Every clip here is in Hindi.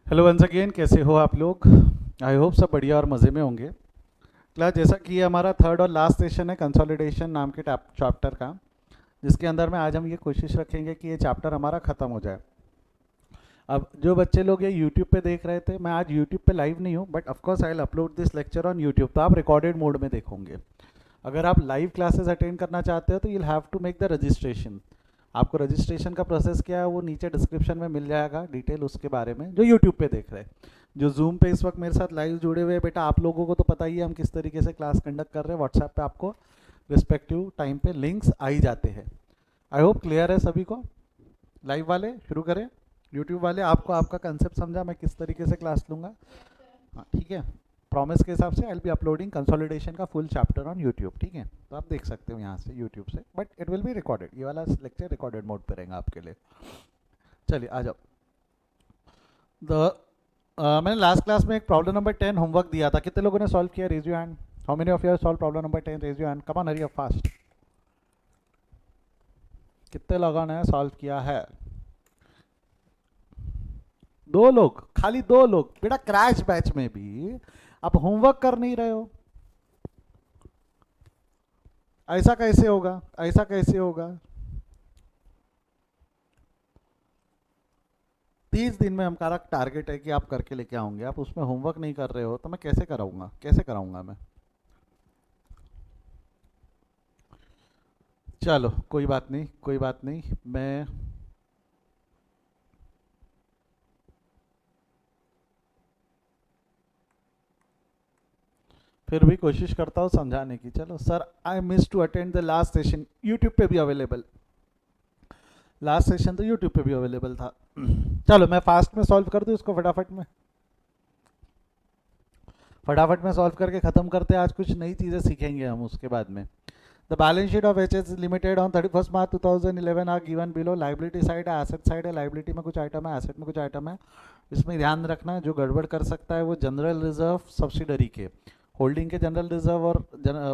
हेलो वंस अगेन, कैसे हो आप लोग? आई होप सब बढ़िया और मज़े में होंगे। क्लास, जैसा कि ये हमारा थर्ड और लास्ट सेशन है कंसोलिडेशन नाम के चैप्टर का, जिसके अंदर में आज हम ये कोशिश रखेंगे कि ये चैप्टर हमारा ख़त्म हो जाए। अब जो बच्चे लोग ये यूट्यूब पे देख रहे थे, मैं आज यूट्यूब पे लाइव नहीं हूँ, but of course I will upload this lecture on YouTube, तो आप रिकॉर्डेड मोड में देखोगे। अगर आप लाइव क्लासेस अटेंड करना चाहते हो तो you have to make the registration. आपको रजिस्ट्रेशन का प्रोसेस क्या है वो नीचे डिस्क्रिप्शन में मिल जाएगा, डिटेल उसके बारे में, जो यूट्यूब पे देख रहे हैं। जो जूम पे इस वक्त मेरे साथ लाइव जुड़े हुए हैं, बेटा आप लोगों को तो पता ही है हम किस तरीके से क्लास कंडक्ट कर रहे हैं। व्हाट्सएप पे आपको रिस्पेक्टिव टाइम पे लिंक्स आ ही जाते हैं। आई होप क्लियर है सभी को। लाइव वाले शुरू करें। यूट्यूब वाले, आपको आपका कंसेप्ट समझा मैं किस तरीके से क्लास लूँगा? हाँ ठीक है। प्रॉमिस के हिसाब से I will be uploading consolidation का फुल चैप्टर ऑन यूट्यूब, ठीक है? तो आप देख सकते हो यहाँ से यूट्यूब से, but it will be recorded. ये वाला लेक्चर रिकॉर्डेड मोड पे रहेगा आपके लिए। चलिए आ जाओ। द मैंने लास्ट क्लास में एक प्रॉब्लम नंबर 10 होमवर्क दिया था, कितने लोगों ने सॉल्व किया? Raise your hand. How many of you have solve problem number 10? Raise your hand, come on, hurry up fast. कितने लोगों ने सॉल्व किया है? दो लोग, खाली दो लोग। बेटा क्रैश बैच में भी आप होमवर्क कर नहीं रहे हो, ऐसा कैसे होगा? ऐसा कैसे होगा? 30 दिन में हमारा टारगेट है कि आप करके लेके आओगे, आप उसमें होमवर्क नहीं कर रहे हो तो मैं कैसे कराऊंगा? कैसे कराऊंगा मैं? चलो कोई बात नहीं, कोई बात नहीं। मैं फिर भी कोशिश करता हूँ समझाने की। चलो sir, I miss to attend the last session, YouTube पे भी अवेलेबल। लास्ट सेशन तो यूट्यूब पे भी अवेलेबल था। चलो मैं फास्ट में सॉल्व कर दूँ इसको, फटाफट में। फटाफट में सॉल्व करके ख़त्म करते हैं। आज कुछ नई चीज़ें सीखेंगे हम उसके बाद में। The balance sheet of H limited on 31 March 2011 are given below. Liability side है, एसेट साइड है। लाइबिलिटी में कुछ आइटम है, एसेट में कुछ आइटम है। इसमें ध्यान रखना है, जो गड़बड़ कर सकता है वो जनरल रिजर्व सब्सिडरी के, होल्डिंग के जनरल रिजर्व और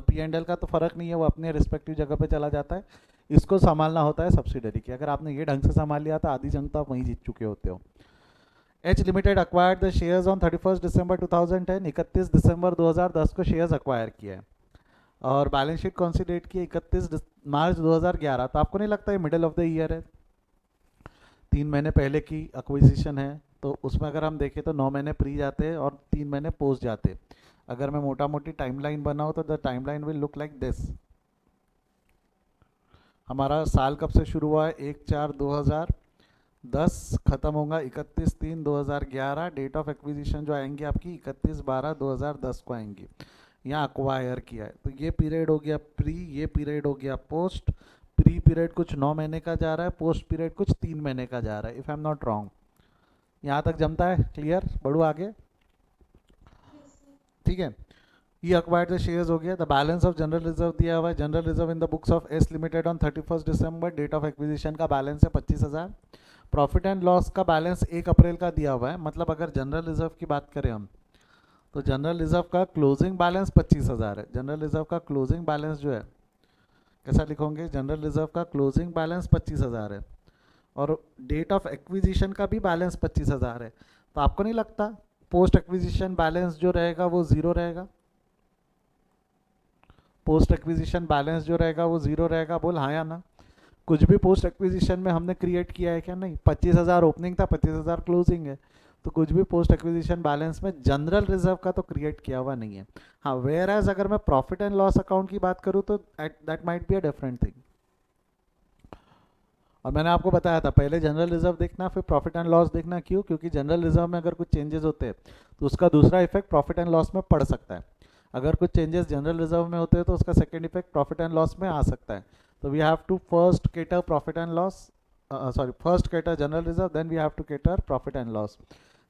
पी एंड एल का तो फर्क नहीं है, वो अपने रिस्पेक्टिव जगह पे चला जाता है। इसको संभालना होता है सब्सिडरी के। अगर आपने ये ढंग से संभाल लिया तो आधी जंग तो आप वहीं जीत चुके होते हो। H limited acquired the shares on 31 दिसंबर 2010। 31 दिसंबर 2010 को शेयर्स अक्वायर किया है। और बैलेंस शीट कौन सी डेट की है? 31 मार्च 2011। तो आपको नहीं लगता ये मिडिल ऑफ द ईयर है? 3 महीने पहले की एक्विजिशन है, तो उसमें अगर हम देखें तो 9 महीने प्री जाते हैं और 3 महीने पोस्ट जाते हैं। अगर मैं मोटा मोटी टाइमलाइन बनाऊँ तो the timeline will look like this. हमारा साल कब से शुरू हुआ है? 1/4/2010, ख़त्म होगा 31/3/2011। डेट ऑफ एक्विजिशन जो आएंगी आपकी 31/12/2010 को आएंगी। यहाँ अक्वायर किया है तो ये पीरियड हो गया प्री, ये पीरियड हो गया पोस्ट। प्री पीरियड कुछ 9 महीने का जा रहा है, पोस्ट पीरियड कुछ 3 महीने का जा रहा है, if I am not wrong. यहाँ तक जमता है? क्लियर? बढ़ू आगे? ठीक है। ये अक्वायर्ड द शेयर्स हो गया। The balance of general reserve दिया हुआ है। General reserve in the books of S limited on 31 December, date of acquisition का बैलेंस है 25,000। प्रॉफिट एंड लॉस का बैलेंस 1 अप्रैल का दिया हुआ है। मतलब अगर जनरल रिजर्व की बात करें हम, तो जनरल रिजर्व का क्लोजिंग बैलेंस 25,000 है। जनरल रिजर्व का क्लोजिंग बैलेंस जो है, कैसा लिखोगे? जनरल रिजर्व का क्लोजिंग बैलेंस 25,000 है और डेट ऑफ एक्विजिशन का भी बैलेंस 25,000 है। तो आपको नहीं लगता पोस्ट एक्विजिशन बैलेंस जो रहेगा वो ज़ीरो रहेगा? पोस्ट एक्विजिशन बैलेंस जो रहेगा वो ज़ीरो रहेगा, बोल हाँ या ना? कुछ भी पोस्ट एक्विजिशन में हमने क्रिएट किया है क्या? नहीं। 25,000 ओपनिंग था, 25,000 क्लोजिंग है। तो कुछ भी पोस्ट एक्विजिशन बैलेंस में जनरल रिजर्व का तो क्रिएट किया हुआ नहीं है। हाँ, वेयर एज अगर मैं प्रॉफिट एंड लॉस अकाउंट की बात करूँ तो that might be a different thing. और मैंने आपको बताया था पहले जनरल रिजर्व देखना फिर प्रॉफिट एंड लॉस देखना। क्यों? क्योंकि जनरल रिजर्व में अगर कुछ चेंजेस होते हैं तो उसका दूसरा इफेक्ट प्रॉफिट एंड लॉस में पड़ सकता है। अगर कुछ चेंजेस जनरल रिजर्व में होते हैं तो उसका second effect profit and loss में आ सकता है। तो we have to first cater profit and loss, sorry first cater general reserve, then we have to cater profit and loss.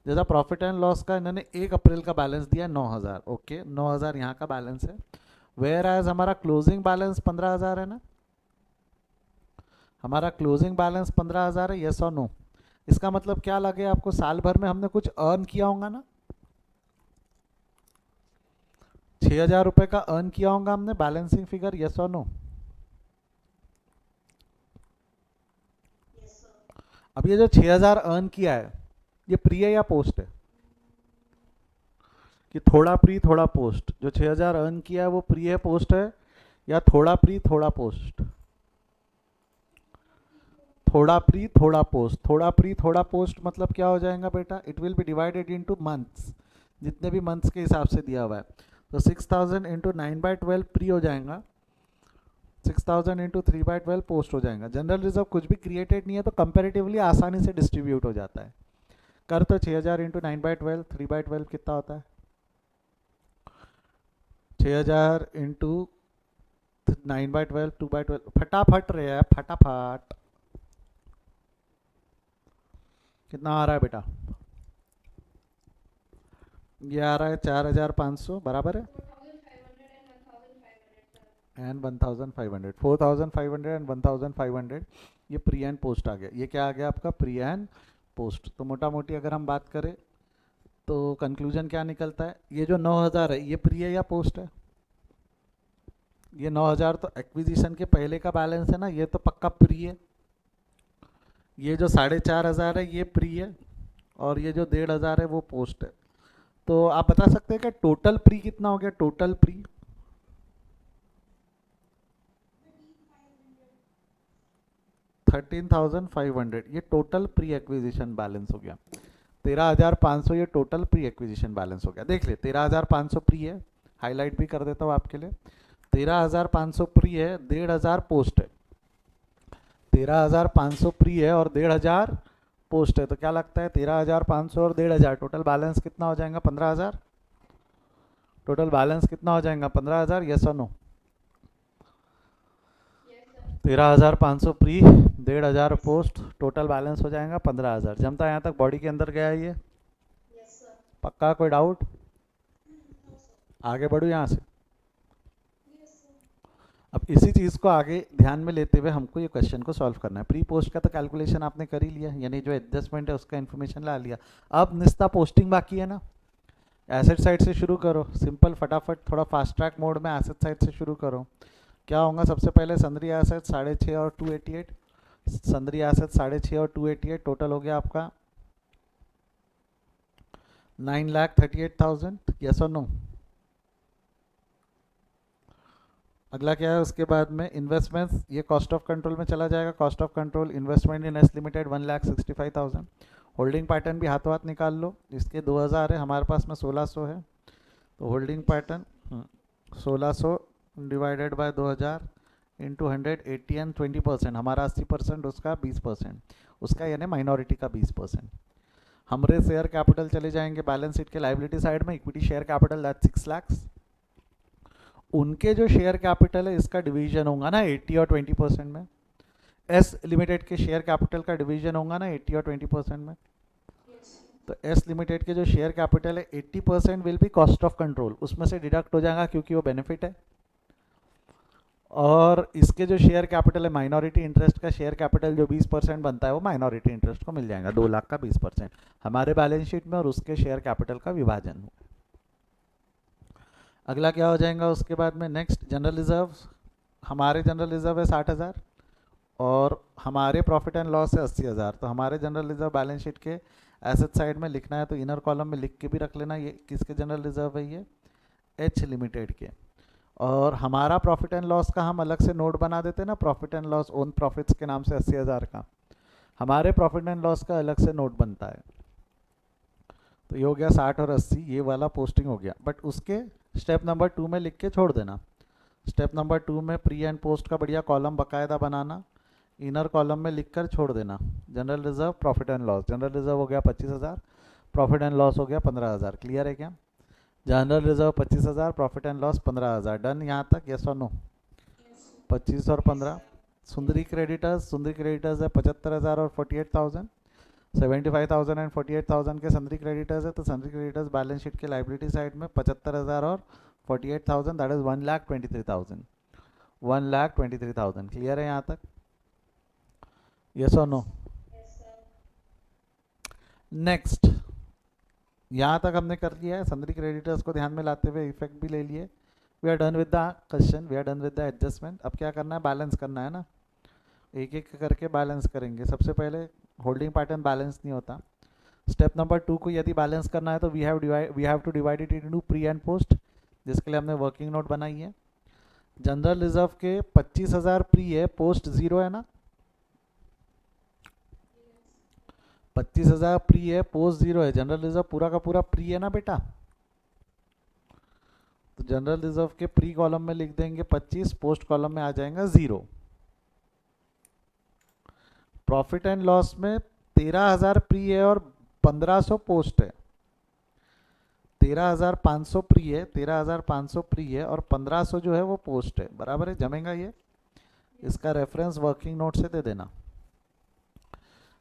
जैसा प्रॉफिट एंड लॉस का इन्होंने 1 अप्रैल का बैलेंस दिया 9,000, ओके 9,000 यहाँ का बैलेंस है। वेयर एज हमारा क्लोजिंग बैलेंस 15,000 है ना? हमारा क्लोजिंग बैलेंस 15,000 है, यस और नो? इसका मतलब क्या लगे आपको? साल भर में हमने कुछ अर्न किया होगा ना? 6,000 रुपये का अर्न किया होगा हमने, बैलेंसिंग फिगर, यस और नो? अब ये जो 6,000 अर्न किया है, ये प्री है या पोस्ट है? कि थोड़ा प्री थोड़ा पोस्ट, जो 6000 अर्न किया है वो प्री है पोस्ट है, या थोड़ा प्री थोड़ा पोस्ट? थोड़ा प्री थोड़ा पोस्ट, थोड़ा प्री थोड़ा पोस्ट मतलब क्या हो जाएगा बेटा? It will be divided into months, जितने भी मंथ्स के हिसाब से दिया हुआ है। तो 6000 इंटू 9/12 प्री हो जाएगा, 6000 इंटू 3/12 पोस्ट हो जाएगा। जनरल रिजर्व कुछ भी क्रिएटेड नहीं है तो कंपेरेटिवली आसानी से डिस्ट्रीब्यूट हो जाता है। कर तो 6000 इंटू 9/12 3/12 कितना होता है? 6000 इंटू 9/12 2/12, फटाफट रहे हैं फटाफट। कितना आ रहा है बेटा? ये आ रहा है 4500 बराबर है, एंड 1500, 4500 एंड 1500, ये प्री एंड पोस्ट आ गया। ये क्या आ गया आपका? Pre and post. तो मोटा मोटी अगर हम बात करें तो कंक्लूजन क्या निकलता है? ये जो 9000 है ये प्री है या पोस्ट है? ये 9000 तो एक्विजिशन के पहले का बैलेंस है ना, ये तो पक्का प्री है। ये जो 4500 है ये प्री है, और ये जो 1500 है वो पोस्ट है। तो आप बता सकते हैं कि टोटल प्री कितना हो गया? टोटल प्री 13,500, ये टोटल प्री एक्विजिशन बैलेंस हो गया। 13,500 ये टोटल प्री एक्विजिशन बैलेंस हो गया। देख ले 13,500 प्री है, हाईलाइट भी कर देता हूँ आपके लिए। 13,500 प्री है, 1,500 पोस्ट है। 13,500 प्री है और 1,500 पोस्ट है, तो क्या लगता है 13,500 और 1,500 टोटल बैलेंस कितना हो जाएगा? 15,000। टोटल बैलेंस कितना हो जाएगा? 15,000। यस और no? 13,500 pre, 1,500 post, total balance हो जाएगा 15,000। जमता यहाँ तक बॉडी के अंदर गया है ये? पक्का? कोई डाउट? आगे बढ़ू यहाँ से? अब इसी चीज़ को आगे ध्यान में लेते हुए हमको ये क्वेश्चन को सॉल्व करना है। प्री पोस्ट का तो कैलकुलेशन आपने कर ही लिया, यानी जो एडजस्टमेंट है उसका इन्फॉर्मेशन ला लिया। अब निस्ता पोस्टिंग बाकी है ना। एसेट साइड से शुरू करो, सिंपल फटाफट, थोड़ा फास्ट ट्रैक मोड में एसेट साइड से शुरू करो। क्या होगा? सबसे पहले सन्ड्री एसेट 6.5 और 288, सन्ड्री एसेट 6.5 और 288, टोटल हो गया आपका 9,38,000। यस और नो? अगला क्या है उसके बाद में? इन्वेस्टमेंट्स, ये कॉस्ट ऑफ कंट्रोल में चला जाएगा। Cost of control investment in S limited 1,65,000। Holding pattern भी हाथों हाथ निकाल लो, इसके 2,000 है, हमारे पास में 1,600 है। तो holding pattern 1,600 divided by 2,000 into 100, 80 and 20%, हमारा 80%, उसका 20%, उसका यानी माइनॉरिटी का 20%। हमारे शेयर कैपिटल चले जाएंगे बैलेंस शीट के लाइबिलिटी साइड में। Equity share capital that 6 lakh. उनके जो शेयर कैपिटल है इसका डिवीजन होगा ना 80 और 20% में। एस लिमिटेड के शेयर कैपिटल का डिवीजन होगा ना 80 और 20% में। तो एस लिमिटेड के जो शेयर कैपिटल है 80% will be cost of control, उसमें से डिडक्ट हो जाएगा क्योंकि वो बेनिफिट है। और इसके जो शेयर कैपिटल है माइनॉरिटी इंटरेस्ट का शेयर कैपिटल जो 20% बनता है वो माइनॉरिटी इंटरेस्ट को मिल जाएगा, 2 लाख का 20% हमारे बैलेंस शीट में, और उसके शेयर कैपिटल का विभाजन। अगला क्या हो जाएगा उसके बाद में? Next general reserve. हमारे जनरल रिजर्व है 60,000 और हमारे प्रॉफिट एंड लॉस है 80,000। तो हमारे जनरल रिजर्व बैलेंस शीट के एसेट साइड में लिखना है तो इनर कॉलम में लिख के भी रख लेना, ये किसके जनरल रिजर्व है? ये एच लिमिटेड के। और हमारा प्रॉफिट एंड लॉस का हम अलग से नोट बना देते हैं ना, profit and loss own profits के नाम से 80,000 का, हमारे प्रॉफिट एंड लॉस का अलग से नोट बनता है। तो ये हो गया 60 और 80, ये वाला पोस्टिंग हो गया। बट उसके स्टेप नंबर 2 में लिख के छोड़ देना। स्टेप नंबर 2 में प्री एंड पोस्ट का बढ़िया कॉलम बकायदा बनाना, इनर कॉलम में लिख कर छोड़ देना general reserve, profit and loss. General reserve हो गया 25,000, प्रॉफिट एंड लॉस हो गया 15,000। क्लियर है क्या? General reserve 25,000, profit and loss 15,000। Done यहाँ तक? यस और नो? 25 और 15। सुंदरी क्रेडिटर्स, सुंदरी क्रेडिटर्स है 75,000 और 48,000। 75,000 एंड 48,000 के सन्ड्री क्रेडिटर्स है, तो सन्ड्री क्रेडिटर्स बैलेंस शीट के लाइबिलिटी साइड में 75,000 और 48,000, दैट इज 1,23,000। 1,23,000। क्लियर है यहाँ तक? यस और नो? नेक्स्ट, यहाँ तक हमने कर लिया है। सन्ड्री क्रेडिटर्स को ध्यान में लाते हुए इफेक्ट भी ले लिए। We are done with the question, we are done with the adjustment. अब क्या करना है? बैलेंस करना है ना, एक एक करके बैलेंस करेंगे। सबसे पहले होल्डिंग पैटर्न बैलेंस नहीं होता, स्टेप नंबर 2 को यदि बैलेंस करना है तो we have to divide it into pre and post, जिसके लिए हमने वर्किंग नोट बनाई है। जनरल रिजर्व के 25,000 प्री है, पोस्ट जीरो है ना। 25,000 प्री है, पोस्ट जीरो है, जनरल रिजर्व पूरा का पूरा प्री है ना बेटा। तो जनरल रिजर्व के प्री कॉलम में लिख देंगे 25, पोस्ट कॉलम में आ जाएगा 0। प्रॉफिट एंड लॉस में 13,000 प्री है और 1,500 पोस्ट है। 13,500 प्री है, 13,500 प्री है और 1,500 जो है वो पोस्ट है, बराबर है, जमेगा ये। इसका रेफरेंस वर्किंग नोट से दे देना।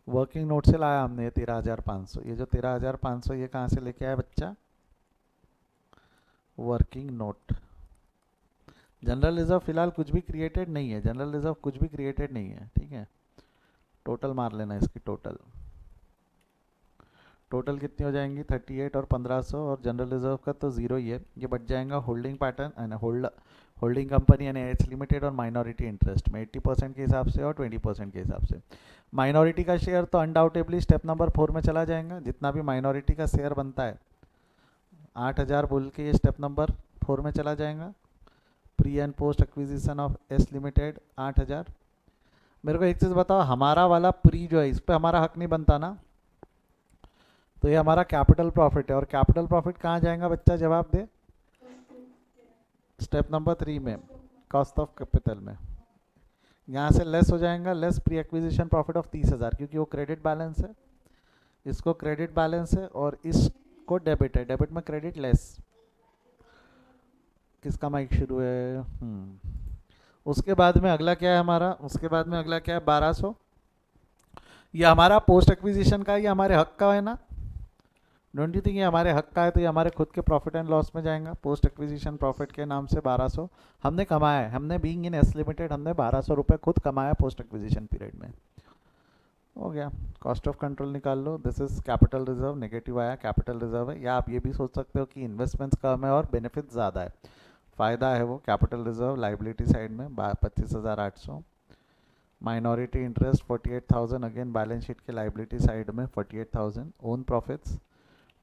वर्किंग नोट से लाया हमने ये 13,500। ये जो 13,500 ये कहाँ से लेके आया बच्चा? Working note. जनरल रिजर्व फिलहाल कुछ भी क्रिएटेड नहीं है, जनरल रिजर्व कुछ भी क्रिएटेड नहीं है, ठीक है। टोटल मार लेना इसकी, टोटल टोटल कितनी हो जाएंगी? 38 और 1,500, और जनरल रिजर्व का तो जीरो ही है। ये बच जाएगा होल्डिंग पैटर्न, होल्डिंग कंपनी यानी एच लिमिटेड और माइनॉरिटी इंटरेस्ट में 80% के हिसाब से और 20% के हिसाब से। माइनॉरिटी का शेयर तो अनडाउटेबली स्टेप नंबर 4 में चला जाएगा, जितना भी माइनॉरिटी का शेयर बनता है 8,000 बोल के ये स्टेप नंबर 4 में चला जाएगा। Pre and post acquisition of S limited 8,000। मेरे को एक चीज़ बताओ, हमारा वाला प्री जो है इस पर हमारा हक नहीं बनता ना, तो ये हमारा कैपिटल प्रॉफिट है। और कैपिटल प्रॉफिट कहाँ जाएगा बच्चा? जवाब दे। स्टेप नंबर 3 में, कॉस्ट ऑफ कैपिटल में। यहाँ से लेस हो जाएगा, less pre acquisition profit of 30,000, क्योंकि वो क्रेडिट बैलेंस है, इसको क्रेडिट बैलेंस है और इसको डेबिट है, डेबिट में क्रेडिट लेस। किसका माइक शुरू है? उसके बाद में अगला क्या है हमारा? उसके बाद में अगला क्या है? 1,200। ये हमारा पोस्ट एक्विजिशन का, ये हमारे हक का है ना। डोंट यू थिंक ये हमारे हक का है? तो ये हमारे खुद के प्रॉफिट एंड लॉस में जाएगा। पोस्ट एक्विजिशन प्रॉफिट के नाम से 1,200 हमने कमाया है। हमने बीइंग इन एस लिमिटेड हमने 1,200 रुपये खुद कमाया पोस्ट एक्विजिशन पीरियड में। हो गया। कॉस्ट ऑफ कंट्रोल निकाल लो। This is capital reserve, negative आया, कैपिटल रिजर्व है। या आप ये भी सोच सकते हो कि इन्वेस्टमेंट्स कम है और बेनिफिट ज़्यादा है, फ़ायदा है वो। कैपिटल रिजर्व लाइबिलिटी साइड में 25,800। Minority interest 48,000, again balance sheet के लाइबिलिटी साइड में 48,000। ओन प्रॉफिट्स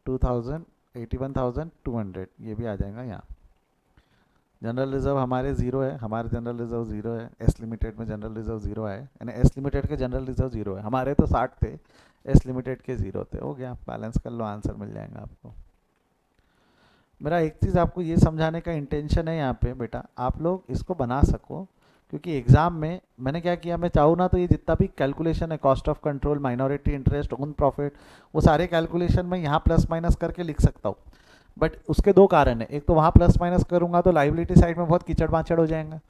2,000, 81,200, ये भी आ जाएगा यहाँ। जनरल रिजर्व हमारे ज़ीरो है, हमारे जनरल रिजर्व ज़ीरो है। एस लिमिटेड में जनरल रिजर्व ज़ीरो है, यानी एस लिमिटेड के जनरल रिजर्व ज़ीरो है। हमारे तो 60 थे, एस लिमिटेड के ज़ीरो थे। हो गया, बैलेंस कर लो, आंसर मिल जाएगा आपको। मेरा एक चीज़ आपको ये समझाने का इंटेंशन है यहाँ पे बेटा, आप लोग इसको बना सको, क्योंकि एग्ज़ाम में मैंने क्या किया, मैं चाहूँ ना तो ये जितना भी कैलकुलेशन है, cost of control, minority interest, own profit, वो सारे कैलकुलेशन मैं यहाँ प्लस माइनस करके लिख सकता हूँ। बट उसके दो कारण है, एक तो वहाँ प्लस माइनस करूँगा तो लाइबिलिटी साइड में बहुत कीचड़ बाचड़ हो जाएगा,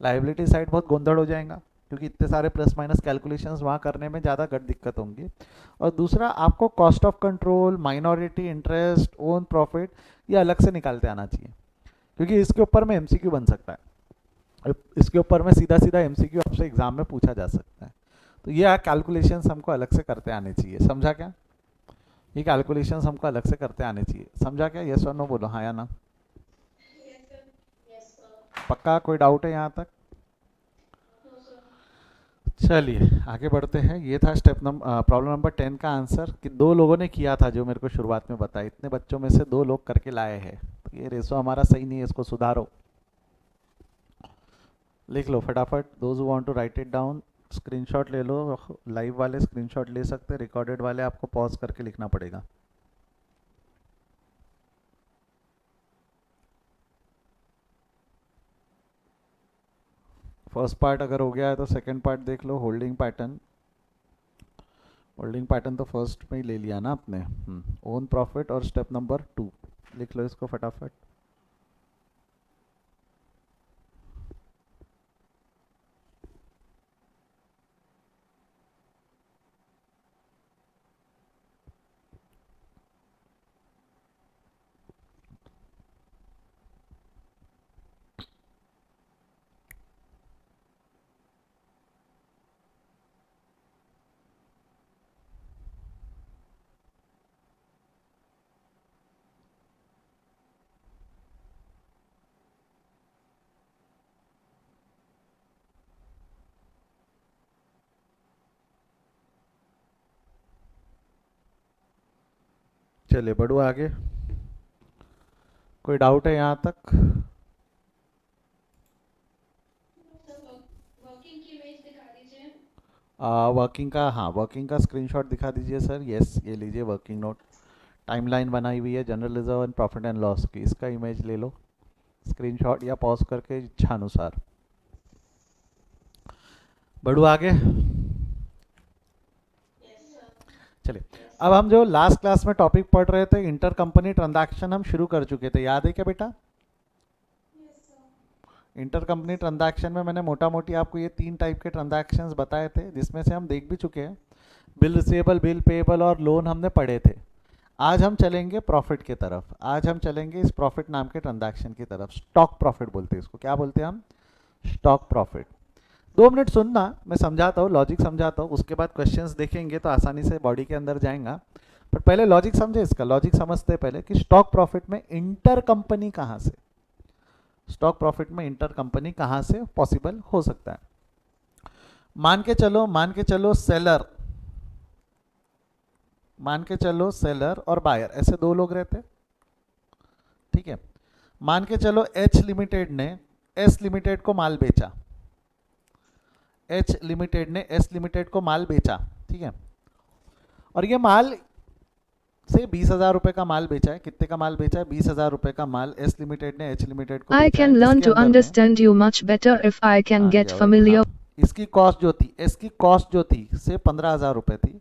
लाइबिलिटी साइड बहुत गोंधड़ हो जाएगा, क्योंकि इतने सारे प्लस माइनस कैलकुलेशंस वहाँ करने में ज़्यादा दिक्कत होंगी। और दूसरा, आपको cost of control, minority interest, own profit ये अलग से निकालते आना चाहिए, क्योंकि इसके ऊपर में एमसीक्यू बन सकता है, इसके ऊपर में सीधा सीधा एमसीक्यू आपसे एग्जाम में पूछा जा सकता है। तो ये कैलकुलेशंस हमको अलग से करते आने चाहिए, समझा क्या? ये कैलकुलेशंस हमको अलग से करते आने चाहिए, समझा क्या? यस और नो बोलो, हाँ या ना। पक्का? कोई डाउट है यहाँ तक? चलिए आगे बढ़ते हैं। ये था प्रॉब्लम नंबर 10 का आंसर, कि दो लोगों ने किया था, जो मेरे को शुरुआत में बताया, इतने बच्चों में से दो लोग करके लाए हैं। तो ये रेशो हमारा सही नहीं है, इसको सुधारो। लिख लो फटाफट, those who want to write it down, screenshot ले लो। लाइव वाले स्क्रीनशॉट ले सकते हैं, रिकॉर्डेड वाले आपको पॉज करके लिखना पड़ेगा। फर्स्ट पार्ट अगर हो गया है तो सेकंड पार्ट देख लो, होल्डिंग पैटर्न। होल्डिंग पैटर्न तो फर्स्ट में ही ले लिया ना आपने। ओन प्रॉफिट और स्टेप नंबर 2, लिख लो इसको फटाफट। चलिए बढ़ो आगे। कोई डाउट है यहाँ तक? वर्किंग का, हाँ वर्किंग का स्क्रीनशॉट दिखा दीजिए सर। यस, ये लीजिए वर्किंग नोट। टाइमलाइन बनाई हुई है general reserve and profit and loss की, इसका इमेज ले लो स्क्रीनशॉट या पॉज करके इच्छा अनुसार। बढ़ो आगे। चलिए, अब हम जो लास्ट क्लास में टॉपिक पढ़ रहे थे इंटर कंपनी ट्रांजैक्शन हम शुरू कर चुके थे, याद है क्या बेटा? इंटर कंपनी ट्रांजैक्शन में मैंने मोटा मोटी आपको ये 3 टाइप के ट्रांजैक्शंस बताए थे, जिसमें से हम देख भी चुके हैं। बिल रिसीवेबल, बिल पेएबल और लोन हमने पढ़े थे। आज हम चलेंगे प्रॉफिट की तरफ। आज हम चलेंगे इस प्रॉफिट नाम के ट्रांजैक्शन की तरफ। स्टॉक प्रॉफिट बोलते हैं इसको। क्या बोलते हैं हम? Stock profit. 2 मिनट सुनना, मैं समझाता हूँ, लॉजिक समझाता हूँ, उसके बाद क्वेश्चंस देखेंगे तो आसानी से बॉडी के अंदर जाएगा। पर पहले लॉजिक समझे इसका। लॉजिक समझते हैं पहले कि स्टॉक प्रॉफिट में इंटर कंपनी कहाँ से, स्टॉक प्रॉफिट में इंटर कंपनी कहाँ से पॉसिबल हो सकता है। मान के चलो सेलर, मान के चलो सेलर और बायर ऐसे 2 लोग रहते, ठीक है। मान के चलो एच लिमिटेड ने एस लिमिटेड को माल बेचा, एच लिमिटेड ने एस लिमिटेड को माल बेचा, ठीक है। और ये माल से 20,000 रुपए का माल बेचा है। कितने का माल बेचा है? 20,000 रुपए का माल एस लिमिटेड ने एच लिमिटेड को I बेचा can है, learn जिसके to अंदर में understand you much better if I can हाँ get जाओ, familiar. हाँ, इसकी कॉस्ट जो थी, इसकी कॉस्ट जो थी से 15,000 रुपए थी,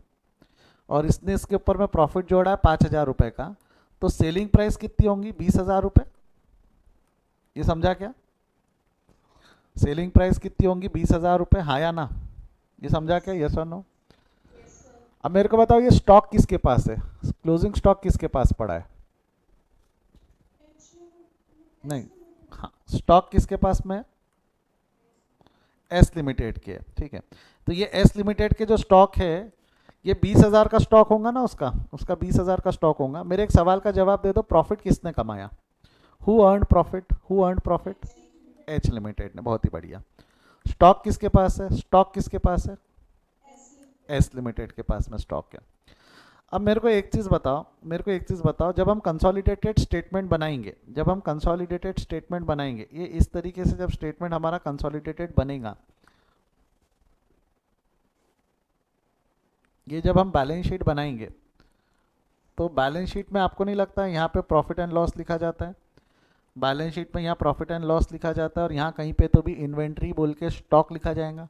और इसने इसके ऊपर में प्रॉफिट जोड़ा है 5,000 रुपए का। तो सेलिंग प्राइस कितनी होंगी? 20,000 रुपए। ये समझा क्या? सेलिंग प्राइस कितनी होंगी? 20,000 रुपए, हाँ या ना? ये समझा क्या? यस और नो? अब मेरे को बताओ ये स्टॉक किसके पास है? क्लोजिंग स्टॉक किसके पास पड़ा है? नहीं, हाँ, स्टॉक किसके पास में है? एस लिमिटेड के, ठीक है। तो ये एस लिमिटेड के जो स्टॉक है, ये 20,000 का स्टॉक होगा ना, उसका उसका 20,000 का स्टॉक होगा। मेरे एक सवाल का जवाब दे दो, प्रॉफिट किसने कमाया? Who earn profit? Who earn profit? H limited ने। बहुत ही बढ़िया। स्टॉक किसके पास है? स्टॉक किसके पास है? एस लिमिटेड के पास में स्टॉक है। अब मेरे को एक चीज़ बताओ, मेरे को एक चीज़ बताओ, जब हम कंसोलिडेटेड स्टेटमेंट बनाएंगे, जब हम कंसोलिडेटेड स्टेटमेंट बनाएंगे, ये इस तरीके से जब स्टेटमेंट हमारा कंसोलिडेटेड बनेगा, ये जब हम बैलेंस शीट बनाएंगे, तो बैलेंस शीट में आपको नहीं लगता है यहाँ पे प्रॉफिट एंड लॉस लिखा जाता है? बैलेंस शीट में यहाँ प्रॉफिट एंड लॉस लिखा जाता है, और यहाँ कहीं पे तो भी इन्वेंट्री बोल के स्टॉक लिखा जाएगा।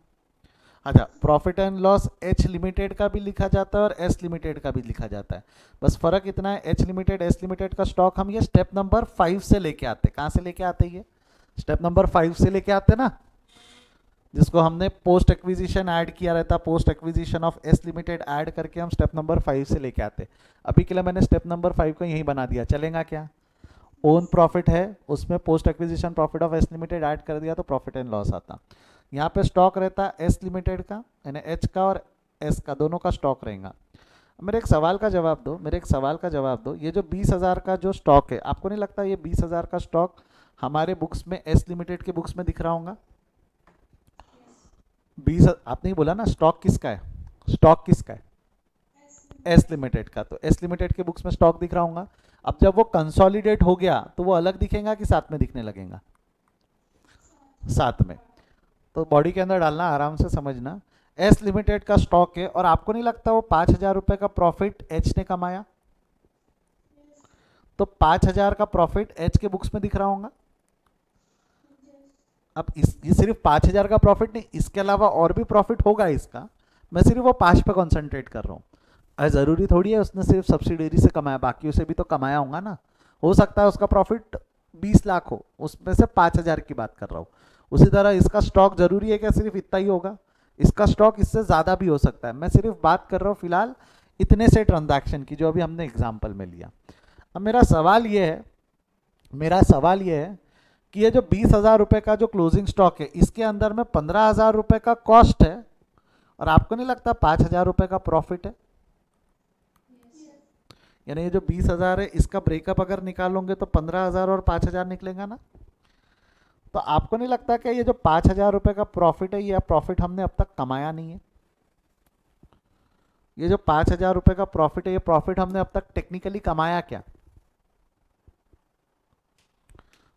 अच्छा, profit and loss H limited का भी लिखा जाता है और एस लिमिटेड का भी लिखा जाता है। बस फर्क इतना है, एच लिमिटेड एस लिमिटेड का स्टॉक हम ये स्टेप नंबर 5 से लेके आते। कहाँ से लेके आते? ये स्टेप नंबर 5 से लेके आते ना, जिसको हमने पोस्ट एक्विजिशन ऐड किया रहता, post acquisition of S limited add करके हम स्टेप नंबर 5 से लेके आते। अभी के लिए मैंने स्टेप नंबर 5 को यहीं बना दिया, चलेगा क्या? ओन प्रॉफिट है, उसमें post acquisition profit of S limited add कर दिया तो प्रॉफिट एंड लॉस आता। यहाँ पे स्टॉक रहता है एस लिमिटेड का, यानी एच का और एस का, दोनों का स्टॉक रहेगा। मेरे एक सवाल का जवाब दो, मेरे एक सवाल का जवाब दो, ये जो 20,000 का जो स्टॉक है, आपको नहीं लगता ये 20,000 का स्टॉक हमारे बुक्स में, एस लिमिटेड के बुक्स में दिख रहा होगा? 20, आपने ही बोला ना स्टॉक किसका है? स्टॉक किसका है? एस लिमिटेड का। तो एस लिमिटेड के बुक्स में स्टॉक दिख रहा होगा। अब जब वो कंसोलिडेट हो गया तो वो अलग दिखेगा कि साथ में दिखने लगेगा? साथ में। तो बॉडी के अंदर डालना, आराम से समझना। एस लिमिटेड का स्टॉक है, और आपको नहीं लगता वो 5,000 रुपए का प्रॉफिट एच ने कमाया? तो 5,000 का प्रॉफिट एच के बुक्स में दिख रहा होगा। अब ये सिर्फ 5,000 का प्रॉफिट नहीं, इसके अलावा और भी प्रॉफिट होगा इसका। मैं सिर्फ वो 5 पे कॉन्सेंट्रेट कर रहा हूँ। ज़रूरी थोड़ी है उसने सिर्फ सब्सिडरी से कमाया, बाकी उसे भी तो कमाया होगा ना। हो सकता है उसका प्रॉफिट 20 लाख हो, उसमें से 5,000 की बात कर रहा हूँ। उसी तरह इसका स्टॉक जरूरी है क्या सिर्फ इतना ही होगा? इसका स्टॉक इससे ज़्यादा भी हो सकता है। मैं सिर्फ बात कर रहा हूँ फिलहाल इतने से ट्रांजैक्शन की, जो अभी हमने एग्जाम्पल में लिया। अब मेरा सवाल ये है, मेरा सवाल ये है कि ये जो 20,000 रुपये का जो क्लोजिंग स्टॉक है, इसके अंदर में 15,000 रुपये का कॉस्ट है, और आपको नहीं लगता 5,000 रुपये का प्रॉफिट है? यानी ये जो 20,000 है, इसका ब्रेकअप अगर निकालोगे तो 15,000 और 5,000 निकलेगा ना। तो आपको नहीं लगता कि ये जो 5,000 रुपये का प्रॉफिट है, ये प्रॉफिट हमने अब तक कमाया नहीं है? ये जो 5,000 रुपए का प्रॉफिट है, ये प्रॉफिट हमने अब तक टेक्निकली कमाया क्या?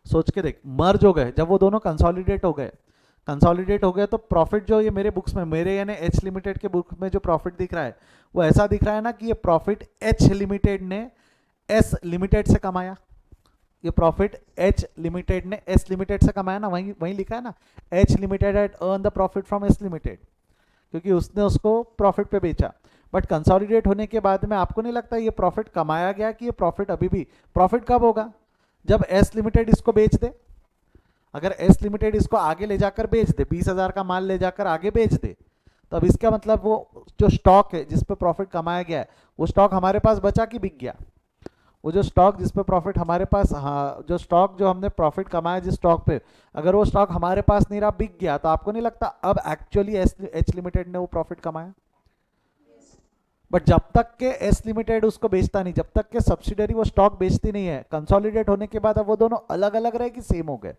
सोच के देख, मर्ज हो गए, जब वो दोनों कंसोलिडेट हो गए, कंसोलिडेट हो गए तो प्रॉफिट जो ये मेरे बुक्स में, मेरे यानी एच लिमिटेड के बुक में जो प्रॉफिट दिख रहा है वो ऐसा दिख रहा है ना कि ये प्रॉफिट एच लिमिटेड ने एस लिमिटेड से कमाया। ये प्रॉफिट एच लिमिटेड ने एस लिमिटेड से कमाया ना, वहीं वहीं लिखा है ना, H limited had earn the profit from S limited, क्योंकि उसने उसको प्रॉफिट पे बेचा। बट कंसोलिडेट होने के बाद में आपको नहीं लगता ये प्रॉफिट कमाया गया कि ये प्रॉफिट अभी भी, प्रॉफिट कब होगा? जब एस लिमिटेड इसको बेच दे। अगर एस लिमिटेड इसको आगे ले जाकर बेच दे, 20,000 का माल ले जाकर आगे बेच दे, तो अब इसका मतलब वो जो स्टॉक है जिस पे प्रॉफिट कमाया गया है, वो स्टॉक हमारे पास बचा कि बिक गया? वो जो स्टॉक जिस पे प्रॉफिट हमारे पास, हाँ, जो स्टॉक जो हमने प्रॉफिट कमाया जिस स्टॉक पे, अगर वो स्टॉक हमारे पास नहीं रहा, बिक गया, तो आपको नहीं लगता अब एक्चुअली एच लिमिटेड ने वो प्रॉफिट कमाया? बट जब तक के एस लिमिटेड उसको बेचता नहीं, जब तक के सब्सिडरी वो स्टॉक बेचती नहीं है, कंसोलिडेट होने के बाद अब वो दोनों अलग अलग रहे कि सेम हो गए?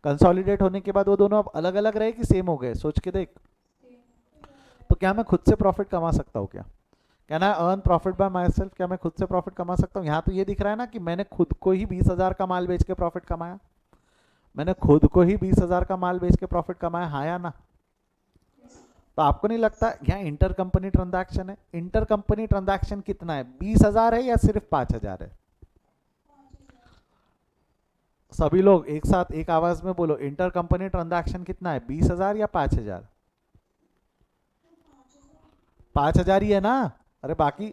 कंसोलिडेट होने के बाद वो दोनों अब अलग अलग रहे कि सेम हो गए? सोच के देख। तो क्या मैं खुद से प्रॉफिट कमा सकता हूँ क्या? Can I earn profit by my self? क्या मैं खुद से प्रॉफिट कमा सकता हूँ? यहाँ तो ये दिख रहा है ना कि मैंने खुद को ही 20,000 का माल बेच के प्रॉफिट कमाया, मैंने खुद को ही 20,000 का माल बेच के प्रॉफिट कमाया, हाँ या ना? तो आपको नहीं लगता यहाँ इंटर कंपनी ट्रांजैक्शन है? इंटर कंपनी ट्रांजैक्शन कितना है? 20,000 है या सिर्फ 5,000 है? सभी लोग एक साथ एक आवाज में बोलो, इंटर कंपनी ट्रांजैक्शन कितना है? 20,000 या 5,000? 5,000 ही है ना? अरे बाकी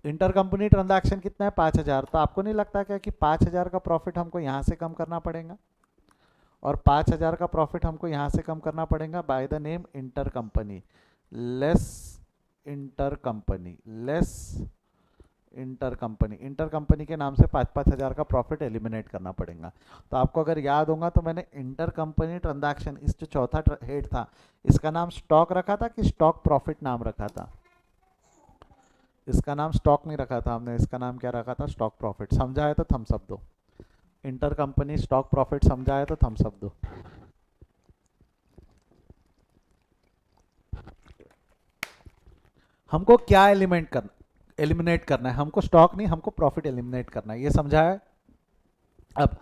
इंटर कंपनी ट्रांजैक्शन कितना है? 5,000। तो आपको नहीं लगता क्या कि 5,000 का प्रॉफिट हमको यहाँ से कम करना पड़ेगा, और 5,000 का प्रॉफिट हमको यहाँ से कम करना पड़ेगा by the name inter company, less inter company, less inter company, inter company के नाम से 5,000 का प्रॉफिट एलिमिनेट करना पड़ेगा। तो आपको अगर याद होगा तो मैंने इंटर कंपनी ट्रांजैक्शन, इस जो चौथा हेड था, इसका नाम स्टॉक रखा था कि स्टॉक प्रॉफिट नाम रखा था? इसका नाम स्टॉक नहीं रखा था हमने, इसका नाम क्या रखा था? Stock profit. समझा है तो थम्स अप दो। इंटर कंपनी स्टॉक प्रॉफिट समझा है तो थम्स अप दो। हमको क्या एलिमिनेट करना है? हमको स्टॉक नहीं, हमको प्रॉफिट एलिमिनेट करना है, ये समझा है? अब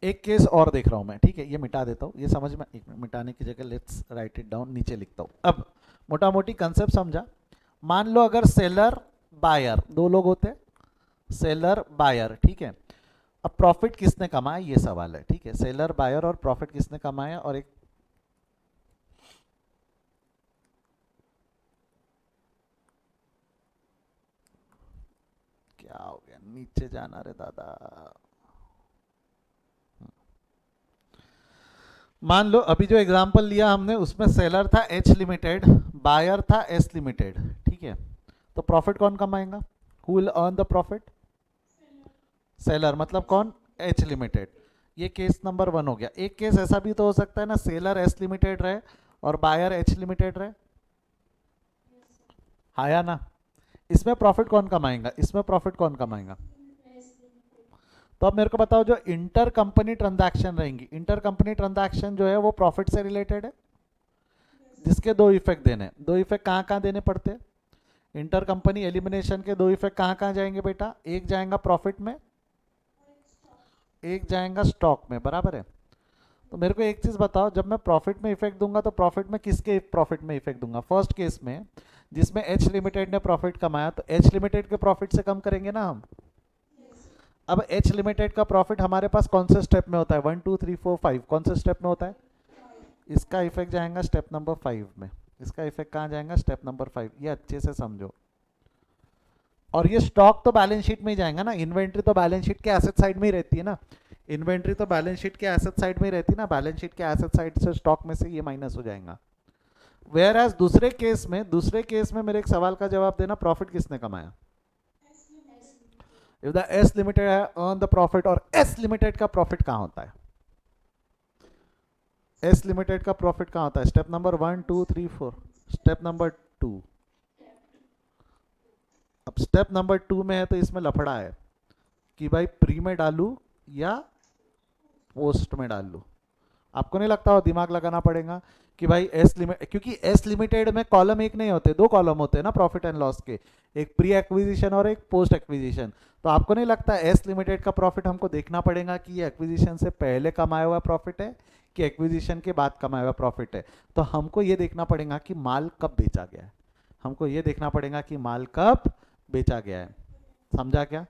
एक केस और देख रहा हूं मैं, ठीक है, ये मिटा देता हूं, ये समझ में, एक मिनट, मिटाने की जगह लेट्स राइट इट डाउन, नीचे लिखता हूं। अब मोटा मोटी कंसेप्ट समझा? मान लो अगर सेलर बायर, दो लोग होते हैं, सेलर बायर, ठीक है। अब प्रॉफिट किसने कमाया ये सवाल है, ठीक है, सेलर बायर और प्रॉफिट किसने कमाया? और एक क्या हो गया, नीचे जाना रे दादा। मान लो अभी जो एग्जांपल लिया हमने उसमें सेलर था एच लिमिटेड, बायर था एस लिमिटेड, ठीक है। तो प्रॉफिट कौन कमाएगा? Who will earn the profit? Seller, मतलब कौन? H limited. ये केस नंबर 1 हो गया। एक केस ऐसा भी तो हो सकता है ना, सेलर एस लिमिटेड रहे और बायर एच लिमिटेड रहे, हाँ या ना? इसमें प्रॉफिट कौन कमाएगा? इसमें प्रॉफिट कौन कमाएगा? तो अब मेरे को बताओ, जो इंटर कंपनी ट्रांजैक्शन रहेंगी, इंटर कंपनी ट्रांजैक्शन जो है वो प्रॉफिट से रिलेटेड है, जिसके दो इफेक्ट देने, दो इफेक्ट कहाँ कहाँ देने पड़ते हैं? इंटर कंपनी एलिमिनेशन के दो इफेक्ट कहाँ कहाँ जाएंगे बेटा? एक जाएगा प्रॉफिट में, एक जाएगा स्टॉक में, बराबर है? तो मेरे को एक चीज बताओ, जब मैं प्रॉफिट में इफेक्ट दूंगा तो प्रॉफिट में किसके प्रॉफिट में इफेक्ट दूंगा? फर्स्ट केस में जिसमें एच लिमिटेड ने प्रॉफिट कमाया, तो एच लिमिटेड के प्रॉफिट से कम करेंगे ना हम। अब एच लिमिटेड का प्रॉफिट हमारे पास कौन से स्टेप में होता है? 1 2 3 4 5, कौन से स्टेप में होता है? इसका इफेक्ट जाएगा स्टेप नंबर 5 में, इसका इफेक्ट कहाँ जाएगा? Step number 5। ये अच्छे से समझो। और ये स्टॉक तो बैलेंस शीट में ही जाएगा ना, इन्वेंट्री तो बैलेंस शीट के एसेट साइड में ही रहती है ना, इन्वेंट्री तो बैलेंस शीट के एसेट साइड में ही रहती है ना, बैलेंस शीट के एसेट साइड से स्टॉक में से ये माइनस हो जाएगा। वेयर एज दूसरे केस में मेरे एक सवाल का जवाब देना, प्रॉफिट किसने कमाया? इफ द एस लिमिटेड है अर्न द प्रॉफिट, और एस लिमिटेड का प्रॉफिट कहाँ होता है? एस लिमिटेड का प्रॉफिट कहाँ होता है? Step number 1 2 3 4, step number 2। अब स्टेप नंबर 2 में है तो इसमें लफड़ा है कि भाई प्री में डालू या पोस्ट में डाल लूँ। आपको नहीं लगता वो दिमाग लगाना पड़ेगा कि भाई एस लिमिट, क्योंकि एस लिमिटेड में कॉलम एक नहीं होते, दो कॉलम होते हैं ना प्रॉफिट एंड लॉस के, एक प्री एक्विजिशन और एक पोस्ट एक्विजिशन। तो आपको नहीं लगता एस लिमिटेड का प्रॉफिट हमको देखना पड़ेगा कि ये एक्विजिशन से पहले कमाया हुआ प्रॉफिट है कि एक्विजिशन के बाद कमाया हुआ प्रॉफिट है। तो हमको ये देखना पड़ेगा कि माल कब बेचा गया है, हमको ये देखना पड़ेगा कि माल कब बेचा गया है। समझा क्या?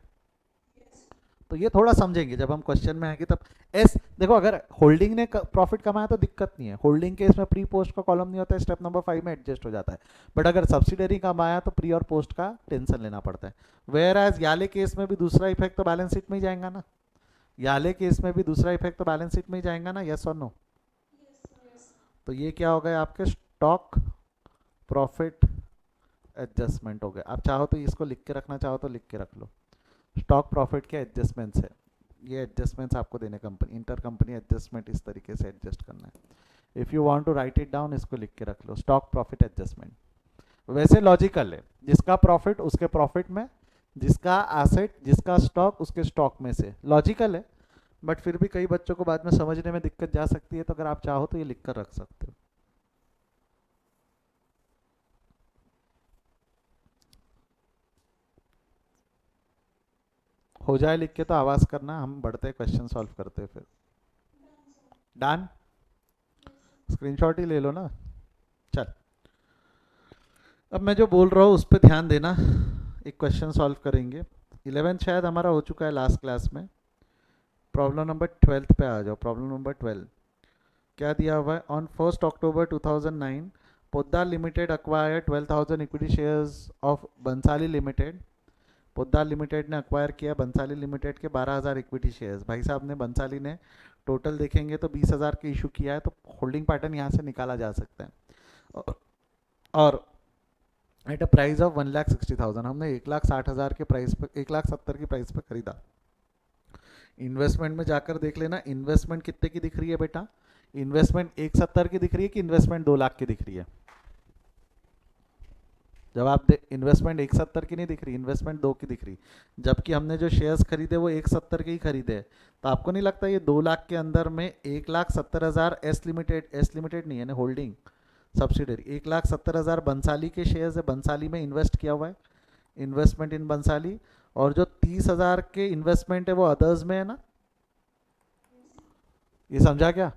तो ये थोड़ा समझेंगे जब हम क्वेश्चन में आएंगे तब। एस देखो, अगर होल्डिंग ने प्रॉफिट कमाया तो दिक्कत नहीं है, होल्डिंग के इसमें प्री पोस्ट का कॉलम नहीं होता है, स्टेप नंबर 5 में एडजस्ट हो जाता है। बट अगर सब्सिडरी कमाया तो प्री और पोस्ट का टेंशन लेना पड़ता है। वेयर एज याले केस में भी दूसरा इफेक्ट तो बैलेंस शीट में ही जाएगा ना, याले केस में भी दूसरा इफेक्ट तो बैलेंस शीट में ही जाएगा ना, यस और नो? तो ये क्या हो गए आपके स्टॉक प्रॉफिट एडजस्टमेंट हो गए। आप चाहो तो इसको लिख के रखना चाहो तो लिख के रख लो, स्टॉक प्रॉफिट के एडजस्टमेंट्स है ये, एडजस्टमेंट्स आपको देने कंपनी, इंटर कंपनी एडजस्टमेंट इस तरीके से एडजस्ट करना है। If you want to write it down, इसको लिख के रख लो, स्टॉक प्रॉफिट एडजस्टमेंट। वैसे लॉजिकल है, जिसका प्रॉफिट उसके प्रॉफिट में, जिसका एसेट जिसका स्टॉक उसके स्टॉक में से, लॉजिकल है। बट फिर भी कई बच्चों को बाद में समझने में दिक्कत जा सकती है, तो अगर आप चाहो तो ये लिख कर रख सकते हो। हो जाए लिख के तो आवाज करना, हम बढ़ते क्वेश्चन सॉल्व करते फिर। डन? स्क्रीनशॉट ही ले लो ना। चल, अब मैं जो बोल रहा हूँ उस पर ध्यान देना। एक क्वेश्चन सॉल्व करेंगे, 11th शायद हमारा हो चुका है लास्ट क्लास में। प्रॉब्लम नंबर 12 पे आ जाओ। प्रॉब्लम नंबर 12 क्या दिया हुआ है? On 1 October 2009 Poddar limited acquire 12,000 equity shares of Bansali limited. Poddar limited ने अक्वायर किया बंसाली लिमिटेड के 12,000 इक्विटी शेयर्स। भाई साहब ने, बंसाली ने टोटल देखेंगे तो 20,000 के इशू किया है, तो होल्डिंग पैटर्न यहाँ से निकाला जा सकता है। और एट अ प्राइस ऑफ 1,60,000, हमने 1,60,000 के प्राइस पे, 1,70,000 की प्राइस पे खरीदा। इन्वेस्टमेंट में जाकर देख लेना, इन्वेस्टमेंट कितने की दिख रही है बेटा? इन्वेस्टमेंट 1,70,000 की दिख रही है कि इन्वेस्टमेंट 2,00,000 की दिख रही है? जवाब दे। इन्वेस्टमेंट 1,70,000 की नहीं दिख रही, इन्वेस्टमेंट 2 की दिख रही, जबकि हमने जो शेयर्स खरीदे वो 1,70,000 के ही खरीदे। तो आपको नहीं लगता ये 2,00,000 के अंदर में 1,70,000 एस लिमिटेड नहीं है ना, होल्डिंग सब्सिडरी, 1,70,000 बंसाली के शेयर्स है, बंसाली में इन्वेस्ट किया हुआ है, इन्वेस्टमेंट इन बंसाली। और जो 30,000 के इन्वेस्टमेंट है वो अदर्स में है ना। ये समझा क्या?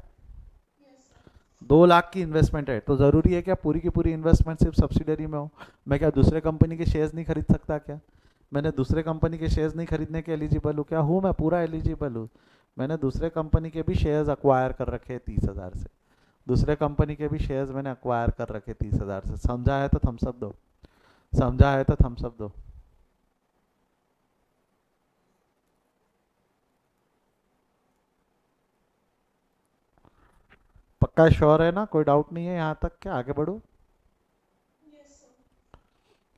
2,00,000 की इन्वेस्टमेंट है, तो ज़रूरी है क्या पूरी की पूरी इन्वेस्टमेंट सिर्फ सब्सिडरी में हो? मैं क्या दूसरे कंपनी के शेयर्स नहीं खरीद सकता क्या? मैंने दूसरे कंपनी के शेयर्स नहीं खरीदने के एलिजिबल हूँ क्या? हूँ, मैं पूरा एलिजिबल हूँ। मैंने दूसरे कंपनी के भी शेयर्स अक्वायर कर रखे हैं 30,000 से, दूसरे कंपनी के भी शेयर्स मैंने अक्वायर कर रखे 30,000 से। समझा है तो थम्स अप दो, समझा है तो थम्स अप दो। पक्का श्योर है ना? कोई डाउट नहीं है यहाँ तक? क्या आगे बढ़ो?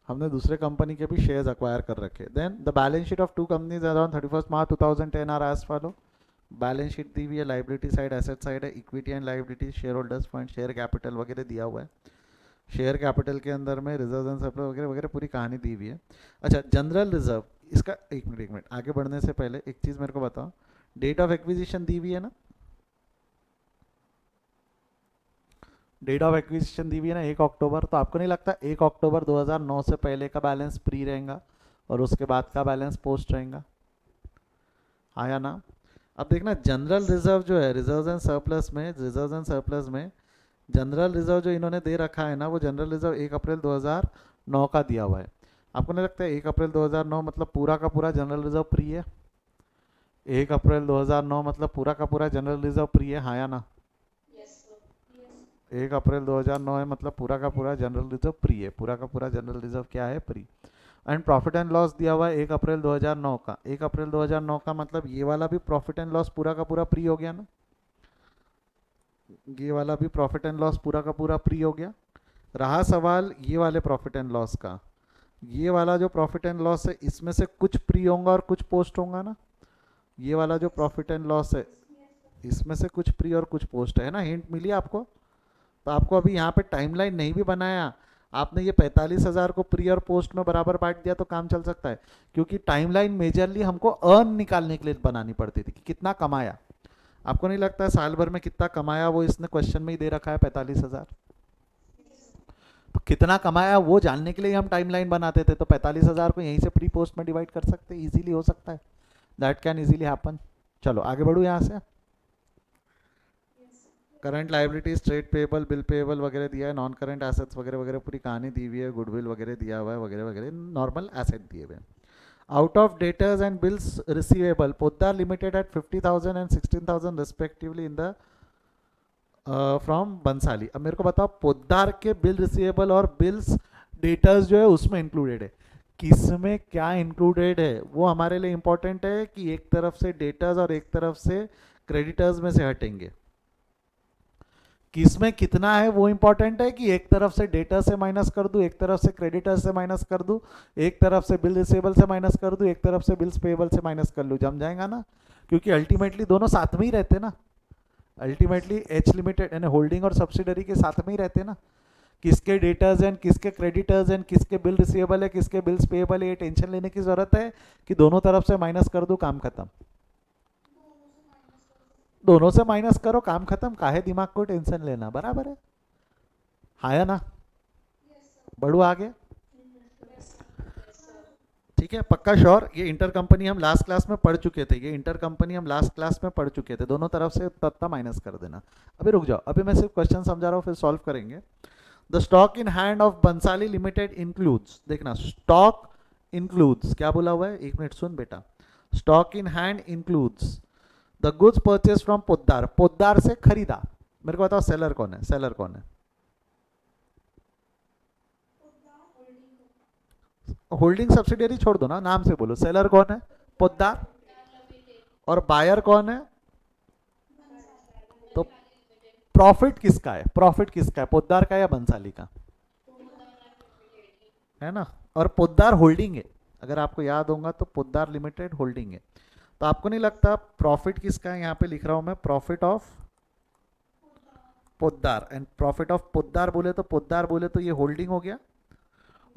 हमने दूसरे कंपनी के भी शेयर्स अक्वायर कर रखे। Then the balance sheet of two companies around 31 March 2010 are as follow. Balance sheet दी हुई है, लाइबिलिटी साइड एसेट साइड है, equity and liability, share holders fund, share capital वगैरह दिया हुआ है। शेयर कैपिटल के अंदर में रिजर्व एंड सरप्लस वगैरह वगैरह पूरी कहानी दी हुई है। अच्छा, जनरल रिजर्व, इसका एक मिनट आगे बढ़ने से पहले एक चीज़ मेरे को बताओ, डेट ऑफ एक्विजिशन दी हुई है ना, डेट ऑफ एक्विजिशन दी हुई है ना 1 अक्टूबर। तो आपको नहीं लगता 1 अक्टूबर 2009 से पहले का बैलेंस प्री रहेगा और उसके बाद का बैलेंस पोस्ट रहेगा? आया ना? अब देखना, जनरल रिजर्व जो है रिजर्व एंड सरप्लस में, रिजर्व एंड सरप्लस में जनरल रिजर्व जो इन्होंने दे रखा है ना, वो जनरल रिजर्व 1 अप्रैल 2009 का दिया हुआ है। आपको नहीं लगता है 1 अप्रैल 2009 मतलब पूरा का पूरा जनरल रिजर्व प्री है? 1 अप्रैल 2009 मतलब पूरा का पूरा जनरल रिजर्व प्री है, हाँ या ना? 1 अप्रैल 2009 है मतलब पूरा का पूरा जनरल रिजर्व प्री है, पूरा का पूरा जनरल रिजर्व क्या है? Pre. And profit and loss दिया हुआ है 1 अप्रैल 2009 का। 1 अप्रैल 2009 का मतलब ये वाला भी प्रॉफिट एंड लॉस पूरा का पूरा प्री हो गया ना, ये वाला भी प्रॉफिट एंड लॉस पूरा का पूरा प्री हो गया। रहा सवाल ये वाले प्रॉफिट एंड लॉस का, ये वाला जो प्रॉफिट एंड लॉस है इसमें से कुछ प्री होगा और कुछ पोस्ट होगा ना। ये वाला जो प्रॉफिट एंड लॉस है इसमें से कुछ प्री और कुछ पोस्ट है ना, हिंट मिली आपको? तो आपको अभी यहाँ पे टाइमलाइन नहीं भी बनाया, आपने ये 45,000 को प्री और पोस्ट में बराबर बांट दिया तो काम चल सकता है। क्योंकि टाइमलाइन मेजरली हमको अर्न निकालने के लिए बनानी पड़ती थी कि कितना कमाया। आपको नहीं लगता है साल भर में कितना कमाया वो इसने क्वेश्चन में ही दे रखा है 45,000। तो कितना कमाया वो जानने के लिए हम टाइमलाइन बनाते थे, तो 45,000 को यहीं से प्री पोस्ट में डिवाइड कर सकते हैं, इजीली हो सकता है, दैट कैन इजीली हैपन। चलो आगे बढ़ू यहाँ से। Current liabilities, trade payable, bill payable वगैरह दिया है, नॉन करंट एसेट्स वगैरह वगैरह पूरी कहानी दी हुई है, गुडविल वगैरह दिया हुआ है वगैरह वगैरह, नॉर्मल एसेट दिए हुए हैं। Out of debtors and bills receivable, Poddar limited at 50,000 and 16,000 respectively in the from Bansali. अब मेरे को बताओ पोद्दार के बिल रिसीवेबल और बिल्स डेटर्स जो है उसमें इंक्लूडेड है, किसमें क्या इंक्लूडेड है वो हमारे लिए इंपॉर्टेंट है कि एक तरफ से डेटर्स और एक तरफ से क्रेडिटर्स में से हटेंगे, किसमें कितना है वो इंपॉर्टेंट है कि एक तरफ से डेटर से माइनस कर दूं, एक तरफ से क्रेडिटर से माइनस कर दूं, एक तरफ से बिल रिसीवेबल से माइनस कर दूं, एक तरफ से बिल्स पेएबल से माइनस कर लूं, जम जाएगा ना, क्योंकि अल्टीमेटली दोनों साथ में ही रहते ना, अल्टीमेटली एच लिमिटेड यानी होल्डिंग और सब्सिडरी के साथ में ही रहते ना, किसके डेटर्स हैं, किसके क्रेडिटर्स हैं, किसके बिल रिसीवेबल है, किसके बिल्स पेएबल है, ये टेंशन लेने की जरूरत है कि दोनों तरफ से माइनस कर दूं, काम खत्म। दोनों से माइनस करो, काम खत्म, काहे दिमाग को टेंशन लेना, बराबर है, हाँ या ना। बढ़ू आगे, ठीक है, पक्का श्योर। ये इंटर कंपनी हम लास्ट क्लास में पढ़ चुके थे, ये इंटर कंपनी हम लास्ट क्लास में पढ़ चुके थे, दोनों तरफ से तत्ता माइनस कर देना। अभी रुक जाओ, अभी मैं सिर्फ क्वेश्चन समझा रहा हूँ, फिर सॉल्व करेंगे। The stock in hand of Bansali limited includes, देखना स्टॉक इंक्लूड्स क्या बोला हुआ है, एक मिनट सुन बेटा, stock in hand includes the goods purchase from Poddar, Poddar से खरीदा। मेरे को बताओ सेलर कौन है, सेलर कौन है, होल्डिंग सब्सिडियरी छोड़ दो ना, नाम से बोलो, सेलर कौन है, पोद्दार, और बायर कौन है, तो प्रॉफिट किसका है, प्रॉफिट किसका है, पोद्दार का या बंसाली का, है ना, और पोद्दार होल्डिंग है, अगर आपको याद होगा तो पोद्दार लिमिटेड होल्डिंग है। तो आपको नहीं लगता प्रॉफिट किसका है, यहाँ पे लिख रहा हूं मैं, profit of Poddar, and profit of Poddar बोले तो, पोद्दार बोले तो ये होल्डिंग हो गया,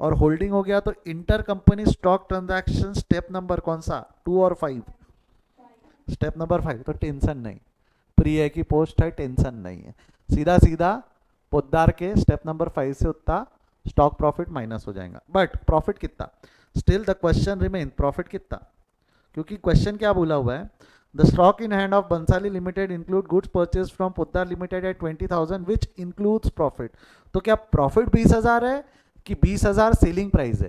और होल्डिंग हो गया तो inter company stock transaction step number कौन सा, 2 और 5, स्टेप नंबर 5, तो टेंशन नहीं, प्री है की पोस्ट है, टेंशन नहीं है, सीधा सीधा पोद्दार के स्टेप नंबर 5 से उतना स्टॉक प्रॉफिट माइनस हो जाएगा। बट प्रॉफिट कितना, still the question remain, profit कितना, क्योंकि क्वेश्चन क्या बोला हुआ है, the stock in hand of Bansali limited include goods purchase from Poddar limited at 20,000 which includes profit. तो क्या प्रॉफिट 20,000 है कि 20,000 सेलिंग प्राइस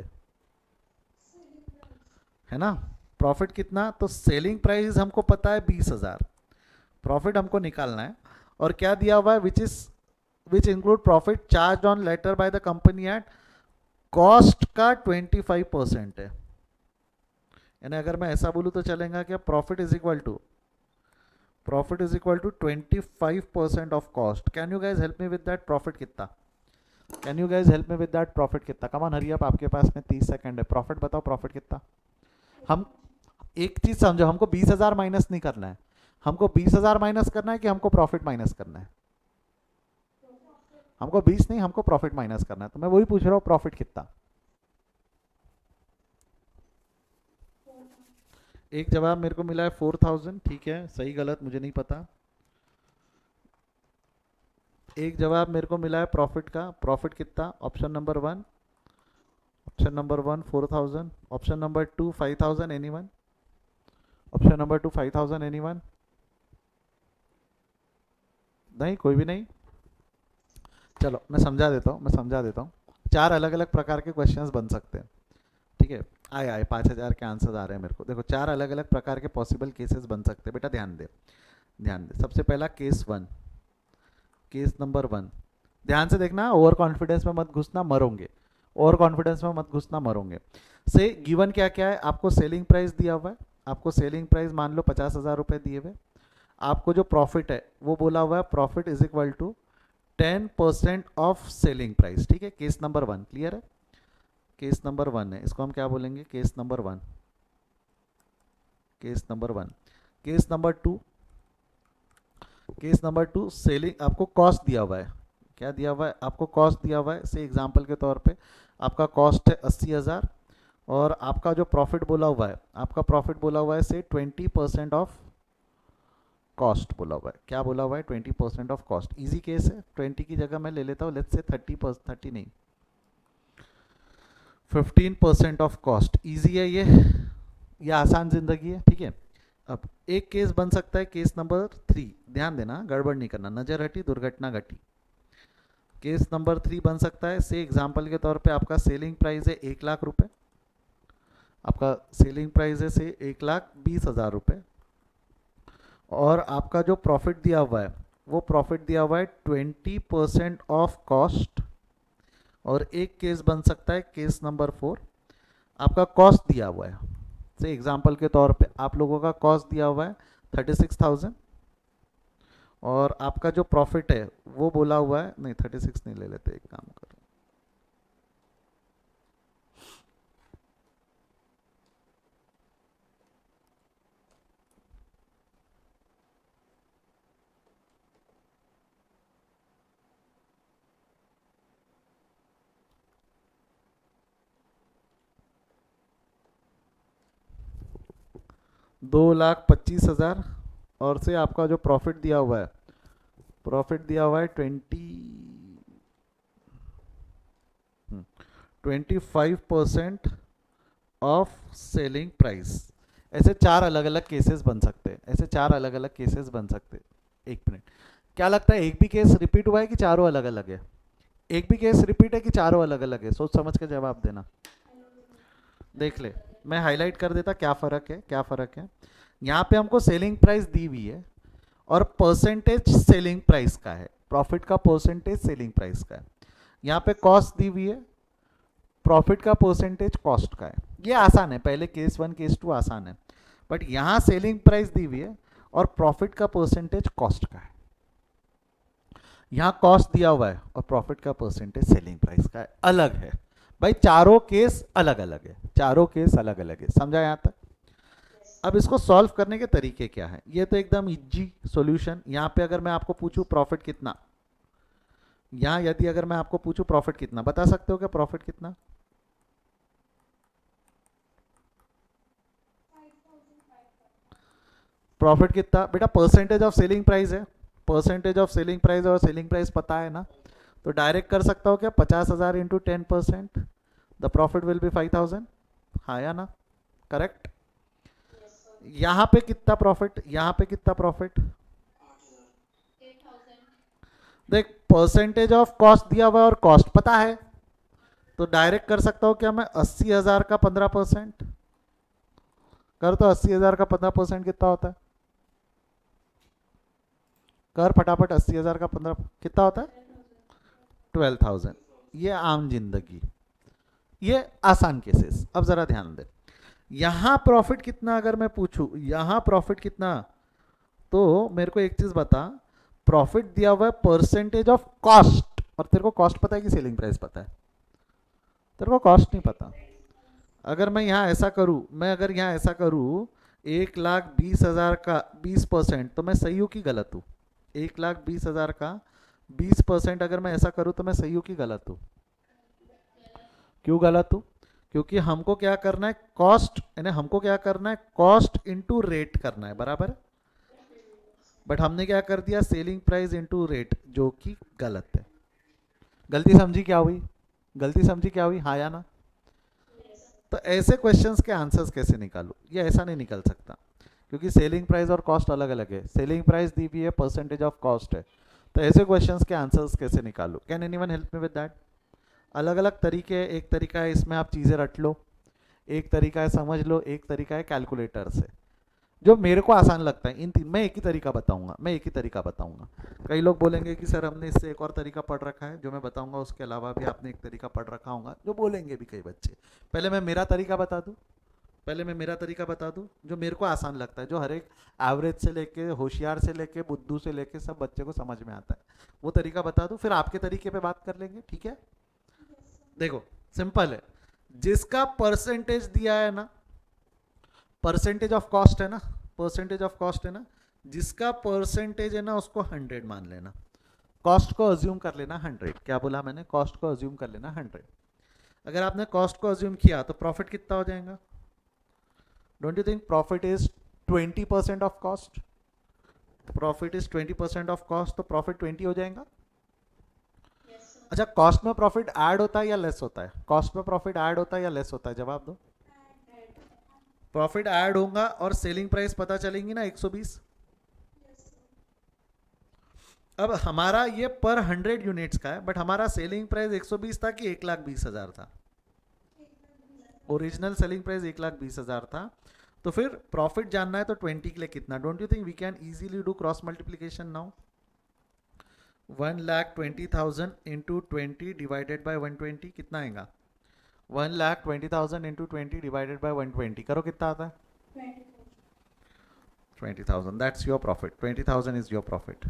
है ना, प्रॉफिट कितना, तो सेलिंग प्राइस हमको पता है 20,000, प्रॉफिट हमको निकालना है, और क्या दिया हुआ है, which include profit charge on letter by the company at cost का 25% है, यानी अगर मैं ऐसा बोलूँ तो चलेगा क्या, profit is equal to 25% of cost. Can you guys help me with that, profit कितना, can you guys help me with that, profit कितना, कम ऑन हरी अप, आपके पास में 30 सेकंड है, प्रॉफिट बताओ, प्रॉफिट कितना। हम एक चीज समझो, हमको 20,000 माइनस नहीं करना है, हमको 20,000 माइनस करना है कि हमको प्रॉफिट माइनस करना है, हमको 20 नहीं, हमको प्रॉफिट माइनस करना है, तो मैं वही पूछ रहा हूँ प्रॉफिट कितना। एक जवाब मेरे को मिला है 4,000, ठीक है, सही गलत मुझे नहीं पता। एक जवाब मेरे को मिला है प्रॉफिट का, प्रॉफिट कितना, option number 1, option number 1 4,000, option number 2 5,000, anyone, option number 2 5,000, anyone, नहीं कोई भी नहीं। चलो मैं समझा देता हूँ, मैं समझा देता हूँ, 4 अलग अलग प्रकार के क्वेश्चंस बन सकते हैं, ठीक है, आए 5,000 के आंसर आ रहे हैं मेरे को, देखो 4 अलग अलग प्रकार के पॉसिबल केसेस बन सकते हैं बेटा, ध्यान दे, ध्यान दे। सबसे पहला केस 1, केस नंबर 1, ध्यान से देखना, ओवर कॉन्फिडेंस में मत घुसना, मरोगे, ओवर कॉन्फिडेंस में मत घुसना, मरोगे। से गिवन क्या क्या है, आपको सेलिंग प्राइस दिया हुआ है, आपको सेलिंग प्राइस मान लो 50,000 रुपये दिए हुए, आपको जो प्रॉफिट है वो बोला हुआ है profit is equal to 10% of selling price, ठीक है, केस नंबर 1 क्लियर है, केस नंबर 1 है, इसको हम क्या बोलेंगे, case number 1, case number 1। Case number 2, case number 2 selling, आपको कॉस्ट दिया हुआ है, क्या दिया हुआ है, आपको कॉस्ट दिया हुआ है, से एग्जांपल के तौर पे आपका कॉस्ट है 80,000, और आपका जो प्रॉफिट बोला हुआ है, आपका प्रॉफिट बोला हुआ है से 20% ऑफ कॉस्ट बोला हुआ है। क्या बोला हुआ है? 20% ऑफ कॉस्ट। इजी केस है, 20 की जगह मैं ले लेता हूँ लेट्स से 30 नहीं 15% ऑफ कॉस्ट। इजी है ये आसान जिंदगी है, ठीक है। अब एक केस बन सकता है, केस नंबर 3, ध्यान देना, गड़बड़ नहीं करना, नजर हटी दुर्घटना घटी। केस नंबर 3 बन सकता है, से एग्जाम्पल के तौर पे आपका सेलिंग प्राइस है 1,00,000 रुपए, आपका सेलिंग प्राइस है से 1,20,000 रुपए, और आपका जो प्रॉफिट दिया हुआ है वो प्रॉफिट दिया हुआ है 20% ऑफ कॉस्ट। और एक केस बन सकता है, केस नंबर 4, आपका कॉस्ट दिया हुआ है, से एग्जांपल के तौर पे आप लोगों का कॉस्ट दिया हुआ है 36,000, और आपका जो प्रॉफिट है वो बोला हुआ है, नहीं 36 नहीं ले लेते, एक काम करो, दो लाख 25,000, और से आपका जो प्रॉफिट दिया हुआ है, प्रॉफिट दिया हुआ है 25% ऑफ सेलिंग प्राइस। ऐसे चार अलग अलग केसेस बन सकते हैं, ऐसे चार अलग अलग केसेस बन सकते हैं। एक मिनट, क्या लगता है एक भी केस रिपीट हुआ है कि चारों अलग अलग है? एक भी केस रिपीट है कि चारों अलग अलग है? सोच समझ के जवाब देना। देख ले, मैं हाईलाइट कर देता क्या फ़र्क है, क्या फ़र्क है। यहाँ पे हमको सेलिंग प्राइस दी हुई है और परसेंटेज सेलिंग प्राइस का है, प्रॉफिट का परसेंटेज सेलिंग प्राइस का है। यहाँ पे कॉस्ट दी हुई है, प्रॉफिट का परसेंटेज कॉस्ट का है। ये आसान है, पहले केस 1 केस 2 आसान है, बट यहाँ सेलिंग प्राइस दी हुई है और प्रॉफिट का परसेंटेज कॉस्ट का है। यहाँ कॉस्ट दिया हुआ है और प्रॉफिट का परसेंटेज सेलिंग प्राइस का है, अलग है भाई। चारों केस अलग अलग है, चारों केस अलग अलग है, समझा यहाँ तक? अब इसको सॉल्व करने के तरीके क्या है? ये तो एकदम इजी सॉल्यूशन। यहाँ पे अगर मैं आपको पूछूं प्रॉफिट कितना, यहाँ यदि अगर मैं आपको पूछूं प्रॉफिट कितना, बता सकते हो क्या प्रॉफिट कितना? प्रॉफिट कितना बेटा? परसेंटेज ऑफ सेलिंग प्राइस है, परसेंटेज ऑफ सेलिंग प्राइस, और सेलिंग प्राइस पता है ना, तो डायरेक्ट कर सकता हो क्या, 50,000 into 10%, the profit will be 5,000। हाँ या ना? करेक्ट। यहाँ पे कितना प्रॉफिट, यहाँ पे कितना प्रॉफिट? देख, परसेंटेज ऑफ कॉस्ट दिया हुआ है और कॉस्ट पता है, तो डायरेक्ट कर सकता हूँ क्या मैं, 80,000 का 15%। कर, तो 80,000 का 15% कितना होता है? कर फटाफट, 80,000 का 15 कितना होता है? 12,000। ये आम जिंदगी, ये आसान केसेस। अब जरा ध्यान दे, यहां प्रॉफिट कितना अगर मैं पूछूं, यहां प्रॉफिट कितना, तो मेरे को एक चीज बता, प्रॉफिट दिया हुआ है परसेंटेज ऑफ कॉस्ट, और तेरे को कॉस्ट पता है कि सेलिंग प्राइस पता है? तेरे को कॉस्ट नहीं पता। अगर मैं यहाँ ऐसा करूँ, मैं अगर यहाँ ऐसा करूँ 1,20,000 का 20%, तो मैं सही हूँ कि गलत हूँ? 1,20,000 का 20% अगर मैं ऐसा करूँ तो मैं सही हूँ कि गलत हूँ? क्यों गलत हूँ? क्योंकि हमको क्या करना है, कॉस्ट, यानी हमको क्या करना है, कॉस्ट इंटू रेट करना है, बराबर। बट हमने क्या कर दिया, सेलिंग प्राइस इंटू रेट, जो कि गलत है। गलती समझी क्या हुई? गलती समझी क्या हुई, हाँ या ना? तो ऐसे क्वेश्चंस के आंसर्स कैसे निकालूं? ये ऐसा नहीं निकल सकता, क्योंकि सेलिंग प्राइस और कॉस्ट अलग अलग है। सेलिंग प्राइस दी हुई है, परसेंटेज ऑफ कॉस्ट है, तो ऐसे क्वेश्चंस के आंसर्स कैसे निकालूं? Can anyone help me with that? अलग अलग तरीके, एक तरीका है इसमें आप चीज़ें रट लो, एक तरीका है समझ लो, एक तरीका है कैलकुलेटर से। जो मेरे को आसान लगता है इन तीन, मैं एक ही तरीका बताऊंगा, मैं एक ही तरीका बताऊंगा। कई लोग बोलेंगे कि सर हमने इससे एक और तरीका पढ़ रखा है, जो मैं बताऊंगा उसके अलावा भी आपने एक तरीका पढ़ रखा होगा, जो बोलेंगे भी कई बच्चे। पहले मैं मेरा तरीका बता दूं, पहले मैं मेरा तरीका बता दूं, जो मेरे को आसान लगता है, जो हर एक एवरेज से लेके होशियार से लेके बुद्धू से लेके सब बच्चे को समझ में आता है, वो तरीका बता दूं, फिर आपके तरीके पे बात कर लेंगे, ठीक है? देखो, सिंपल है, जिसका परसेंटेज दिया है ना, परसेंटेज ऑफ कॉस्ट है ना, परसेंटेज ऑफ कॉस्ट है ना, जिसका परसेंटेज है ना उसको 100 मान लेना, कॉस्ट को अज्यूम कर लेना 100। क्या बोला मैंने? कॉस्ट को अज्यूम कर लेना 100। अगर आपने कॉस्ट को अज्यूम किया तो प्रॉफिट कितना हो जाएगा? Don't you think profit is 20% of cost? Profit is 20% of cost, तो प्रॉफिट 20 हो जाएगा। अच्छा, कॉस्ट में प्रॉफिट ऐड होता है या लेस होता है? कॉस्ट में प्रॉफिट ऐड होता है या लेस होता है? जवाब दो। प्रॉफिट ऐड होगा और सेलिंग प्राइस पता चलेंगी ना 120। अब हमारा ये पर 100 यूनिट्स का है, बट हमारा सेलिंग प्राइस 120 था कि 1,20,000 था? ओरिजिनल सेलिंग प्राइस 1,20,000 था। तो फिर प्रॉफिट जानना है तो 20 के लिए कितना? Don't you think we can easily do cross multiplication now? 1,20,000 into 20 divided by 120 कितना आएगा? 1,20,000 इंटू 20 डिवाइडेड बाय 120 करो, कितना आता है? 20,000। That's your profit. 20,000 is your profit.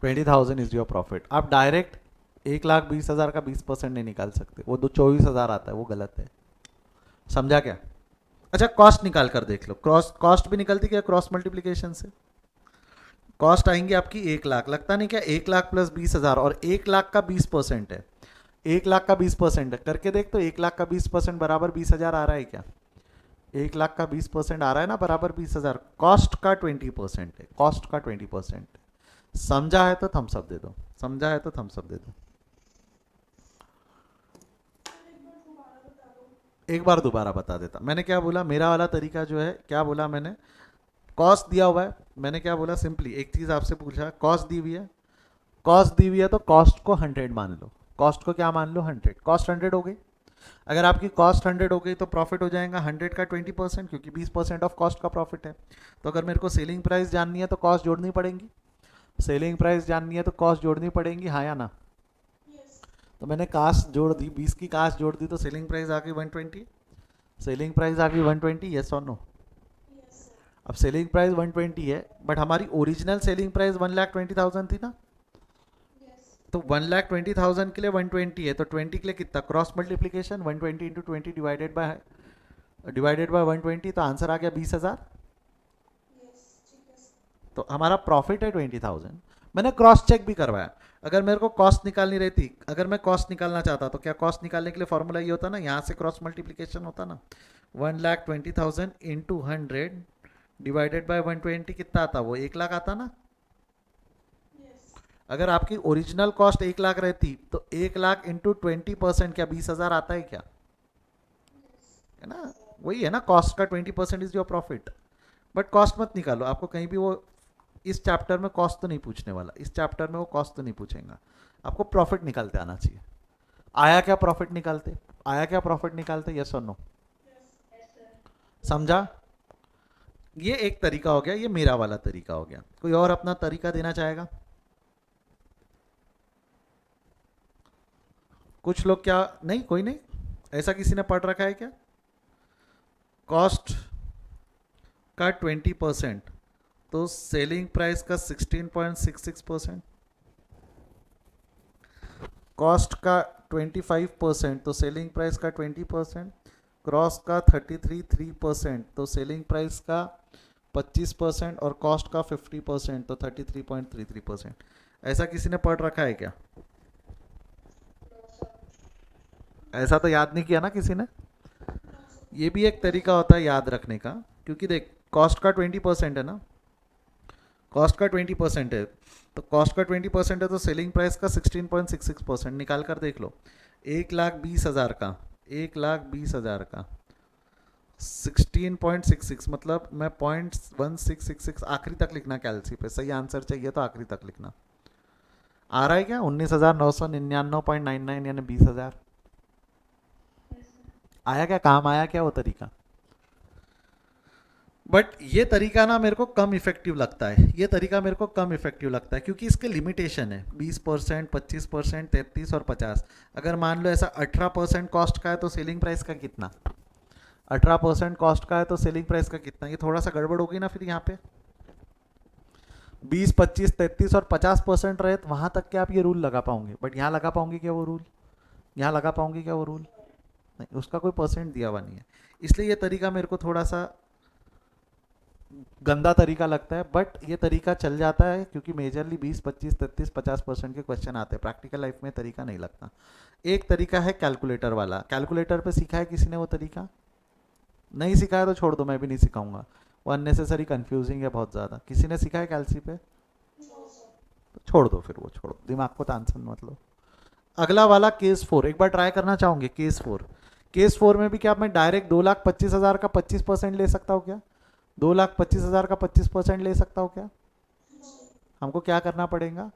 20,000 is your profit. आप डायरेक्ट 1,20,000 का 20% नहीं निकाल सकते, वो 24,000 आता है, वो गलत है। समझा क्या? अच्छा, कॉस्ट निकाल कर देख लो। कॉस्ट भी निकलती क्या क्रॉस मल्टीप्लीकेशन से? कॉस्ट आएंगी आपकी 1,00,000, लगता नहीं क्या 1,00,000 प्लस 20,000, और 1,00,000 का 20% है। 1,00,000 का 20% है, करके देख तो 1,00,000 का 20% बराबर 20,000 आ रहा है क्या? 1,00,000 का 20% आ रहा है ना, बराबर 20,000। कॉस्ट का 20% है, कॉस्ट का 20%। समझा है तो थम्स अप दे दो, समझा है तो थम्स अप दे दो। एक बार दोबारा बता देता। मैंने क्या बोला? मेरा वाला तरीका जो है, क्या बोला मैंने? कॉस्ट दिया हुआ है, मैंने क्या बोला? सिंपली एक चीज आपसे पूछा, कॉस्ट दी हुई है, कॉस्ट दी हुई है तो कॉस्ट को 100 मान लो। कॉस्ट को क्या मान लो? 100। कॉस्ट 100 हो गई। अगर आपकी कॉस्ट 100 हो गई तो प्रॉफिट हो जाएगा 100 का 20%, क्योंकि 20% ऑफ कॉस्ट का प्रॉफिट है। तो अगर मेरे को सेलिंग प्राइस जाननी है तो कॉस्ट जोड़नी पड़ेगी, सेलिंग प्राइस जाननी है तो कॉस्ट जोड़नी पड़ेगी, हाँ या ना? तो मैंने कास्ट जोड़ दी, 20 की कास्ट जोड़ दी, तो सेलिंग प्राइस आ गई 120। सेलिंग प्राइस आ गई 120, यस और नो? अब सेलिंग प्राइस 120 है, बट हमारी ओरिजिनल सेलिंग प्राइस 1,20,000 थी ना? तो 1,20,000 के लिए 120 है, तो 20 के लिए कितना? Cross multiplication 120 into 20 divided by 120, तो आंसर आ गया 20,000। तो हमारा प्रॉफिट है 20,000। मैंने क्रॉस चेक भी करवाया। अगर मेरे को कॉस्ट निकालनी रहती, अगर मैं कॉस्ट निकालना चाहता तो क्या कॉस्ट निकालने के लिए फॉर्मूला ये होता ना, यहाँ से क्रॉस मल्टीप्लीकेशन होता ना, 1,20,000 इंटू 100 डिवाइडेड बाय 120 कितना आता? वो 1,00,000 आता ना? अगर आपकी ओरिजिनल कॉस्ट 1,00,000 रहती तो 1,00,000 इंटू 20% क्या 20,000 आता है क्या? है ना? वही है ना, कॉस्ट का 20% is your profit. But cost मत निकालो, आपको कहीं भी वो इस चैप्टर में कॉस्ट तो नहीं पूछने वाला, इस चैप्टर में वो कॉस्ट तो नहीं पूछेगा, आपको प्रॉफिट निकालते आना चाहिए। आया क्या प्रॉफिट निकालते? आया क्या प्रॉफिट निकालते? यस और नो? समझा? ये एक तरीका हो गया, ये मेरा वाला तरीका हो गया। कोई और अपना तरीका देना चाहेगा? कुछ लोग क्या? नहीं, कोई नहीं। ऐसा किसी ने पढ़ रखा है क्या? कॉस्ट का 20% तो सेलिंग प्राइस का 16.66%, कॉस्ट का 25% तो सेलिंग प्राइस का 20%, क्रॉस का 33.3% तो सेलिंग प्राइस का 25% और कॉस्ट का 50% तो 33.33%। ऐसा किसी ने पढ़ रखा है क्या? ऐसा तो याद नहीं किया ना किसी ने? ये भी एक तरीका होता है याद रखने का, क्योंकि देख कॉस्ट का 20% है ना, कॉस्ट का 20% है, तो कॉस्ट का 20% है तो सेलिंग प्राइस का 16.66% निकाल कर देख लो। 1,20,000 का, 1,20,000 का 16.66 मतलब मैं 0.1666 आखिरी तक लिखना, कैलसी पे सही आंसर चाहिए तो आखिरी तक लिखना। आ रहा है क्या? 19,999.99 यानी 20,000 आया क्या? काम आया क्या वो तरीका? बट ये तरीका ना मेरे को कम इफेक्टिव लगता है, ये तरीका मेरे को कम इफेक्टिव लगता है, क्योंकि इसके लिमिटेशन है 20%, 25%, 33 और 50। अगर मान लो ऐसा 18% कॉस्ट का है तो सेलिंग प्राइस का कितना? 18% कॉस्ट का है तो सेलिंग प्राइस का कितना? ये थोड़ा सा गड़बड़ होगी ना फिर यहाँ पे। 20, 25, 33 और 50% रहे तो वहाँ तक क्या आप ये रूल लगा पाओगे? बट यहाँ लगा पाओगे क्या वो रूल? यहाँ लगा पाओगे क्या वो रूल? नहीं, उसका कोई परसेंट दिया हुआ नहीं है। इसलिए ये तरीका मेरे को थोड़ा सा गंदा तरीका लगता है, बट ये तरीका चल जाता है क्योंकि मेजरली 20, 25, 33, 50% के क्वेश्चन आते हैं। प्रैक्टिकल लाइफ में तरीका नहीं लगता। एक तरीका है कैलकुलेटर वाला। कैलकुलेटर पे सीखा है किसी ने वो तरीका? नहीं सिखाया तो छोड़ दो, मैं भी नहीं सिखाऊंगा। वो अननेसेसरी कंफ्यूजिंग है बहुत ज़्यादा। किसी ने सीखा है कैलसी पे? तो छोड़ दो, फिर वो छोड़ो, दिमाग को टेंशन मत लो। अगला वाला केस 4 एक बार ट्राई करना चाहूँगे। केस 4, केस 4 में भी क्या मैं डायरेक्ट 2,25,000 का 25% ले सकता हूँ क्या? 2,25,000 का 25% ले सकता हूँ क्या? हमको क्या करना पड़ेगा?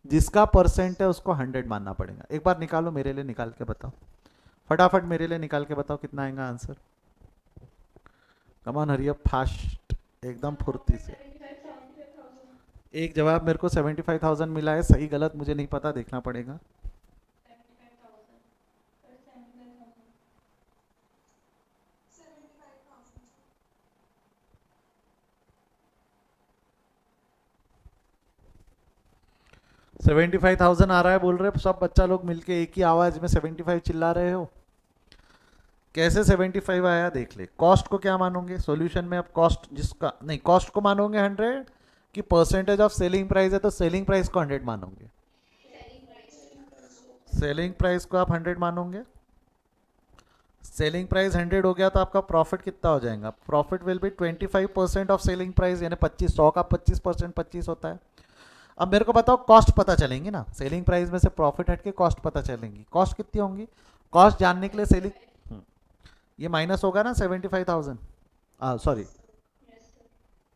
जिसका परसेंट है उसको 100 मानना पड़ेगा। एक बार निकालो, मेरे लिए निकाल के बताओ, फटाफट मेरे लिए निकाल के बताओ कितना आएगा आंसर। कमान हरियप फास्ट, एकदम फुर्ती से। एक जवाब मेरे को 75,000 मिला है, सही गलत मुझे नहीं पता, देखना पड़ेगा। 75,000 आ रहा है बोल रहे सब बच्चा लोग मिलके एक ही आवाज में 75 चिल्ला रहे हो। कैसे 75 आया देख ले। कॉस्ट को क्या मानोगे सॉल्यूशन में? अब कॉस्ट जिसका नहीं, कॉस्ट को मानोगे 100 कि परसेंटेज ऑफ सेलिंग प्राइस है तो सेलिंग प्राइस को 100 मानोगे? सेलिंग प्राइस को आप 100 मानोगे। सेलिंग प्राइस 100 हो गया तो आपका प्रॉफिट कितना हो जाएगा? Profit will be 25% of selling price, यानी 25, 100 का 25% 25 होता है। अब मेरे को बताओ कॉस्ट पता चलेंगी ना, सेलिंग प्राइस में से प्रॉफिट हट के कॉस्ट पता चलेंगी। कॉस्ट कितनी होंगी? कॉस्ट जानने के लिए सेलिंग, ये माइनस होगा ना 75,000, सॉरी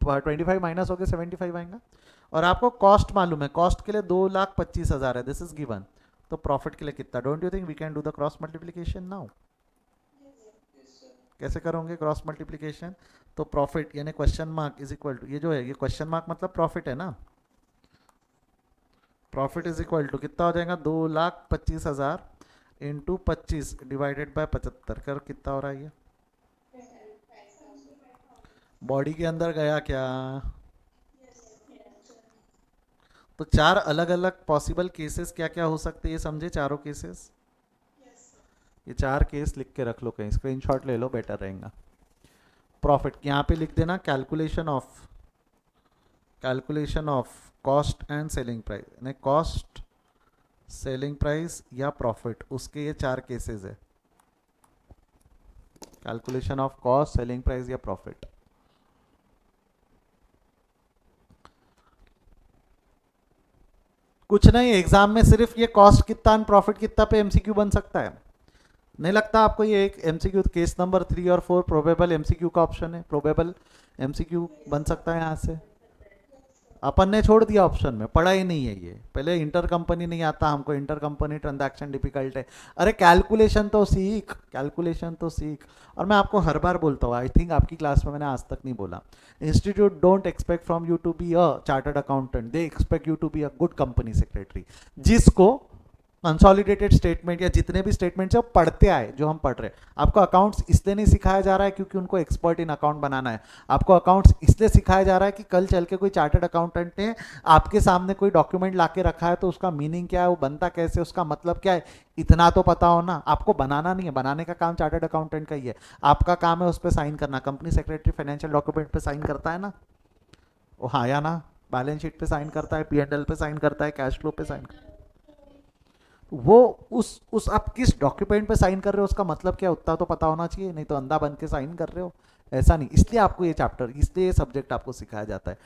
25 माइनस होकर 75 आएगा। और आपको कॉस्ट मालूम है, कॉस्ट के लिए 2,25,000 है, दिस इज गिवन। तो प्रॉफिट के लिए कितना? Don't you think we can do the cross multiplication now? कैसे करोगे क्रॉस मल्टीप्लीकेशन? तो प्रॉफिट यानी question mark is equal to, ये जो है ये क्वेश्चन मार्क मतलब प्रॉफिट है ना, प्रॉफिट इज इक्वल टू कितना हो जाएगा? 2,25,000 इंटू 25 डिवाइडेड बाय 75 कर कितना हो रहा है ये? बॉडी के अंदर गया क्या? तो चार अलग अलग पॉसिबल केसेस क्या क्या हो सकते हैं ये समझे? चारों केसेस, ये चार केस लिख के रख लो, कहीं स्क्रीनशॉट ले लो, बेटर रहेगा। प्रॉफिट यहाँ पे लिख देना calculation of cost and selling price, यानी कॉस्ट, सेलिंग प्राइस या प्रॉफिट, उसके ये चार केसेस है। Calculation of cost, selling price या प्रॉफिट। कुछ नहीं, एग्जाम में सिर्फ ये कॉस्ट कितना एंड प्रॉफिट कितना पे एमसीक्यू बन सकता है। नहीं लगता आपको ये एक एमसीक्यू केस नंबर 3 और 4 प्रोबेबल एमसीक्यू का ऑप्शन है? प्रोबेबल एमसीक्यू बन सकता है यहाँ से। अपन ने छोड़ दिया ऑप्शन में, पढ़ा ही नहीं है ये। पहले इंटर कंपनी नहीं आता हमको, इंटर कंपनी ट्रांजैक्शन डिफिकल्ट है। अरे कैलकुलेशन तो सीख, कैलकुलेशन तो सीख। और मैं आपको हर बार बोलता हूँ, आई थिंक आपकी क्लास में मैंने आज तक नहीं बोला, institute don't expect from you to be a chartered accountant, they expect you to be a good company secretary, जिसको कंसोलिडेटेड स्टेटमेंट या जितने भी स्टेटमेंट्स है वो पढ़ते आए, जो हम पढ़ रहे हैं। आपको अकाउंट्स इसलिए नहीं सिखाया जा रहा है क्योंकि उनको एक्सपर्ट इन अकाउंट बनाना है। आपको अकाउंट्स इसलिए सिखाया जा रहा है कि कल चल के कोई चार्टर्ड अकाउंटेंट ने आपके सामने कोई डॉक्यूमेंट ला के रखा है तो उसका मीनिंग क्या है, वो बनता कैसे, उसका मतलब क्या है, इतना तो पता हो ना। आपको बनाना नहीं है, बनाने का काम चार्टर्ड अकाउंटेंट का ही है। आपका काम है उस पर साइन करना। कंपनी सेक्रेटरी फाइनेंशियल डॉक्यूमेंट पे साइन करता है ना, वो हाँ या ना, बैलेंस शीट पे साइन करता है, पी&एल पे साइन करता है, कैश फ्लो पे साइन करता है। वो उस आप किस डॉक्यूमेंट पे साइन कर रहे हो उसका मतलब क्या, उतना तो पता होना चाहिए, नहीं तो अंधा बन के साइन कर रहे हो। ऐसा नहीं, इसलिए आपको ये चैप्टर, इसलिए ये सब्जेक्ट आपको सिखाया जाता है।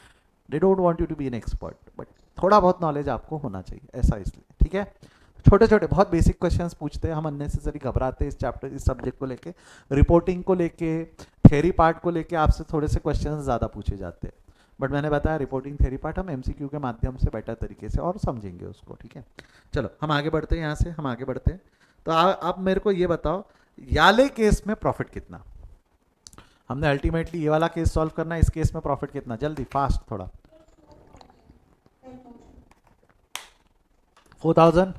They don't want you to be an expert, but थोड़ा बहुत नॉलेज आपको होना चाहिए, ऐसा इसलिए, ठीक है। छोटे छोटे बहुत बेसिक क्वेश्चंस पूछते हैं हम, अननेसेसरी घबराते हैं इस चैप्टर, इस सब्जेक्ट को लेके। रिपोर्टिंग को लेके, थ्योरी पार्ट को लेके आपसे थोड़े से क्वेश्चंस ज़्यादा पूछे जाते हैं, बट मैंने बताया रिपोर्टिंग थ्योरी पार्ट हम एमसीक्यू के माध्यम से बेटर तरीके से और समझेंगे उसको, ठीक है। चलो हम आगे बढ़ते हैं, यहाँ से हम आगे बढ़ते हैं। तो आप मेरे को ये बताओ, याले केस में प्रॉफिट कितना? हमने अल्टीमेटली ये वाला केस सॉल्व करना है, इस केस में प्रॉफिट कितना? जल्दी फास्ट थोड़ा। 4,000।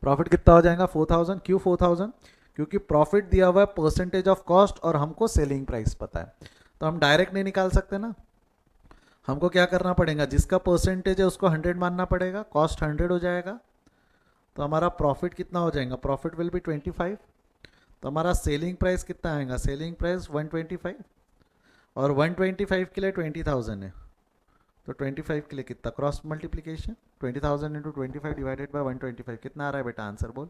प्रॉफिट कितना हो जाएगा? 4,000। क्यों 4,000? क्योंकि प्रॉफिट दिया हुआ है परसेंटेज ऑफ कॉस्ट और हमको सेलिंग प्राइस पता है, तो हम डायरेक्ट नहीं निकाल सकते ना। हमको क्या करना पड़ेगा, जिसका परसेंटेज है उसको 100 मानना पड़ेगा, कॉस्ट 100 हो जाएगा, तो हमारा प्रॉफिट कितना हो जाएगा? Profit will be 25। तो हमारा सेलिंग प्राइस कितना आएगा? सेलिंग प्राइस 125, और 125 के लिए 20,000 है, तो 25 के लिए कितना? Cross multiplication 20,000 into 25 divided by 125, कितना आ रहा है बेटा आंसर बोल?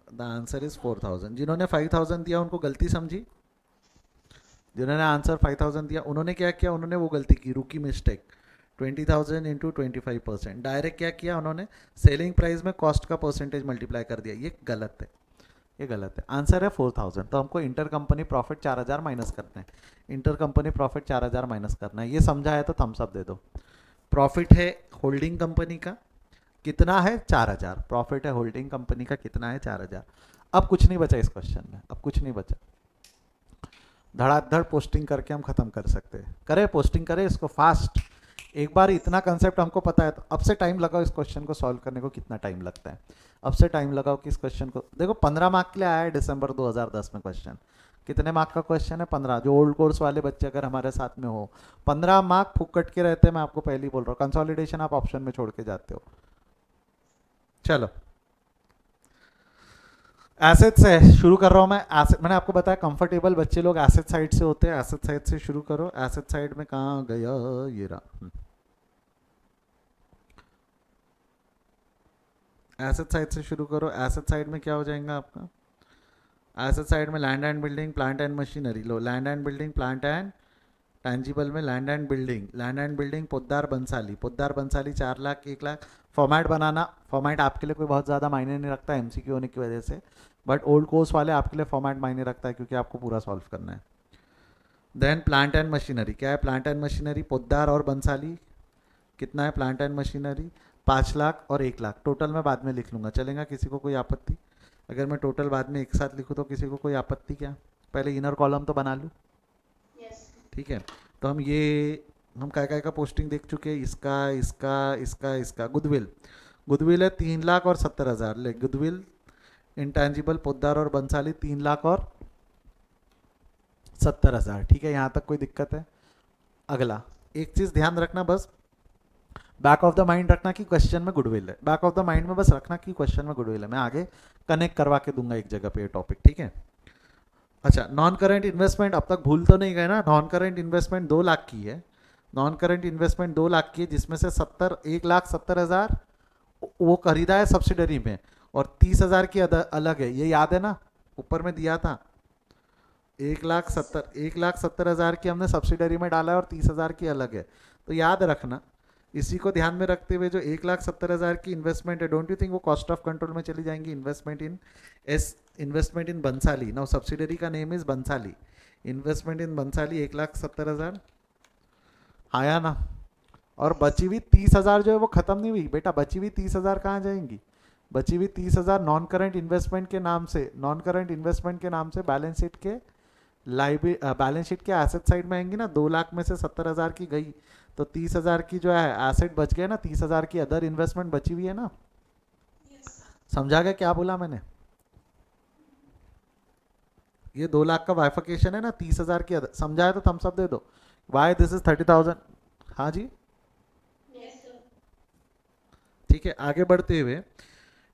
The answer is 4,000। जिन्होंने 5,000 दिया उनको गलती समझी? जिन्होंने आंसर 5000 दिया उन्होंने क्या किया, उन्होंने वो गलती की, रुकी मिस्टेक, 20,000 इंटू 25%। डायरेक्ट क्या किया उन्होंने, सेलिंग प्राइस में कॉस्ट का परसेंटेज मल्टीप्लाई कर दिया। ये गलत है, ये गलत है। आंसर है 4000, तो हमको इंटर कंपनी प्रॉफिट 4000 माइनस करना है। इंटर कंपनी प्रॉफिट 4000 माइनस करना है। ये समझा है तो थम्स अप दे दो। प्रॉफिट है होल्डिंग कंपनी का कितना है, 4000। प्रॉफिट है होल्डिंग कंपनी का कितना है, 4000। अब कुछ नहीं बचा इस क्वेश्चन में, अब कुछ नहीं बचा। धड़ाधड़ पोस्टिंग करके हम खत्म कर सकते हैं। करें पोस्टिंग, करें इसको फास्ट। एक बार इतना कंसेप्ट हमको पता है तो अब से टाइम लगाओ इस क्वेश्चन को सॉल्व करने को। कितना टाइम लगता है, अब से टाइम लगाओ कि इस क्वेश्चन को देखो। 15 मार्क के लिए आया है दिसंबर 2010 में क्वेश्चन। कितने मार्क का क्वेश्चन है, 15। जो ओल्ड कोर्स वाले बच्चे अगर हमारे साथ में हो, 15 मार्क फुकट के रहते हैं। मैं आपको पहले ही बोल रहा हूँ, कंसोलिडेशन आप ऑप्शन में छोड़ के जाते हो। चलो एसेट से शुरू कर रहा हूँ मैं। एसेट मैंने आपको बताया कंफर्टेबल बच्चे लोग एसेट साइड से होते हैं। एसेट साइड से शुरू करो। एसेट साइड में कहाँ गया, ये रहा। एसेट साइड से शुरू करो। एसेट साइड में क्या हो जाएगा आपका, एसेट साइड में land and building, plant and machinery. लो land and building, plant and tangible में land and building. Land and building Poddar Bansali, Poddar Bansali 4 lakh 1 lakh. Format बनाना, फॉर्मेट आपके लिए कोई बहुत ज़्यादा मायने नहीं रखता एमसीक्यू होने की वजह से, बट ओल्ड कोर्स वाले आपके लिए फॉर्मेट मायने रखता है क्योंकि आपको पूरा सॉल्व करना है। देन प्लांट एंड मशीनरी, क्या है प्लांट एंड मशीनरी, पोद्दार और बंसाली कितना है प्लांट एंड मशीनरी, 5 लाख और 1 लाख। टोटल मैं बाद में लिख लूँगा, चलेगा किसी को कोई आपत्ति? अगर मैं टोटल बाद में एक साथ लिखूँ तो किसी को कोई आपत्ति क्या? पहले इनर कॉलम तो बना लूँ। ठीक है, तो हम काय का पोस्टिंग देख चुके हैं। इसका इसका इसका इसका गुडविल, गुडविल है 3,70,000। ले गुडविल इंटेंजिबल पोद्दार और बंसाली 3,70,000। ठीक है, यहाँ तक कोई दिक्कत है? अगला एक चीज़ ध्यान रखना, बस बैक ऑफ द माइंड रखना कि क्वेश्चन में गुडविल है। बैक ऑफ द माइंड में बस रखना कि क्वेश्चन में गुडविल है। मैं आगे कनेक्ट करवा के दूंगा एक जगह पे ये टॉपिक। ठीक है, अच्छा नॉन करेंट इन्वेस्टमेंट अब तक भूल तो नहीं गए ना? नॉन करेंट इन्वेस्टमेंट 2 लाख की है। नॉन करेंट इन्वेस्टमेंट 2 लाख की है, जिसमें से 1,70,000 वो खरीदा है सब्सिडरी में और 30,000 की अलग है। ये याद है ना, ऊपर में दिया था। 1,70,000 की हमने सब्सिडरी में डाला है और 30,000 की अलग है। तो याद रखना, इसी को ध्यान में रखते हुए जो 1,70,000 की इन्वेस्टमेंट है, डोंट यू थिंक वो कॉस्ट ऑफ कंट्रोल में चली जाएंगी? Investment in Bansali, now subsidiary का name is Bansali. Investment in Bansali 1,70,000 आया ना? और बची हुई 30,000 जो है वो खत्म नहीं हुई बेटा। बची हुई 30,000 कहाँ जाएंगी? बची हुई 30,000 नॉन करंट इन्वेस्टमेंट के नाम से, नॉन करंट इन्वेस्टमेंट के नाम से बैलेंस शीट के बैलेंस शीट के एसेट साइड में आएंगी ना। 2 लाख में से 70,000 की गई तो 30,000 की जो है एसेट बच गए ना। 30,000 की अदर इन्वेस्टमेंट बची हुई है ना। समझा गया क्या बोला मैंने? ये 2 लाख का वाइफिकेशन है ना, 30,000 की अदर। समझा है तो थम्स अप दे दो। Why this is 30,000। हाँ जी, ठीक है। आगे बढ़ते हुए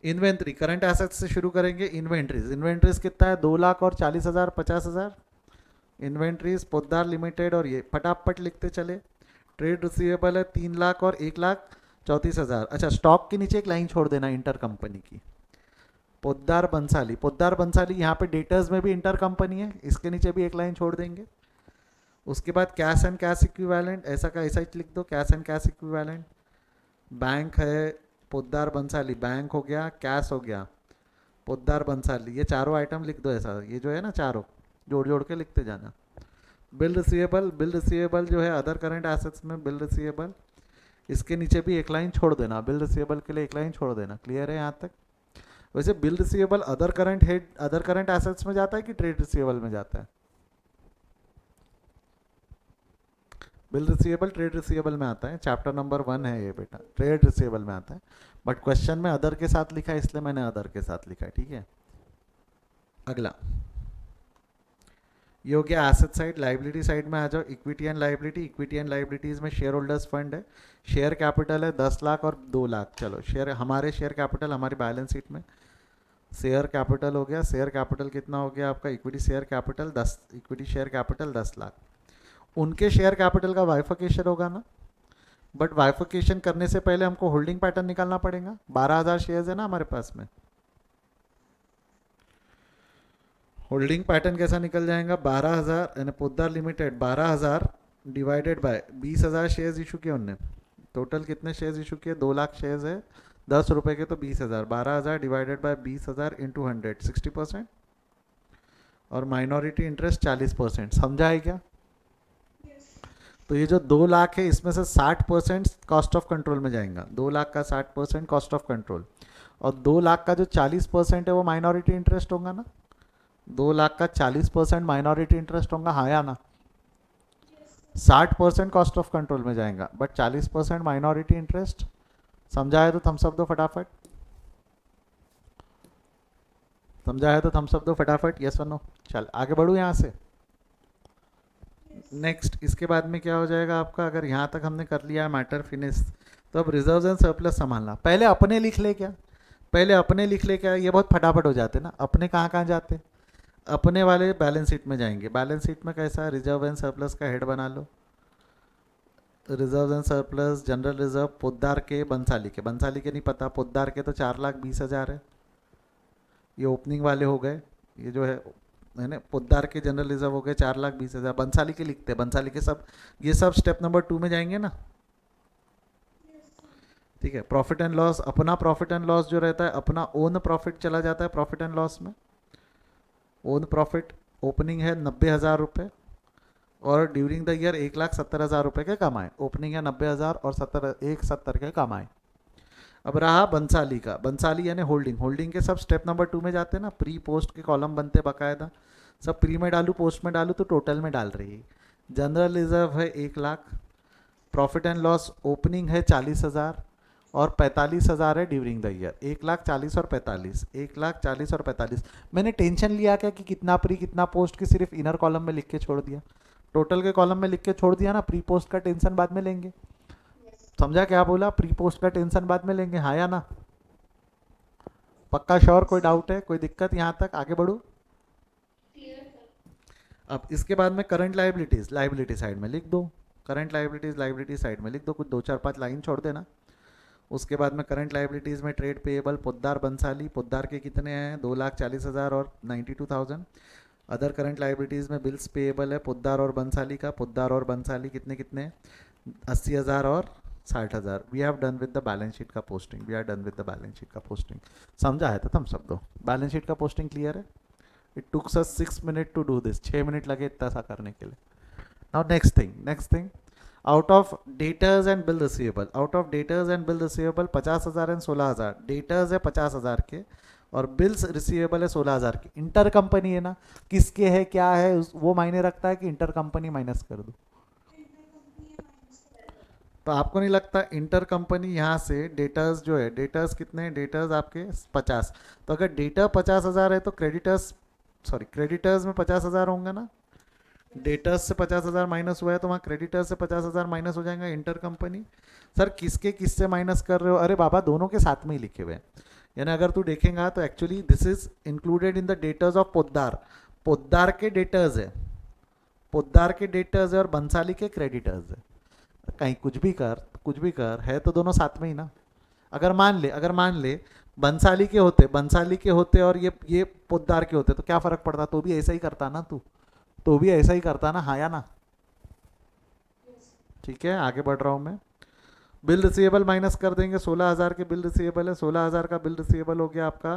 इन्वेंट्री, करंट एसेट्स से शुरू करेंगे। इन्वेंट्रीज, इन्वेंट्रीज कितना है? 2 लाख और 40,000, 50,000। इन्वेंट्रीज पोद्दार लिमिटेड और ये फटाफट लिखते चले। ट्रेड रिसीवेबल है 3 लाख और 1,34,000। अच्छा, स्टॉक के नीचे एक लाइन छोड़ देना इंटर कंपनी की। पोद्दार बंसाली, पोद्दार बंसाली यहाँ पे डेटर्स में भी इंटर कंपनी है, इसके नीचे भी एक लाइन छोड़ देंगे। उसके बाद कैश एंड कैश इक्विवेलेंट, ऐसा का ऐसा ही लिख दो, cash and cash equivalent. Bank है पोद्दार बंसाली, बैंक हो गया, कैश हो गया, पोद्दार बंसाली। ये चारों आइटम लिख दो ऐसा, ये जो है ना चारों जोड़ जोड़ के लिखते जाना। बिल रिसीवेबल, बिल रिसीवेबल जो है अदर करंट एसेट्स में बिल रिसीवेबल, इसके नीचे भी एक लाइन छोड़ देना। बिल रिसीवेबल के लिए एक लाइन छोड़ देना। क्लियर है यहाँ तक? वैसे bill receivable other current head, other current assets में जाता है कि ट्रेड रिसीवेबल में जाता है? बिल रिसीवेबल ट्रेड रिसीवेबल में आता है। चैप्टर नंबर 1 है ये बेटा, ट्रेड रिसीवेबल में आता है, बट क्वेश्चन में अदर के साथ लिखा है इसलिए मैंने अदर के साथ लिखा है। ठीक है, अगला ये हो गया एसेट साइड। लाइबिलिटी साइड में आ जाओ। Equity and liability, equity and liabilities में शेयर होल्डर्स फंड है। शेयर कैपिटल है 10 लाख और 2 लाख। चलो शेयर, हमारे शेयर कैपिटल हमारी बैलेंस शीट में शेयर कैपिटल हो गया। शेयर कैपिटल कितना हो गया आपका? Equity share capital 10, equity share capital 10 lakh. उनके शेयर कैपिटल का वाइफिकेशन होगा ना, बट वाइफिकेशन करने से पहले हमको होल्डिंग पैटर्न निकालना पड़ेगा। 12,000 शेयर्स है ना हमारे पास में। होल्डिंग पैटर्न कैसा निकल जाएगा, 12,000 यानी Poddar limited 12,000 divided by 20,000 shares issue किए उनने। टोटल कितने शेयर्स इशू किए, 2 लाख शेयर्स है, 10 रुपए के तो 20,000, 12,000 डिवाइडेड बाय 20,000 इंटू 100, 60%। और माइनॉरिटी इंटरेस्ट 40%, समझा है क्या? तो ये जो 2 लाख है इसमें से 60% कॉस्ट ऑफ कंट्रोल में जाएगा, 2 लाख का 60% कॉस्ट ऑफ कंट्रोल, और 2 लाख का जो 40% है वो माइनॉरिटी इंटरेस्ट होगा ना। 2 लाख का 40% माइनॉरिटी इंटरेस्ट होगा, हाँ या ना? 60% कॉस्ट ऑफ कंट्रोल में जाएगा बट 40% माइनॉरिटी इंटरेस्ट। समझा है तो थम्स अप दो फटाफट, समझा है तो थम्स अप दो फटाफट, यस और नो। चल आगे बढ़ू यहाँ से। नेक्स्ट इसके बाद में क्या हो जाएगा आपका, अगर यहाँ तक हमने कर लिया है मैटर फिनिश, तो अब रिजर्व्स एंड सरप्लस संभालना। पहले अपने लिख ले क्या, पहले अपने लिख ले क्या, ये बहुत फटाफट हो जाते ना। अपने कहाँ कहाँ जाते, अपने वाले बैलेंस शीट में जाएंगे। बैलेंस शीट में कैसा, रिजर्व एंड सरप्लस का हेड बना लो, reserve and surplus general reserve Poddar के बंसाली के, बंसाली के नहीं पता, पोद्दार के तो 4,20,000 है, ये ओपनिंग वाले हो गए। ये जो है ना पोद्दार के जनरल रिजर्व हो गए 4,20,000, बंसाली के लिखते हैं, बंसाली के सब, ये सब स्टेप नंबर 2 में जाएंगे ना। ठीक है, प्रॉफिट एंड लॉस, अपना प्रॉफिट एंड लॉस जो रहता है, अपना ओन प्रॉफिट चला जाता है प्रॉफिट एंड लॉस में। ओन प्रॉफिट ओपनिंग है 90,000 रुपये, और ड्यूरिंग द ईयर 1,70,000 रुपये के कमाए। ओपनिंग है 90,000 और 170 के कमाए। अब रहा बंसाली का, बंसाली यानी होल्डिंग, होल्डिंग के सब स्टेप नंबर 2 में जाते हैं ना, प्री पोस्ट के कॉलम बनते बाकायदा, सब प्री में डालूँ पोस्ट में डालूँ तो टोटल में डाल रही है। जनरल रिजर्व है 1,00,000, प्रॉफिट एंड लॉस ओपनिंग है 40,000 और 45,000 है ड्यूरिंग द ईयर। 1,40,000 और 45, 1,40,000 और 45। मैंने टेंशन लिया क्या कि कितना प्री कितना पोस्ट की, सिर्फ इनर कॉलम में लिख के छोड़ दिया, टोटल के कॉलम में लिख के छोड़ दिया ना। प्री पोस्ट का टेंशन बाद में लेंगे, समझा क्या बोला, प्री पोस्ट का टेंशन बाद में लेंगे, हाँ या ना? पक्का श्योर, कोई डाउट है, कोई दिक्कत यहाँ तक, आगे बढ़ू। अब इसके बाद में करंट लाइबिलिटीज, लाइबिलिटी साइड में लिख दो, करंट लाइबिलिटीज लाइबिलिटी साइड में लिख दो, कुछ 2 4 5 लाइन छोड़ देना। उसके बाद में करंट लाइबिलिटीज़ में ट्रेड पेएबल पोद्दार बंसाली, पोद्दार के कितने हैं, 2,40,000 और 92,000। अदर करंट लाइबिलिटीज़ में बिल्स पेएबल है पोद्दार और बंसाली का, पोद्दार और बंसाली कितने कितने, 80,000 और 60,000। We have done with the balance sheet का posting, we are done with the balance sheet का पोस्टिंग। समझा है तो थम्स अप दो। बैलेंस शीट का पोस्टिंग क्लियर है? It took us 6 minute to do this, 6 minute लगे इतना सा करने के लिए। Now next thing, out of debtors and bill receivable, out of debtors and bill receivable 50,000 and 16,000, debtors है 50,000 के और बिल्स रिसीवेबल है 16,000 के। इंटर कंपनी है ना, किसके है क्या है वो मायने रखता है कि इंटर कंपनी माइनस कर दो। तो आपको नहीं लगता इंटर कंपनी यहाँ से डेटर्स जो है, डेटर्स कितने हैं, डेटर्स आपके 50, तो अगर डेटर 50,000 है तो क्रेडिटर्स, सॉरी क्रेडिटर्स में 50,000 होंगे ना, डेटर्स से 50,000 माइनस हुआ है तो वहाँ क्रेडिटर्स से 50,000 माइनस हो जाएगा। इंटर कंपनी सर किसके किससे माइनस कर रहे हो, अरे बाबा दोनों के साथ में ही लिखे हुए हैं, यानी अगर तू देखेगा तो actually this is included in the debtors of Poddar, Poddar के डेटर्स है, पोद्दार के डेटर्स है और बंसाली के क्रेडिटर्स है। कहीं कुछ भी कर, कुछ भी कर, है तो दोनों साथ में ही ना। अगर मान ले बंसाली के होते, बंसाली के होते और ये पोद्दार के होते तो क्या फर्क पड़ता, तो भी ऐसा ही करता ना तू, तो भी ऐसा ही करता ना, हाँ या ना? ठीक है आगे बढ़ रहा हूँ मैं। बिल रिसीवेबल माइनस कर देंगे, 16,000 के बिल रिसीवेबल है, 16,000 का बिल रिसीवेबल हो गया आपका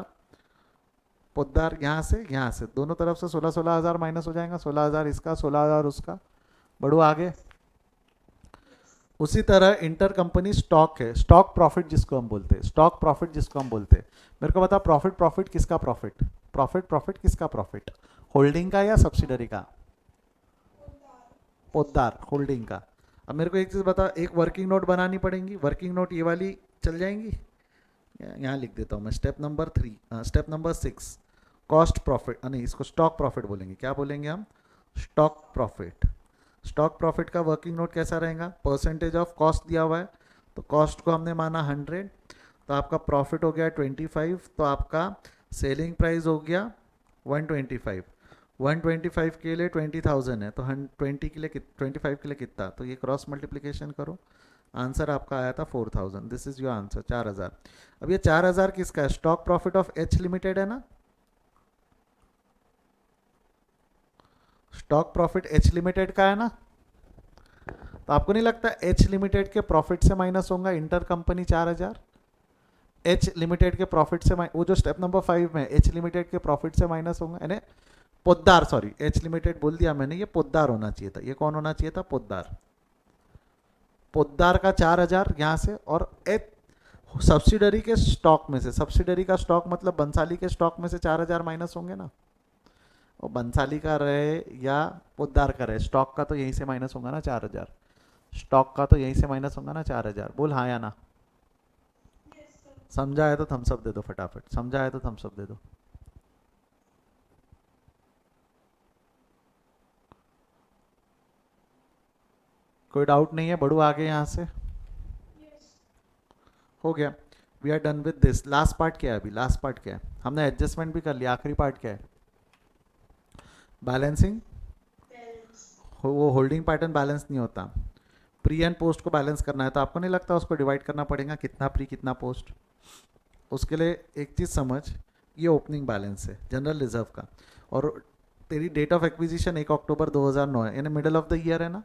पोद्दार, यहाँ से दोनों तरफ से 16,000 माइनस हो जाएगा, 16,000 इसका 16,000 उसका। बढ़ो आगे। उसी तरह इंटर कंपनी स्टॉक है, स्टॉक प्रॉफिट जिसको हम बोलते हैं, स्टॉक प्रॉफिट जिसको हम बोलते हैं। मेरे को बता प्रॉफिट किसका प्रॉफिट, प्रॉफिट किसका प्रॉफिट, होल्डिंग का या सब्सिडरी का? पोद्दार होल्डिंग का। अब मेरे को एक चीज़ बता, एक वर्किंग नोट बनानी पड़ेगी, वर्किंग नोट ये वाली चल जाएंगी, यहाँ लिख देता हूँ मैं, step number 3, step number 6 cost profit, नहीं इसको स्टॉक प्रॉफिट बोलेंगे, क्या बोलेंगे हम, स्टॉक प्रॉफिट। स्टॉक प्रॉफिट का वर्किंग नोट कैसा रहेगा, परसेंटेज ऑफ कॉस्ट दिया हुआ है तो कॉस्ट को हमने माना 100, तो आपका प्रॉफिट हो गया 25, तो आपका सेलिंग प्राइस हो गया 125, 125 के लिए 20,000 है तो 20 के लिए 25 के लिए कितना, तो ये क्रॉस मल्टीप्लिकेशन करो, आंसर आपका आया था 4,000। This is your answer 4,000। अब ये 4,000 किसका है, stock profit of H limited है ना, स्टॉक प्रॉफिट एच लिमिटेड का है ना, तो आपको नहीं लगता एच लिमिटेड के प्रॉफिट से माइनस होगा इंटर कंपनी 4000, एच लिमिटेड के प्रॉफिट से वो जो स्टेप नंबर 5 में एच लिमिटेड के प्रॉफिट से माइनस होगा, यानी पोद्दार, सॉरी एच लिमिटेड बोल दिया मैंने, ये पोद्दार होना चाहिए था, ये कौन होना चाहिए था, पोद्दार। पोद्दार का 4000 यहाँ से, और एच सब्सिडरी के स्टॉक में से, सब्सिडरी का स्टॉक मतलब बंसाली के स्टॉक में से 4000 माइनस होंगे ना, वो बंसाली का रहे या पोद्दार का रहे, स्टॉक का तो यहीं से माइनस होगा ना 4000, स्टॉक का तो यहीं से माइनस होगा ना 4000। बोल हाँ या ना। समझा है तो थम्सअप दे दो फटाफट, समझा है तो थम्सअप दे दो। कोई डाउट नहीं है, बढ़ू आगे यहाँ से। हो गया, we are done with this. Last part क्या है अभी, लास्ट पार्ट क्या है, हमने एडजस्टमेंट भी कर लिया, आखिरी पार्ट क्या है, बैलेंसिंग। वो होल्डिंग पैटर्न बैलेंस नहीं होता, प्री एंड पोस्ट को बैलेंस करना है, तो आपको नहीं लगता उसको डिवाइड करना पड़ेगा, कितना प्री कितना पोस्ट। उसके लिए एक चीज़ समझ, ये ओपनिंग बैलेंस है जनरल रिजर्व का, और तेरी डेट ऑफ एक्विजिशन 1 अक्टूबर 2009 है, यानी मिडल ऑफ द ईयर है ना।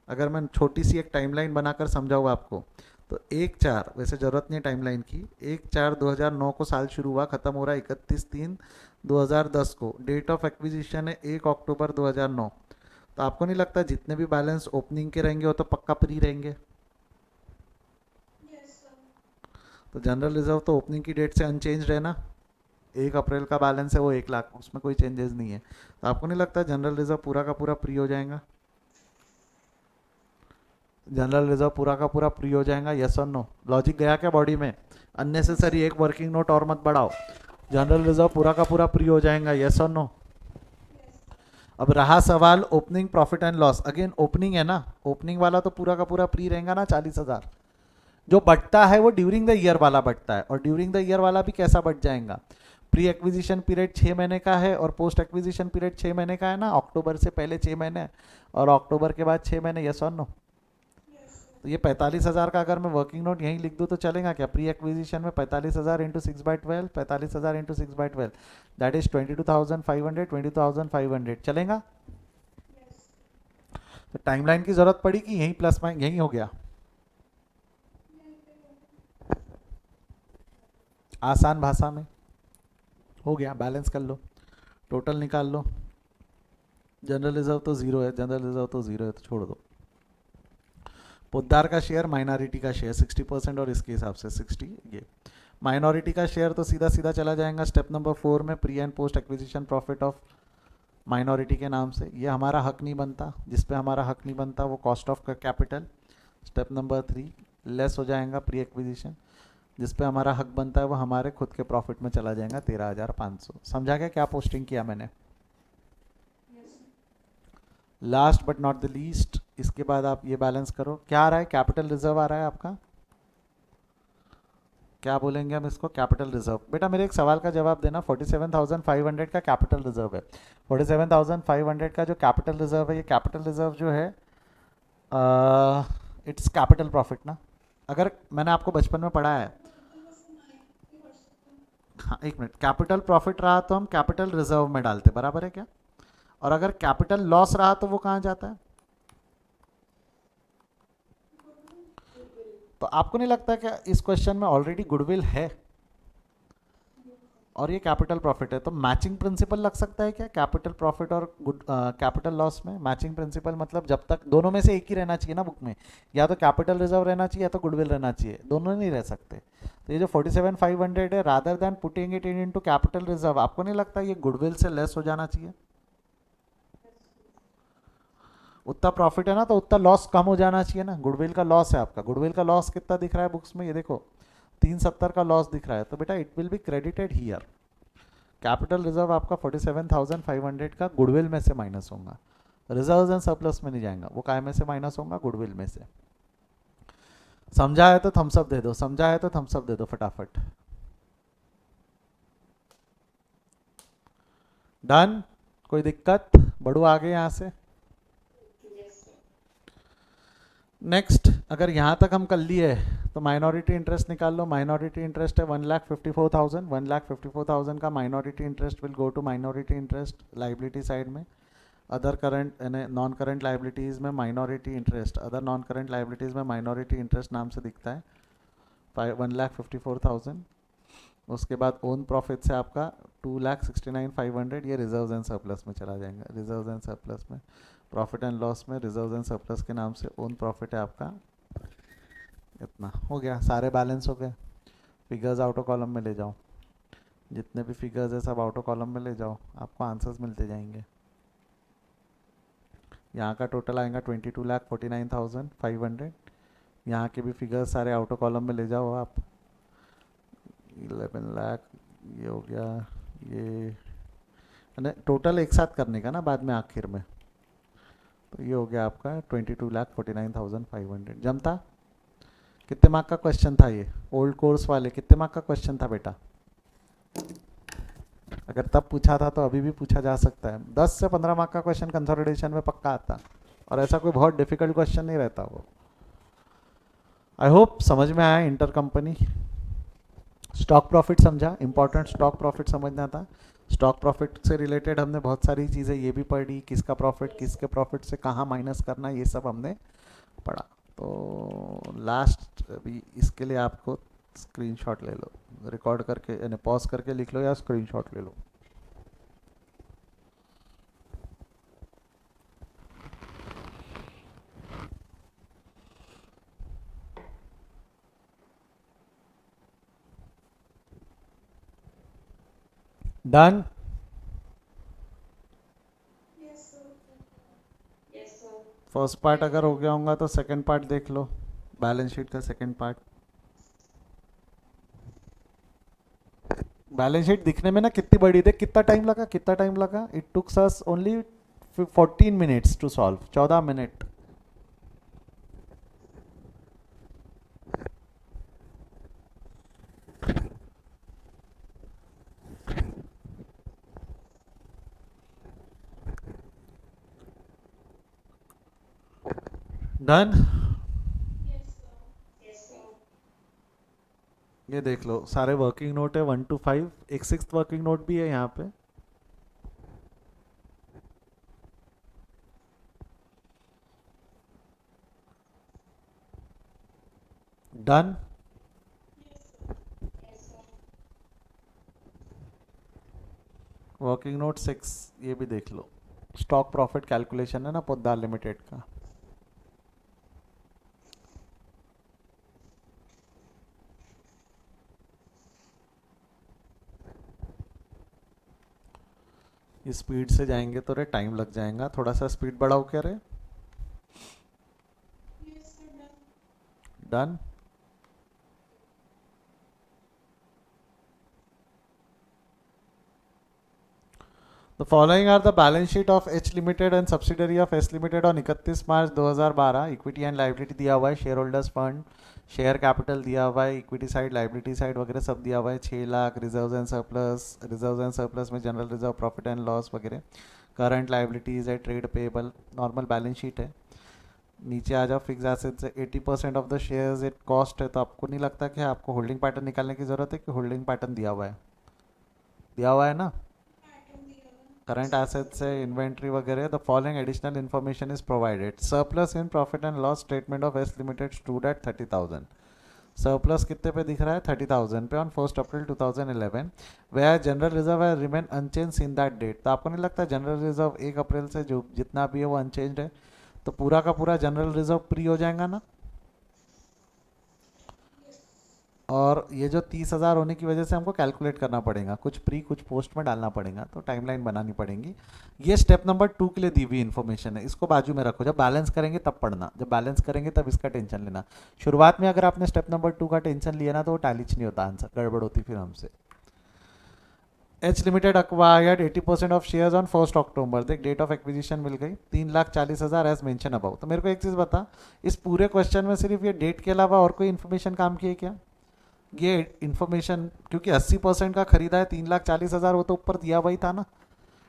अगर मैं छोटी सी एक टाइमलाइन बनाकर समझाऊँ आपको, तो 1/4, वैसे ज़रूरत नहीं है टाइमलाइन की, 1/4/2009 को साल शुरू हुआ, ख़त्म हो रहा है 31/3/2010 को, डेट ऑफ एक्विजिशन है 1 अक्टूबर 2009। तो आपको नहीं लगता जितने भी बैलेंस ओपनिंग के रहेंगे वो तो पक्का प्री रहेंगे। तो जनरल रिजर्व तो ओपनिंग की डेट से अनचेंज है ना, 1 अप्रैल का बैलेंस है वो 1 लाख, उसमें कोई चेंजेस नहीं है। तो आपको नहीं लगता जनरल रिजर्व पूरा का पूरा प्री हो जाएगा, जनरल रिजर्व पूरा का पूरा प्री हो जाएगा, यस और नो। लॉजिक गया क्या बॉडी में, अननेसेसरी एक वर्किंग नोट और मत बढ़ाओ, जनरल रिजर्व पूरा का पूरा प्री हो जाएगा, यस और नो। अब रहा सवाल opening profit and loss, again opening है ना, ओपनिंग वाला तो पूरा का पूरा प्री रहेगा ना 40,000। जो बढ़ता है वो ड्यूरिंग द ईयर वाला बढ़ता है, और ड्यूरिंग द ईयर वाला भी कैसा बढ़ जाएगा, प्री एक्विजिशन पीरियड 6 महीने का है और पोस्ट एक्विजिशन पीरियड 6 महीने का है ना, अक्टूबर से पहले 6 महीने और अक्टूबर के बाद 6 महीने, यस और नो। तो ये 45,000 का अगर मैं वर्किंग नोट यहीं लिख दूँ तो चलेगा क्या, प्री एक्विजिशन में 45,000 इंटू 6/12, 45,000 इंटू 6/12, दैट इज 22,500, 22,500 चलेगा। तो टाइमलाइन की जरूरत पड़ी कि यहीं प्लस माइनस यहीं हो गया, आसान भाषा में हो गया, बैलेंस कर लो, टोटल निकाल लो। जनरल रिजर्व तो जीरो है, जनरल रिजर्व तो जीरो है, तो छोड़ दो। पोद्दार का शेयर माइनॉरिटी का शेयर 60% और इसके हिसाब से 60, ये माइनॉरिटी का शेयर तो सीधा सीधा चला जाएगा स्टेप नंबर 4 में, pre and post acquisition profit of minority के नाम से। ये हमारा हक नहीं बनता, जिस पे हमारा हक नहीं बनता वो cost of capital, step number 3 less हो जाएगा प्री एक्विजिशन, जिस पे हमारा हक बनता है वो हमारे खुद के प्रॉफिट में चला जाएगा 13,500। समझा गया क्या पोस्टिंग किया मैंने। Last but not the least, इसके बाद आप ये बैलेंस करो, क्या आ रहा है, कैपिटल रिजर्व आ रहा है आपका, क्या बोलेंगे हम इसको, कैपिटल रिजर्व। बेटा मेरे एक सवाल का जवाब देना, 47,500 का कैपिटल रिजर्व है, 47,500 का जो कैपिटल रिजर्व है, ये कैपिटल रिजर्व जो है इट्स कैपिटल प्रॉफिट ना। अगर मैंने आपको बचपन में पढ़ाया है, हाँ एक मिनट, कैपिटल प्रॉफिट रहा तो हम कैपिटल रिजर्व में डालते, बराबर है क्या, और अगर कैपिटल लॉस रहा तो वो कहाँ जाता है। तो आपको नहीं लगता कि इस क्वेश्चन में ऑलरेडी गुडविल है और ये कैपिटल प्रॉफिट है, तो मैचिंग प्रिंसिपल लग सकता है क्या कैपिटल प्रॉफिट और कैपिटल लॉस में। मैचिंग प्रिंसिपल मतलब जब तक दोनों में से एक ही रहना चाहिए ना बुक में, या तो कैपिटल रिजर्व रहना चाहिए या तो गुडविल रहना चाहिए, दोनों नहीं रह सकते। तो ये जो 47,500 है, rather than putting it into capital reserve, आपको नहीं लगता ये गुडविल से लेस हो जाना चाहिए। उतना प्रॉफिट है ना तो उतना लॉस कम हो जाना चाहिए ना, गुडविल का लॉस है आपका, गुडविल का लॉस कितना दिख रहा है बुक्स में, ये देखो 370 का लॉस दिख रहा है, तो बेटा it will be credited here. Capital reserve आपका 47,500 का गुडविल में से माइनस होगा, रिजर्व्स एंड सरप्लस में नहीं जाएगा, वो काय में से माइनस होगा, गुडविल में से। समझा है तो थम्सअप दे दो, समझा है तो थम्सअप दे दो फटाफट। डन, कोई दिक्कत, बढ़ो आगे यहाँ से। नेक्स्ट, अगर यहाँ तक हम कर लिए तो माइनॉरिटी इंटरेस्ट निकाल लो। माइनॉरिटी इंटरेस्ट है 1,54,000, 1,54,000 का minority interest will go to minority interest liability side में। अदर करंट यानी नॉन करंट लाइबिलिटीज़ में minority interest, other non current liabilities में माइनॉरिटी इंटरेस्ट नाम से दिखता है 1,54,000। उसके बाद ओन प्रॉफिट से आपका 2,69,500, ये रिजर्व्स एंड सरप्लस में चला जाएगा। रिजर्व्स एंड सरप्लस में प्रॉफिट एंड लॉस में रिजर्व्स एंड सरप्लस के नाम से ओन प्रॉफिट है आपका इतना। हो गया, सारे बैलेंस हो गए। फिगर्स आउटर कॉलम में ले जाओ, जितने भी फिगर्स है सब आउटर कॉलम में ले जाओ, आपको आंसर्स मिलते जाएंगे। यहाँ का टोटल आएगा 22,49,500। यहाँ के भी फिगर्स सारे आउटर कॉलम में ले जाओ आप। 11 लाख ये हो गया, ये टोटल एक साथ करने का ना बाद में आखिर में। तो ये हो गया आपका 22,49,500। जमता? कितने मार्क का क्वेश्चन था ये? ओल्ड कोर्स वाले कितने मार्क का क्वेश्चन था बेटा? अगर तब पूछा था तो अभी भी पूछा जा सकता है। 10 से 15 मार्क का क्वेश्चन कंसोलिडेशन में पक्का आता, और ऐसा कोई बहुत डिफिकल्ट क्वेश्चन नहीं रहता वो। आई होप समझ में आया। इंटर कंपनी स्टॉक प्रॉफिट समझा, इंपॉर्टेंट स्टॉक प्रॉफिट समझना था। स्टॉक प्रॉफिट से रिलेटेड हमने बहुत सारी चीज़ें ये भी पढ़ी, किसका प्रॉफिट किसके प्रॉफिट से कहाँ माइनस करना, ये सब हमने पढ़ा। तो लास्ट अभी इसके लिए आपको स्क्रीनशॉट ले लो, रिकॉर्ड करके यानी पॉज करके लिख लो या स्क्रीनशॉट ले लो। डन? फर्स्ट पार्ट अगर हो गया होगा तो सेकंड पार्ट देख लो, बैलेंस शीट का सेकंड पार्ट। बैलेंस शीट दिखने में ना कितनी बड़ी थी, कितना टाइम लगा, कितना टाइम लगा? It took us only 14 minutes to solve, 14 minute. Done? ये देख लो सारे वर्किंग नोट है 1 to 5, एक सिक्स्थ वर्किंग नोट भी है यहाँ पे। डन? वर्किंग नोट 6 ये भी देख लो, स्टॉक प्रॉफिट कैलकुलेशन है ना पोद्दार लिमिटेड का। इस स्पीड से जाएंगे तो रे टाइम लग जाएगा, थोड़ा सा स्पीड बढ़ाओ क्या रे। Done? The following are the balance sheet of H Limited and subsidiary of S Limited on 31 March 2012। Equity and liability दिया हुआ है, share holders fund, share capital दिया हुआ है, इक्विटी साइड लाइबिलिटी साइड वगैरह सब दिया हुआ है। 6 lakh reserves and surplus, reserves and surplus में general reserve, profit and loss वगैरह। करंट लाइबिलिटीज़ है, trade payable, normal balance sheet है। नीचे आ जाओ, फिक्स एसेट्स है, 80% of the shares at cost है। तो आपको नहीं लगता कि आपको होल्डिंग पैटर्न निकालने की ज़रूरत है कि होल्डिंग पैटर्न दिया हुआ है? दिया हुआ है ना। करंट एसेट्स है, इन्वेंट्री वगैरह। The following additional information is provided. Surplus in profit and loss statement of S limited stood at 30,000। Surplus कितने पे दिख रहा है? 30,000 पे ऑन 1 अप्रैल 2011। वह जनरल रिजर्व है remain unchange in that date. तो आपको नहीं लगता जनरल रिजर्व 1 अप्रैल से जो जितना भी है वो अनचेंज है? तो पूरा का पूरा जनरल रिजर्व प्री हो जाएगा ना। और ये जो 30,000 होने की वजह से हमको कैलकुलेट करना पड़ेगा, कुछ प्री कुछ पोस्ट में डालना पड़ेगा, तो टाइमलाइन बनानी पड़ेगी। ये स्टेप नंबर 2 के लिए दी हुई इन्फॉर्मेशन है, इसको बाजू में रखो। जब बैलेंस करेंगे तब पढ़ना, जब बैलेंस करेंगे तब इसका टेंशन लेना। शुरुआत में अगर आपने स्टेप नंबर 2 का टेंशन लिया ना तो वो टैलीच नहीं होता, आंसर गड़बड़ होती फिर हमसे। H limited acquired 80% of shares on 1 अक्टूबर। देख डेट ऑफ एक्विजिशन मिल गई 3,40,000 एज मेंशन अबाउ। तो मेरे को एक चीज़ बता, इस पूरे क्वेश्चन में सिर्फ ये डेट के अलावा और कोई इन्फॉर्मेशन काम की है क्या? ये इन्फॉर्मेशन क्योंकि 80% का खरीदा है 3,40,000, वो तो ऊपर दिया हुआ ही था ना।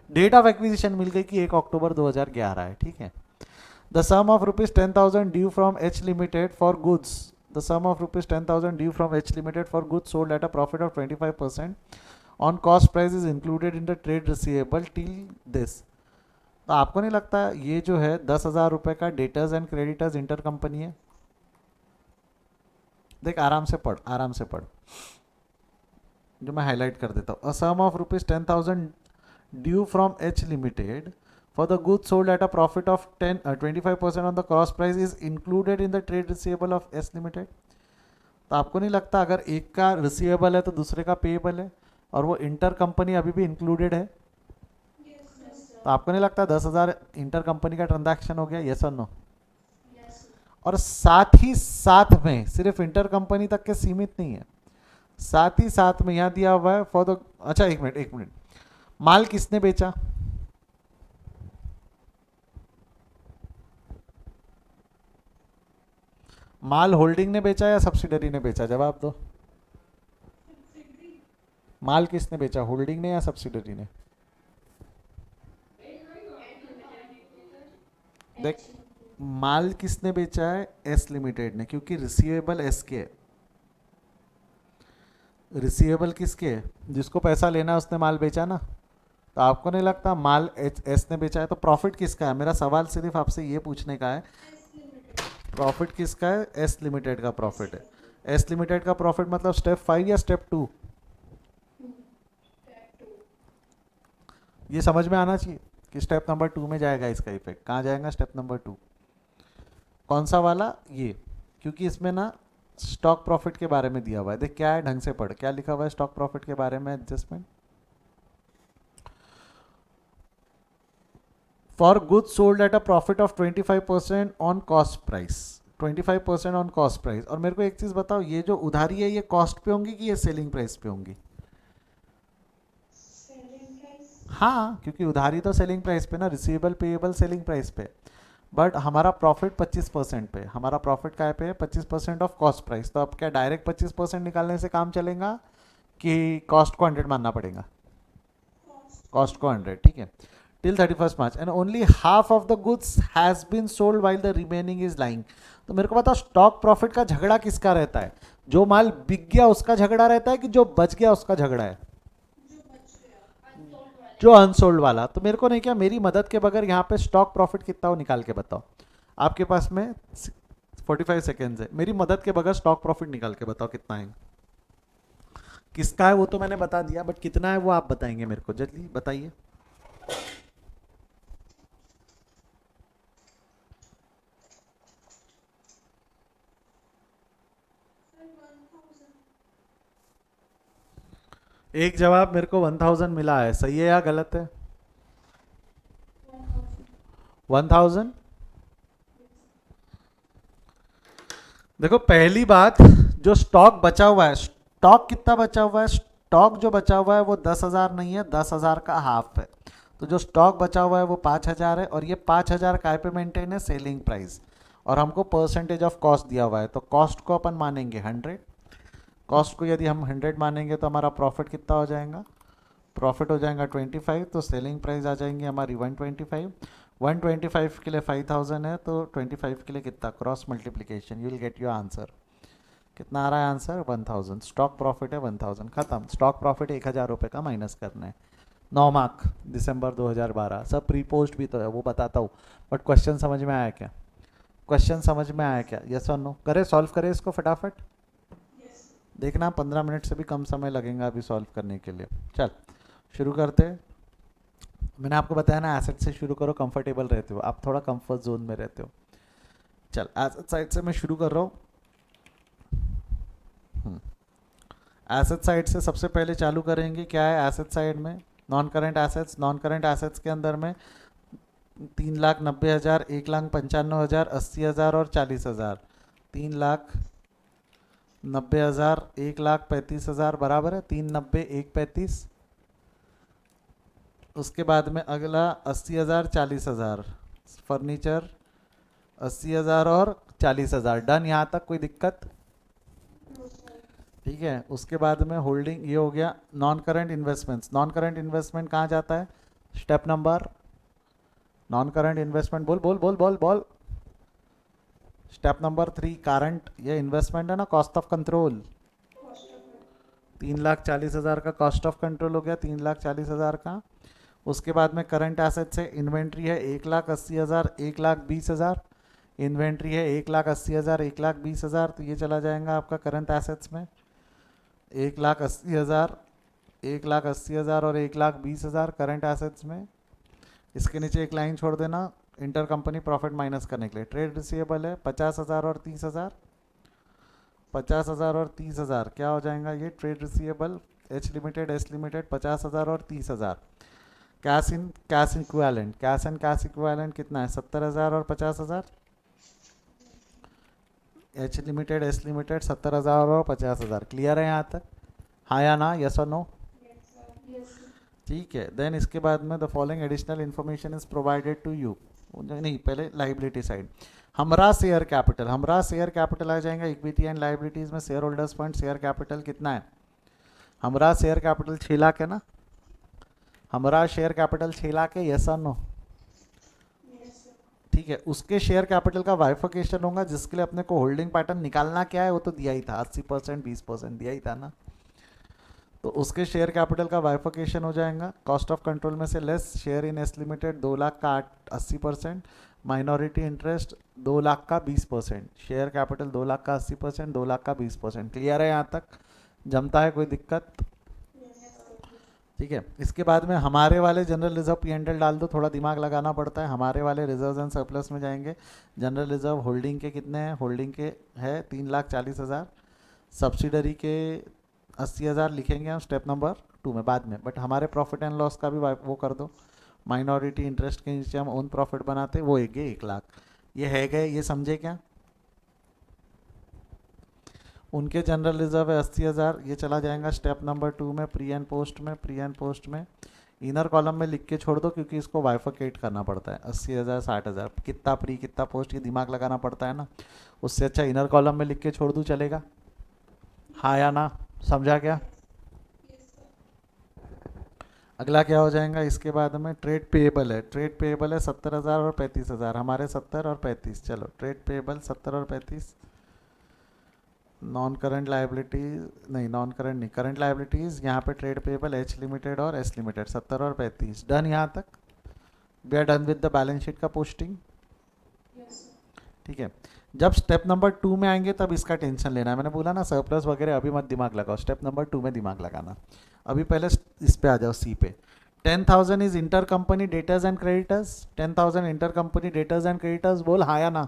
डेट ऑफ एक्विजिशन मिल गई कि 1 अक्टूबर 2011 है, ठीक है। The sum of ₹10,000 due from H limited for goods, the sum of ₹10,000 due from H limited for goods sold at a profit of 25% on cost price is included in the trade receivable till this. तो आपको नहीं लगता ये जो है 10,000 रुपये का debtors and creditors inter company है? देख आराम से पढ़, आराम से पढ़, जो मैं हाईलाइट कर देता हूँ। A sum of ₹10,000 due from H limited for the goods sold at a profit of 25% on the gross price is included in the trade receivable of S limited. तो आपको नहीं लगता अगर एक का रिसीवेबल है तो दूसरे का पेएबल है, और वो इंटर कंपनी अभी भी इंक्लूडेड है? तो आपको नहीं लगता 10,000 इंटर कंपनी का ट्रांजैक्शन हो गया? यस और नो? और साथ ही साथ में सिर्फ इंटर कंपनी तक के सीमित नहीं है, साथ ही साथ में यहाँ दिया हुआ है फॉर द, अच्छा एक मिनट एक मिनट, माल किसने बेचा? माल होल्डिंग ने बेचा या सब्सिडरी ने बेचा? जवाब दो। माल किसने बेचा, होल्डिंग ने या सब्सिडरी ने? देख, माल किसने बेचा है? एस लिमिटेड ने, क्योंकि रिसीवेबल एस के है। रिसीवेबल किसके है? जिसको पैसा लेना है उसने माल बेचा ना। तो आपको नहीं लगता माल एस ने बेचा है? तो प्रॉफिट किसका है? मेरा सवाल सिर्फ आपसे ये पूछने का है, प्रॉफिट किसका है? एस लिमिटेड का प्रॉफिट है। एस लिमिटेड का प्रॉफिट मतलब स्टेप 5 या स्टेप 2? ये समझ में आना चाहिए कि स्टेप नंबर 2 में जाएगा इसका इफेक्ट। कहाँ जाएगा स्टेप नंबर 2? कौन सा वाला? ये, क्योंकि इसमें ना स्टॉक प्रॉफिट के बारे में दिया हुआ है। देख क्या है, ढंग से पढ़, क्या लिखा हुआ है स्टॉक प्रॉफिट के बारे में? Adjustment for goods sold at a profit of 25% on cost price, 25% on cost price. और मेरे को एक चीज बताओ, ये जो उधारी है ये कॉस्ट पे होंगी कि ये सेलिंग प्राइस पे होंगी? हाँ, क्योंकि उधारी तो सेलिंग प्राइस पे ना, रिसीवेबल पेएबल सेलिंग प्राइस पे। बट हमारा प्रॉफिट 25% पे, हमारा प्रॉफिट क्या पे है? 25% ऑफ कॉस्ट प्राइस। तो अब क्या डायरेक्ट 25% निकालने से काम चलेगा कि कॉस्ट को 100 मानना पड़ेगा? कॉस्ट को 100, ठीक है। Till 31st March and only half of the goods has been sold while the remaining is lying. तो मेरे को बताओ स्टॉक प्रॉफिट का झगड़ा किसका रहता है? जो माल बिक गया उसका झगड़ा रहता है कि जो बच गया उसका झगड़ा है? जो अनसोल्ड वाला। तो मेरे को नहीं, क्या मेरी मदद के बगैर यहाँ पे स्टॉक प्रॉफिट कितना हो निकाल के बताओ। आपके पास में 45 सेकेंड्स है, मेरी मदद के बगैर स्टॉक प्रॉफिट निकाल के बताओ कितना है। किसका है वो तो मैंने बता दिया, बट कितना है वो आप बताएंगे मेरे को, जल्दी बताइए। एक जवाब मेरे को 1000 मिला है, सही है या गलत है? 1000। देखो पहली बात, जो स्टॉक बचा हुआ है, स्टॉक कितना बचा हुआ है? स्टॉक जो बचा हुआ है वो 10,000 नहीं है, 10,000 का हाफ है। तो जो स्टॉक बचा हुआ है वो 5,000 है, और ये 5,000 काय पे मेंटेन है? Selling price. और हमको परसेंटेज ऑफ कॉस्ट दिया हुआ है, तो कॉस्ट को अपन मानेंगे 100। कॉस्ट को यदि हम 100 मानेंगे तो हमारा प्रॉफिट कितना हो जाएगा? प्रॉफिट हो जाएगा 25, तो सेलिंग प्राइस आ जाएंगी हमारी 125। 125 के लिए 5,000 है, तो 25 के लिए कितना? Cross multiplication, you will get your answer. कितना आ रहा है आंसर? 1000। स्टॉक प्रॉफिट है 1000, खत्म। स्टॉक प्रॉफिट 1,000 रुपये का माइनस करना है। 9 मार्क, दिसंबर 2012। सब प्री पोस्ट भी तो है, वो बताता हूँ। बट क्वेश्चन समझ में आया क्या? क्वेश्चन समझ में आया क्या? यस और नो? करे सॉल्व करे इसको फटाफट। देखना 15 मिनट से भी कम समय लगेगा अभी सॉल्व करने के लिए। चल शुरू करते हैं। मैंने आपको बताया ना, एसेट से शुरू करो, कंफर्टेबल रहते हो आप, थोड़ा कंफर्ट जोन में रहते हो। चल एसेट साइड से मैं शुरू कर रहा हूँ। एसेट साइड से सबसे पहले चालू करेंगे। क्या है एसेट साइड में? Non current assets. Non current assets के अंदर में 3,90,000, 1,95,000, 80,000 और 40,000। 3,90,000, 1,35,000 बराबर है, 390, 135। उसके बाद में अगला 80,000, 40,000। फर्नीचर 80,000 और 40,000। डन, यहाँ तक कोई दिक्कत? ठीक है। उसके बाद में होल्डिंग, ये हो गया। Non current investments. Non current investment कहाँ जाता है? Step number, non current investment, बोल बोल बोल बोल बोल। स्टेप नंबर 3 करंट, ये इन्वेस्टमेंट है ना, कॉस्ट ऑफ कंट्रोल। 3,40,000 का कॉस्ट ऑफ कंट्रोल हो गया, 3,40,000 का। उसके बाद में करंट एसेट से इन्वेंट्री है 1,80,000, 1,20,000। इन्वेंट्री है 1,80,000, 1,20,000, तो ये चला जाएगा आपका करंट एसेट्स में। 1,80,000, 1,80,000 और 1,20,000 करंट एसेट्स में। इसके नीचे एक लाइन छोड़ देना इंटर कंपनी प्रॉफिट माइनस करने के लिए। ट्रेड रिसीवेबल है 50,000 और 30,000। 50,000 और 30,000 क्या हो जाएगा ये trade receivable H limited S limited 50,000 और 30,000। Cash in cash equivalent, cash and cash equivalent कितना है 70,000 और 50,000। एच लिमिटेड एस लिमिटेड 70,000 और 50,000। क्लियर है यहाँ तक? हाँ या ना, यस और नो? ठीक है। देन इसके बाद में the following additional information is provided to you. नहीं, पहले लाइबिलिटी साइड। हमरा शेयर कैपिटल, हमरा शेयर कैपिटल आ जाएगा इक्विटी एंड लाइबिलिटीज में। Share holders fund share capital कितना है? हमरा शेयर कैपिटल 6 लाख है ना? हमरा शेयर कैपिटल 6 लाख है, यस और नो? ठीक है। उसके शेयर कैपिटल का वाइफिकेशन होगा जिसके लिए अपने को होल्डिंग पैटर्न निकालना क्या है वो तो दिया ही था, 80% 20% दिया ही था ना। तो उसके शेयर कैपिटल का वाइफिकेशन हो जाएगा कॉस्ट ऑफ कंट्रोल में से less share in S limited 2 lakh का 80%, माइनॉरिटी इंटरेस्ट 2 लाख का 20%। शेयर कैपिटल 2 लाख का 80%, 2 लाख का 20%। क्लियर है यहाँ तक? जमता है? कोई दिक्कत? ठीक है। इसके बाद में हमारे वाले general reserve P and L डाल दो, थोड़ा दिमाग लगाना पड़ता है। हमारे वाले रिजर्व एंड सरप्लस में जाएंगे। जनरल रिजर्व होल्डिंग के कितने हैं? होल्डिंग के है 3,40,000। सब्सिडरी के 80,000 लिखेंगे हम स्टेप नंबर 2 में बाद में। बट हमारे प्रॉफिट एंड लॉस का भी वो कर दो। माइनॉरिटी इंटरेस्ट के नीचे हम ओन प्रॉफिट बनाते वो एक 1 लाख। ये है गए, ये समझे क्या? उनके जनरल रिजर्व है 80,000, ये चला जाएगा स्टेप नंबर 2 में प्री एंड पोस्ट में। प्री एंड पोस्ट में इनर कॉलम में लिख के छोड़ दो क्योंकि इसको वाइफिकेट करना पड़ता है। 80,000 60,000 कितना प्री कितना पोस्ट ये दिमाग लगाना पड़ता है ना। उससे अच्छा इनर कॉलम में लिख के छोड़ दूँ, चलेगा? हाँ या ना? समझा क्या? अगला क्या हो जाएगा इसके बाद में? ट्रेड पेएबल है। ट्रेड पेएबल है 70,000 और 35,000। हमारे 70 और 35। चलो ट्रेड पेएबल 70 और 35। नॉन करंट लाइबिलिटीज नहीं, नॉन करंट नहीं, करंट लाइबिलिटीज यहाँ पे ट्रेड पेएबल एच लिमिटेड और एस लिमिटेड 70 और 35। डन यहाँ तक? We are done with the balance sheet का पोस्टिंग। ठीक है। जब स्टेप नंबर 2 में आएंगे तब इसका टेंशन लेना है। मैंने बोला ना सरप्लस वगैरह अभी मत दिमाग लगाओ, स्टेप नंबर 2 में दिमाग लगाना। अभी पहले इस पे आ जाओ, सी पे। 10,000 is inter company debtors and creditors. 10,000 inter company debtors and creditors, बोल हाँ या ना?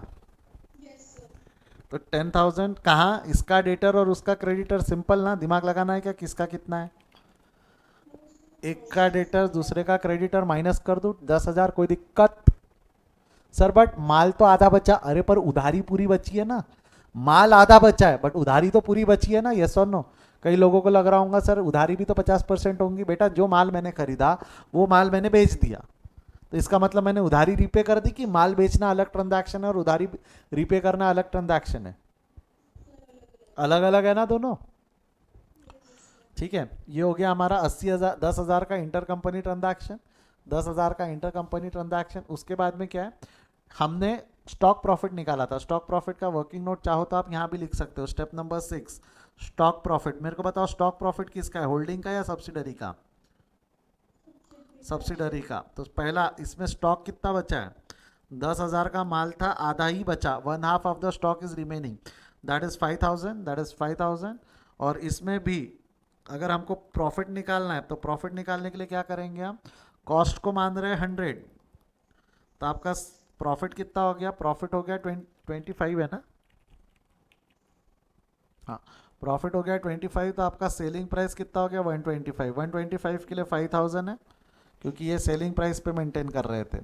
तो 10,000 कहाँ? इसका डेटर और उसका क्रेडिटर, सिंपल ना। दिमाग लगाना है क्या किसका कितना है? एक का डेटर दूसरे का क्रेडिटर, माइनस कर दो 10,000। कोई दिक्कत? सर बट माल तो आधा बचा। अरे पर उधारी पूरी बची है ना। माल आधा बचा है बट उधारी तो पूरी बची है ना, यस और नो? कई लोगों को लग रहा होगा सर उधारी भी तो 50% होंगी। बेटा जो माल मैंने खरीदा वो माल मैंने बेच दिया, तो इसका मतलब मैंने उधारी रीपे कर दी कि माल बेचना अलग ट्रांजैक्शन है और उधारी रीपे करना अलग ट्रांजैक्शन है? अलग अलग है ना दोनों। ठीक है। ये हो गया हमारा 80,000 10,000 का इंटर कंपनी ट्रांजैक्शन। 10,000 का इंटर कंपनी ट्रांजैक्शन। उसके बाद में क्या है, हमने स्टॉक प्रॉफिट निकाला था। स्टॉक प्रॉफिट का वर्किंग नोट चाहो तो आप यहाँ भी लिख सकते हो। Step number 6 stock profit. मेरे को बताओ स्टॉक प्रॉफिट किसका है, होल्डिंग का या सब्सिडरी का? सब्सिडरी का। तो पहला इसमें स्टॉक कितना बचा है? 10,000 का माल था, आधा ही बचा, 1/2 of the stock is remaining, that is 5,000, that is 5,000। और इसमें भी अगर हमको प्रॉफिट निकालना है तो प्रॉफिट निकालने के लिए क्या करेंगे हम? कॉस्ट को मान रहे हैं 100, तो आपका प्रॉफिट कितना हो गया? प्रॉफिट हो गया 25 है ना? हाँ, प्रॉफिट हो गया 25। तो आपका सेलिंग प्राइस कितना हो गया? 125। 125 के लिए 5,000 है क्योंकि ये सेलिंग प्राइस पे मेंटेन कर रहे थे।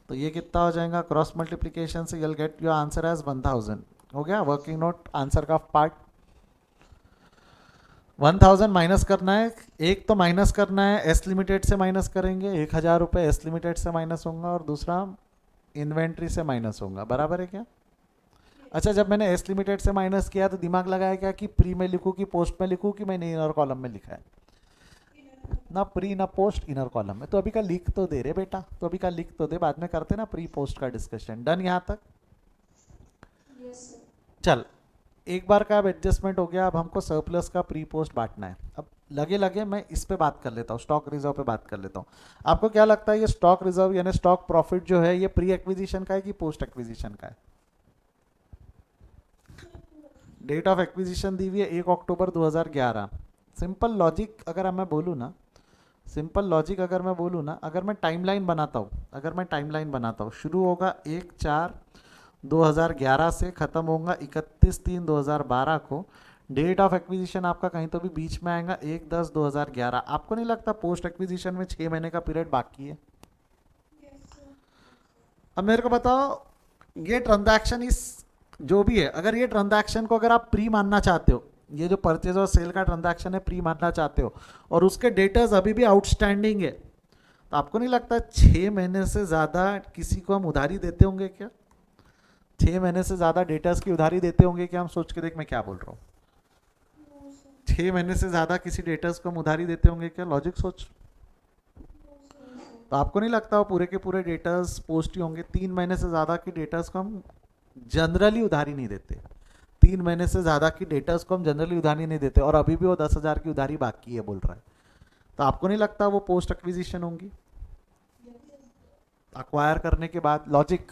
तो ये कितना हो जाएगा? क्रॉस मल्टीप्लिकेशन से you'll get your answer as 1,000। हो गया वर्किंग नोट आंसर का पार्ट। 1,000 माइनस करना है, एक तो माइनस करना है एस लिमिटेड से माइनस करेंगे, 1,000 रुपये एस लिमिटेड से माइनस होगा और दूसरा इन्वेंट्री से माइनस होगा। बराबर है क्या? अच्छा, जब मैंने एस लिमिटेड से माइनस किया तो दिमाग लगाया क्या कि प्री में लिखूँ कि पोस्ट में लिखूँ कि मैंने इनर कॉलम में लिखा है? ना प्री ना पोस्ट, इनर कॉलम में। तो अभी का लिख तो दे रे बेटा, तो अभी का लिख तो दे, बाद में करते ना प्री पोस्ट का डिस्कशन। डन यहाँ तक? चल एक बार का अब एडजस्टमेंट हो गया। अब हमको सरप्लस का प्री पोस्ट बांटना है। अब लगे लगे मैं इस पे बात कर लेता हूँ, स्टॉक रिजर्व पे बात कर लेता हूँ। आपको क्या लगता है ये स्टॉक रिजर्व यानी स्टॉक प्रॉफिट जो है ये प्री एक्विजिशन का है कि पोस्ट एक्विजिशन का है? डेट ऑफ एक्विजिशन दी हुई है 1 अक्टूबर 2011। सिंपल लॉजिक अगर मैं बोलूँ ना, सिंपल लॉजिक अगर मैं बोलूँ ना, अगर मैं टाइमलाइन बनाता हूँ, अगर मैं टाइमलाइन बनाता हूँ, शुरू होगा 1/4/2011 से, ख़त्म होगा 31/3/2012 को। डेट ऑफ एक्विजिशन आपका कहीं तो भी बीच में आएगा 1/10/2011। आपको नहीं लगता पोस्ट एक्विजिशन में 6 महीने का पीरियड बाकी है? अब मेरे को बताओ, ये ट्रांजैक्शन इस जो भी है, अगर ये ट्रांजैक्शन को अगर आप प्री मानना चाहते हो, ये जो परचेज और सेल का ट्रांजैक्शन है प्री मानना चाहते हो, और उसके डेटर्स अभी भी आउटस्टैंडिंग है, तो आपको नहीं लगता 6 महीने से ज़्यादा किसी को हम उधारी देते होंगे क्या? 6 महीने से ज़्यादा डेटर्स की उधारी देते होंगे क्या? हम सोच के देख मैं क्या बोल रहा हूँ। 6 महीने से ज़्यादा किसी डेटर्स को हम उधारी देते होंगे क्या? लॉजिक सोच। तो आपको नहीं लगता वो पूरे के पूरे डेटर्स पोस्ट ही होंगे? 3 महीने से ज़्यादा की डेटर्स को हम जनरली उधारी नहीं देते। 3 महीने से ज़्यादा की डेटर्स को हम जनरली उधारी नहीं देते, और अभी भी वो 10,000 की उधारी बाकी है बोल रहा है। तो आपको नहीं लगता वो पोस्ट एक्विजिशन होंगी? अक्वायर करने के बाद लॉजिक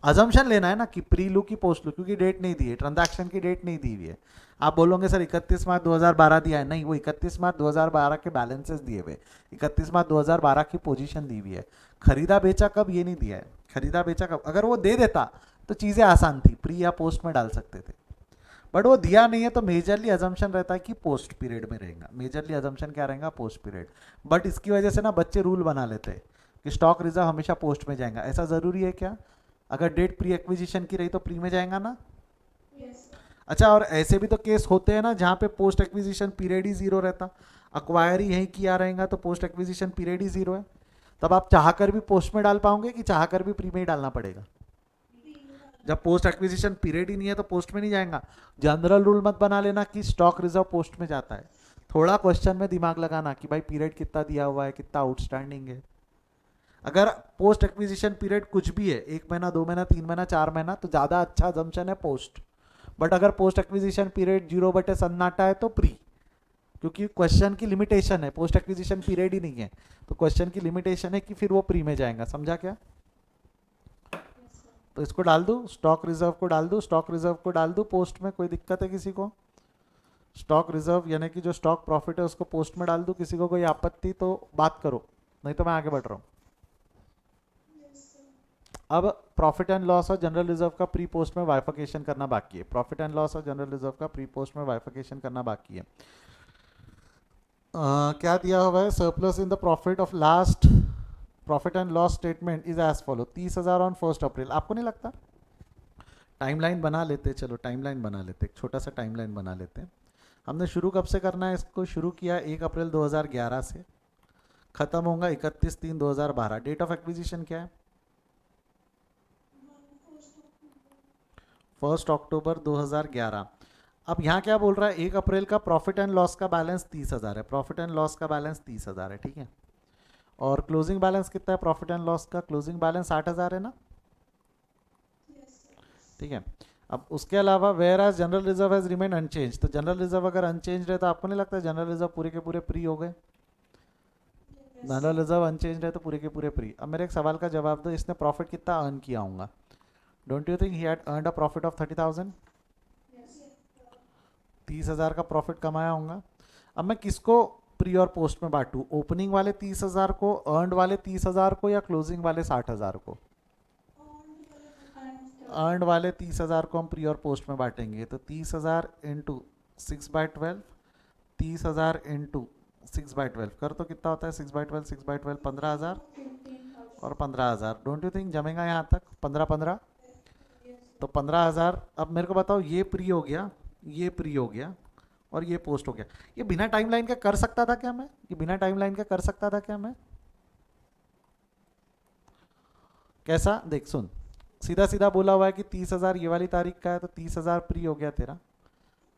अजम्पशन लेना है ना कि प्री लू की पोस्ट लू, क्योंकि डेट नहीं दी है, ट्रांजैक्शन की डेट नहीं दी हुई है। आप बोलोगे सर 31 मार्च 2012 दिया है, नहीं, वो 31 मार्च 2012 के बैलेंसेस दिए हुए, 31 मार्च 2012 की पोजीशन दी हुई है। खरीदा बेचा कब ये नहीं दिया है, खरीदा बेचा कब, अगर वो दे देता तो चीज़ें आसान थी, प्री या पोस्ट में डाल सकते थे, बट वो दिया नहीं है, तो मेजरली अजम्पशन रहता है कि पोस्ट पीरियड में रहेगा। मेजरली अजम्पशन क्या रहेगा? Post period. बट इसकी वजह से ना बच्चे रूल बना लेते हैं कि स्टॉक रिजर्व हमेशा पोस्ट में जाएगा। ऐसा ज़रूरी है क्या? अगर डेट प्री एक्विजिशन की रही तो प्री में जाएगा ना? अच्छा, और ऐसे भी तो केस होते हैं ना जहाँ पे पोस्ट एक्विजिशन पीरियड ही जीरो रहता, अक्वायर ही यहीं किया रहेगा तो पोस्ट एक्विजिशन पीरियड ही जीरो है। तब आप चाहकर भी पोस्ट में डाल पाओगे कि चाहकर भी प्री में ही डालना पड़ेगा? जब पोस्ट एक्विजिशन पीरियड ही नहीं है तो पोस्ट में नहीं जाएगा। जनरल रूल मत बना लेना कि स्टॉक रिजर्व पोस्ट में जाता है, थोड़ा क्वेश्चन में दिमाग लगाना कि भाई पीरियड कितना दिया हुआ है, कितना आउटस्टैंडिंग है। अगर पोस्ट एक्विजिशन पीरियड कुछ भी है, 1 महीना, 2 महीना, 3 महीना, 4 महीना, तो ज़्यादा अच्छा जम्पशन है पोस्ट। बट अगर पोस्ट एक्विजिशन पीरियड 0/सन्नाटा है तो प्री, क्योंकि क्वेश्चन की लिमिटेशन है, पोस्ट एक्विजिशन पीरियड ही नहीं है, तो क्वेश्चन की लिमिटेशन है कि फिर वो प्री में जाएगा। समझा क्या? तो इसको डाल दूँ, स्टॉक रिजर्व को डाल दूँ, स्टॉक रिजर्व को डाल दूँ पोस्ट में? कोई दिक्कत है किसी को? स्टॉक रिजर्व यानी कि जो स्टॉक प्रॉफिट है उसको पोस्ट में डाल दूँ, किसी को कोई आपत्ति तो बात करो, नहीं तो मैं आगे बढ़ रहा हूँ। अब प्रॉफिट एंड लॉस और जनरल रिजर्व का प्री पोस्ट में वाइफिकेशन करना बाकी है। प्रॉफिट एंड लॉस और जनरल रिजर्व का प्री पोस्ट में वाइफिकेशन करना बाकी है। क्या दिया हुआ है? Surplus in the profit of last profit and loss statement is as follow, 30,000 on 1 April. आपको नहीं लगता टाइमलाइन बना लेते? चलो टाइमलाइन बना लेते, एक छोटा सा टाइमलाइन बना लेते। हमने शुरू कब से करना है इसको? शुरू किया 1 अप्रैल 2011 से, खत्म होगा 31/3/2012। डेट ऑफ एक्विजिशन क्या है? 1 अक्टूबर 2011। अब यहाँ क्या बोल रहा है? 1 अप्रैल का प्रॉफिट एंड लॉस का बैलेंस 30,000 है, प्रॉफिट एंड लॉस का बैलेंस 30,000 है, ठीक है। और क्लोजिंग बैलेंस कितना है प्रॉफिट एंड लॉस का? क्लोजिंग बैलेंस 60,000 है ना, ठीक है। अब उसके अलावा where as general reserve has remain unchange, तो जनरल रिजर्व अगर अनचेंज रहे तो आपको नहीं लगता जनरल रिजर्व पूरे के पूरे प्री हो गए? जनरल रिजर्व अनचेंज रहे तो पूरे के पूरे प्री। अब मेरे एक सवाल का जवाब दो, इसने प्रॉफिट कितना अर्न किया होगा? Don't you think he had earned a profit of 30,000? 30,000 का प्रॉफिट कमाया होगा। अब मैं किसको प्री और पोस्ट में बांटूं? ओपनिंग वाले 30,000 को, अर्नड वाले 30,000 को, या क्लोजिंग वाले 60,000 को? अर्नड वाले 30,000 को हम प्री और पोस्ट में बांटेंगे, तो 30,000 इंटू 6/12, 30,000 इंटू 6/12 कर तो कितना होता है? 6/12, 6/12, 15,000 और 15,000। डोंट यू थिंक जमेगा यहाँ तक? 15-15, तो 15,000। अब मेरे को बताओ, ये प्री हो गया, ये प्री हो गया, और ये पोस्ट हो गया। ये बिना टाइमलाइन का कर सकता था क्या मैं? ये बिना टाइमलाइन का कर सकता था क्या मैं? कैसा? देख सुन, सीधा सीधा बोला हुआ है कि 30,000 ये वाली तारीख का है, तो 30,000 प्री हो गया तेरा,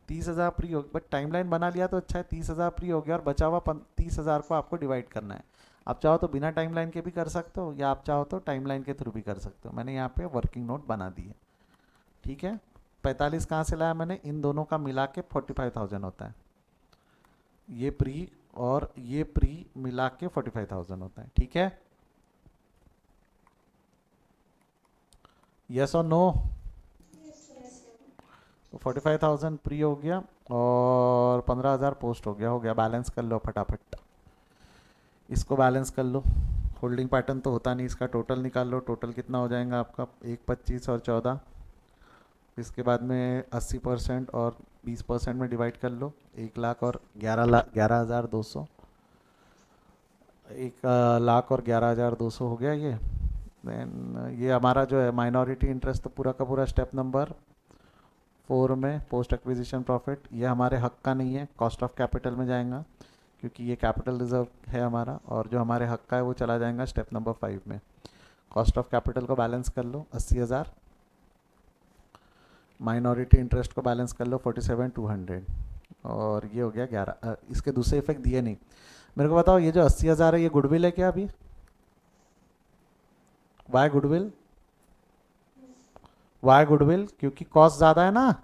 30,000 प्री हो गया। बट टाइमलाइन बना लिया तो अच्छा है, 30,000 प्री हो गया, और बचा हुआ 30,000 को आपको डिवाइड करना है। आप चाहो तो बिना टाइमलाइन के भी कर सकते हो, या आप चाहो तो टाइमलाइन के थ्रू भी कर सकते हो। मैंने यहाँ पे वर्किंग नोट बना दी है, ठीक है। 45 कहाँ से लाया मैंने? इन दोनों का मिला के 45,000 होता है। ये प्री और ये प्री मिला के 45,000 होता है, ठीक है? यस और नो? तो 45,000 प्री हो गया और 15,000 पोस्ट हो गया। बैलेंस कर लो फटाफट, इसको बैलेंस कर लो। होल्डिंग पैटर्न तो होता नहीं, इसका टोटल निकाल लो। टोटल कितना हो जाएगा आपका? 1, 25 और 14। इसके बाद में 80% और 20% में डिवाइड कर लो। 1 लाख और 11,200। 1 लाख और 11,200 हो गया ये। देन ये हमारा जो है माइनॉरिटी इंटरेस्ट, तो पूरा का पूरा स्टेप नंबर 4 में पोस्ट एक्विजिशन प्रॉफिट, ये हमारे हक का नहीं है, कॉस्ट ऑफ कैपिटल में जाएगा क्योंकि ये कैपिटल रिजर्व है हमारा, और जो हमारे हक का है वो चला जाएगा स्टेप नंबर 5 में। कॉस्ट ऑफ कैपिटल को बैलेंस कर लो 80,000, माइनॉरिटी इंटरेस्ट को बैलेंस कर लो 47,200, और ये हो गया 11। इसके दूसरे इफेक्ट दिए नहीं। मेरे को बताओ, ये जो 80,000 है ये गुडविल है क्या अभी? Why goodwill? Why goodwill? क्योंकि कॉस्ट ज़्यादा है ना।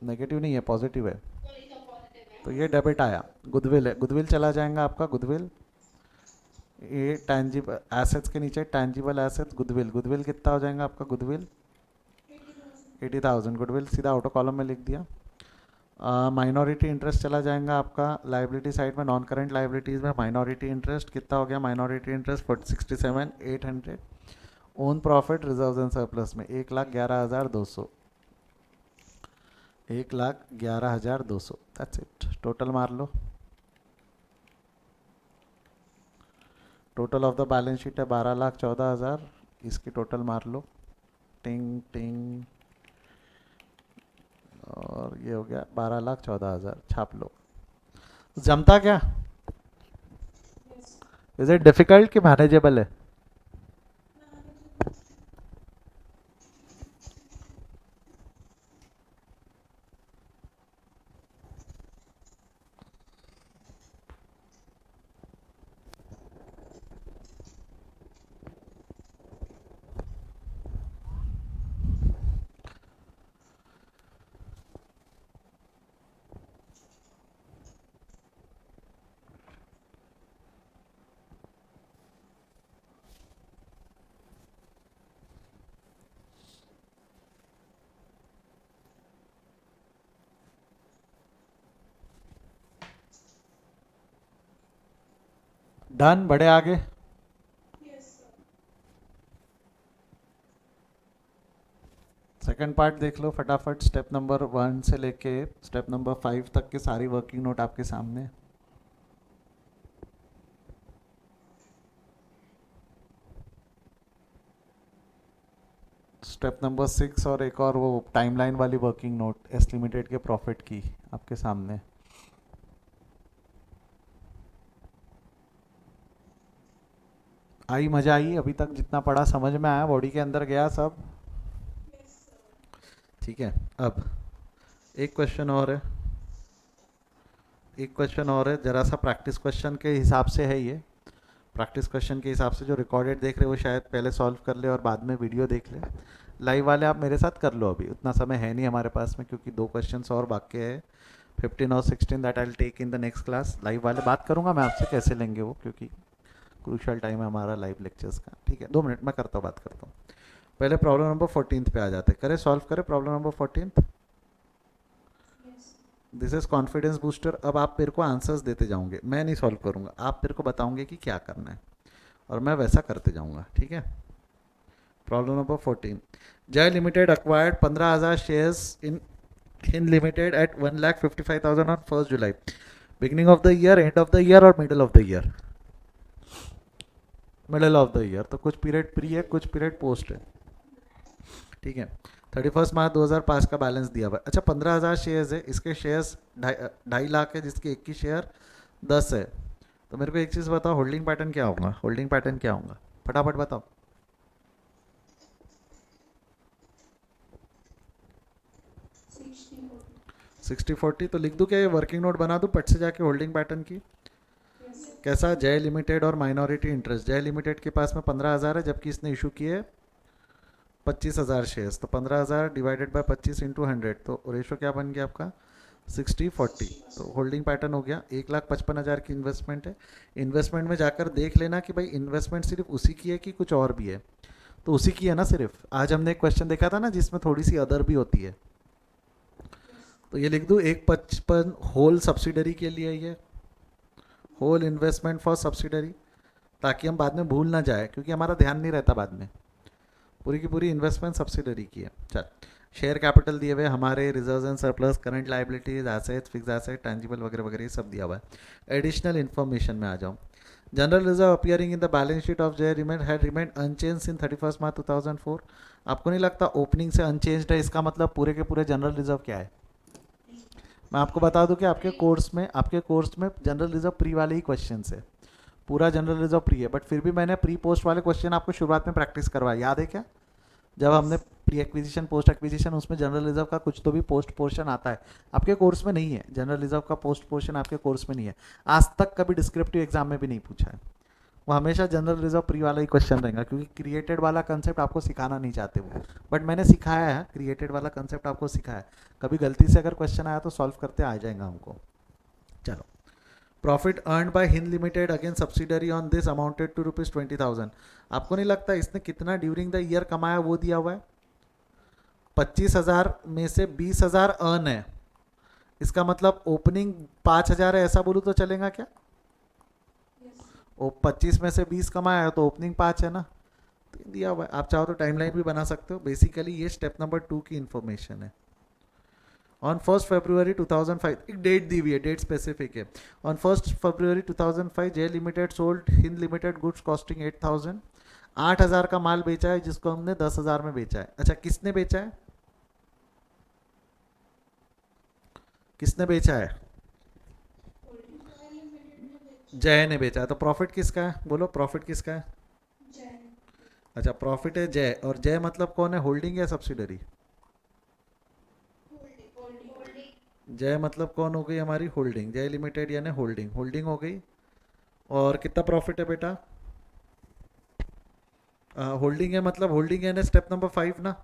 नेगेटिव नहीं है, पॉजिटिव है। तो ये डेबिट आया, गुडविल है। गुडविल चला जाएगा आपका, गुडविल। ये टैंजिबल एसेट्स के नीचे टैंजिबल एसेट्स, गुडविल। गुडविल कितना हो जाएगा आपका? गुडविल 80,000। गुडविल सीधा आउटर कॉलम में लिख दिया। माइनॉरिटी इंटरेस्ट चला जाएगा आपका लाइबिलिटी साइड में, नॉन करेंट लाइबिलिटीज़ में। माइनॉरिटी इंटरेस्ट कितना हो गया? Minority interest 67,800। Own profit reserve and surplus में 1,11,200। 1,11,200, दैट्स इट। टोटल मार लो। Total of the balance sheet है 12,14,000। इसकी टोटल मार लो। टिंग टिंग, और ये हो गया 12,14,000। छाप लो। जमता क्या? इज इट डिफिकल्ट कि मैनेजेबल है? डन, बढ़े आगे। सेकंड पार्ट देख लो फटाफट। स्टेप नंबर 1 से लेके स्टेप नंबर 5 तक की सारी वर्किंग नोट आपके सामने। स्टेप नंबर 6 और एक और वो टाइमलाइन वाली वर्किंग नोट एस लिमिटेड के प्रॉफिट की आपके सामने। आई मजा आई? अभी तक जितना पढ़ा समझ में आया? बॉडी के अंदर गया सब? ठीक है। अब एक क्वेश्चन और है, एक क्वेश्चन और है। जरा सा प्रैक्टिस क्वेश्चन के हिसाब से है ये। प्रैक्टिस क्वेश्चन के हिसाब से जो रिकॉर्डेड देख रहे हो वो शायद पहले सॉल्व कर ले और बाद में वीडियो देख ले। लाइव वाले आप मेरे साथ कर लो, अभी उतना समय है नहीं हमारे पास में क्योंकि 2 क्वेश्चंस और बाकी है, 15 और 16, that I will take in the next class. Live वाले बात करूंगा मैं आपसे कैसे लेंगे वो, क्योंकि क्रूशियल टाइम है हमारा लाइव लेक्चर्स का। ठीक है, 2 मिनट में करता हूँ, बात करता हूँ। पहले प्रॉब्लम नंबर 14 पे आ जाते, करे सॉल्व करे problem number 14। This is confidence booster. अब आप मेरे को आंसर्स देते जाओगे, मैं नहीं सॉल्व करूंगा, आप मेरे को बताओगे कि क्या करना है और मैं वैसा करते जाऊंगा। ठीक है। Problem number 14। Jay limited acquired 15,000 shares in Hind limited at 1,55,000 on 1 July. Beginning of the year, end of the year और middle of the year? Middle of the year, तो कुछ पीरियड प्री है, कुछ पीरियड पोस्ट है। ठीक है। 31 मार्च 2005 का बैलेंस दिया हुआ है। अच्छा, 15,000 शेयर्स है, इसके शेयर्स 2.5 लाख है, जिसके एक की शेयर 10 है। तो मेरे को एक चीज़ बताओ, होल्डिंग पैटर्न क्या होगा? होल्डिंग पैटर्न क्या होगा फटाफट बताओ। 60/40 तो लिख दूँ क्या? ये वर्किंग नोट बना दूँ पट से जाके होल्डिंग पैटर्न की? कैसा? जय लिमिटेड और माइनॉरिटी इंटरेस्ट। जय लिमिटेड के पास में 15,000 है, जबकि इसने इशू किए 25,000 शेयर्स, तो 15,000 डिवाइडेड बाय 25 इंटू 100, तो रेशो क्या बन गया आपका 60-40। तो होल्डिंग पैटर्न हो गया। 1,55,000 की इन्वेस्टमेंट है। इन्वेस्टमेंट में जाकर देख लेना कि भाई इन्वेस्टमेंट सिर्फ उसी की है कि कुछ और भी है। तो उसी की है ना सिर्फ। आज हमने एक क्वेश्चन देखा था ना जिसमें थोड़ी सी अदर भी होती है, तो ये लिख दूँ 1,55 होल सब्सिडरी के लिए, ये होल इन्वेस्टमेंट फॉर सब्सिडरी, ताकि हम बाद में भूल ना जाए, क्योंकि हमारा ध्यान नहीं रहता बाद में। पूरी की पूरी इन्वेस्टमेंट सब्सिडरी की है। चल, शेयर कैपिटल दिए हुए हमारे, reserves and surplus, current liabilities, assets, fix asset, tangible वगैरह वगैरह, ये सब दिया हुआ है। एडिशनल इन्फॉर्मेशन में आ जाऊँ। General reserve appearing in the balance sheet of जय रिमेंड हैड रिमेंड अनचेंज इन 31 मार्च 2004। आपको नहीं लगता ओपनिंग से अनचेंज्ड है, इसका मतलब पूरे के पूरे जनरल रिजर्व क्या है? मैं आपको बता दूं कि आपके कोर्स में जनरल रिजर्व प्री वाले ही क्वेश्चन है। पूरा जनरल रिजर्व प्री है, बट फिर भी मैंने प्री पोस्ट वाले क्वेश्चन आपको शुरुआत में प्रैक्टिस करवाया, याद है क्या? जब हमने प्री एक्विजिशन पोस्ट एक्विजिशन, उसमें जनरल रिजर्व का कुछ तो भी पोस्ट पोर्शन आता है। आपके कोर्स में नहीं है जनरल रिजर्व का पोस्ट पोर्शन, आपके कोर्स में नहीं है। आज तक कभी डिस्क्रिप्टिव एग्जाम में भी नहीं पूछा है। वो हमेशा जनरल रिजर्व प्री वाला ही क्वेश्चन रहेगा, क्योंकि क्रिएटेड वाला कंसेप्ट आपको सिखाना नहीं चाहते वो, बट मैंने सिखाया है क्रिएटेड वाला कंसेप्ट आपको सिखाया है। कभी गलती से अगर क्वेश्चन आया तो सॉल्व करते आ जाएगा हमको। चलो, profit earn by Hind limited again subsidiary on this amounted to ₹20,000। आपको नहीं लगता इसने कितना ड्यूरिंग द ईयर कमाया वो दिया हुआ है? 25,000 में से 20,000 अर्न है, इसका मतलब ओपनिंग 5,000 है, ऐसा बोलूँ तो चलेगा क्या? वो 25 में से 20 कमाया है तो ओपनिंग 5 है ना, तो दिया हुआ है। आप चाहो तो टाइमलाइन भी बना सकते हो। बेसिकली ये स्टेप नंबर 2 की इंफॉर्मेशन है। ऑन 1 फरवरी 2005, एक डेट दी हुई है, डेट स्पेसिफिक है। ऑन 1 फरवरी 2005 जय limited sold Hind limited goods costing 8,000। 8,000 का माल बेचा है जिसको हमने 10,000 में बेचा है। अच्छा, किसने बेचा है? किसने बेचा है? जय ने बेचा है। तो प्रॉफिट किसका है? बोलो, प्रॉफिट किसका है? अच्छा, प्रॉफिट है जय, और जय मतलब कौन है? होल्डिंग या सब्सिडरी? जय मतलब कौन हो गई हमारी? होल्डिंग। जय लिमिटेड यानी होल्डिंग, होल्डिंग हो गई। और कितना प्रॉफिट है बेटा? होल्डिंग है, मतलब होल्डिंग है स्टेप नंबर 5 ना।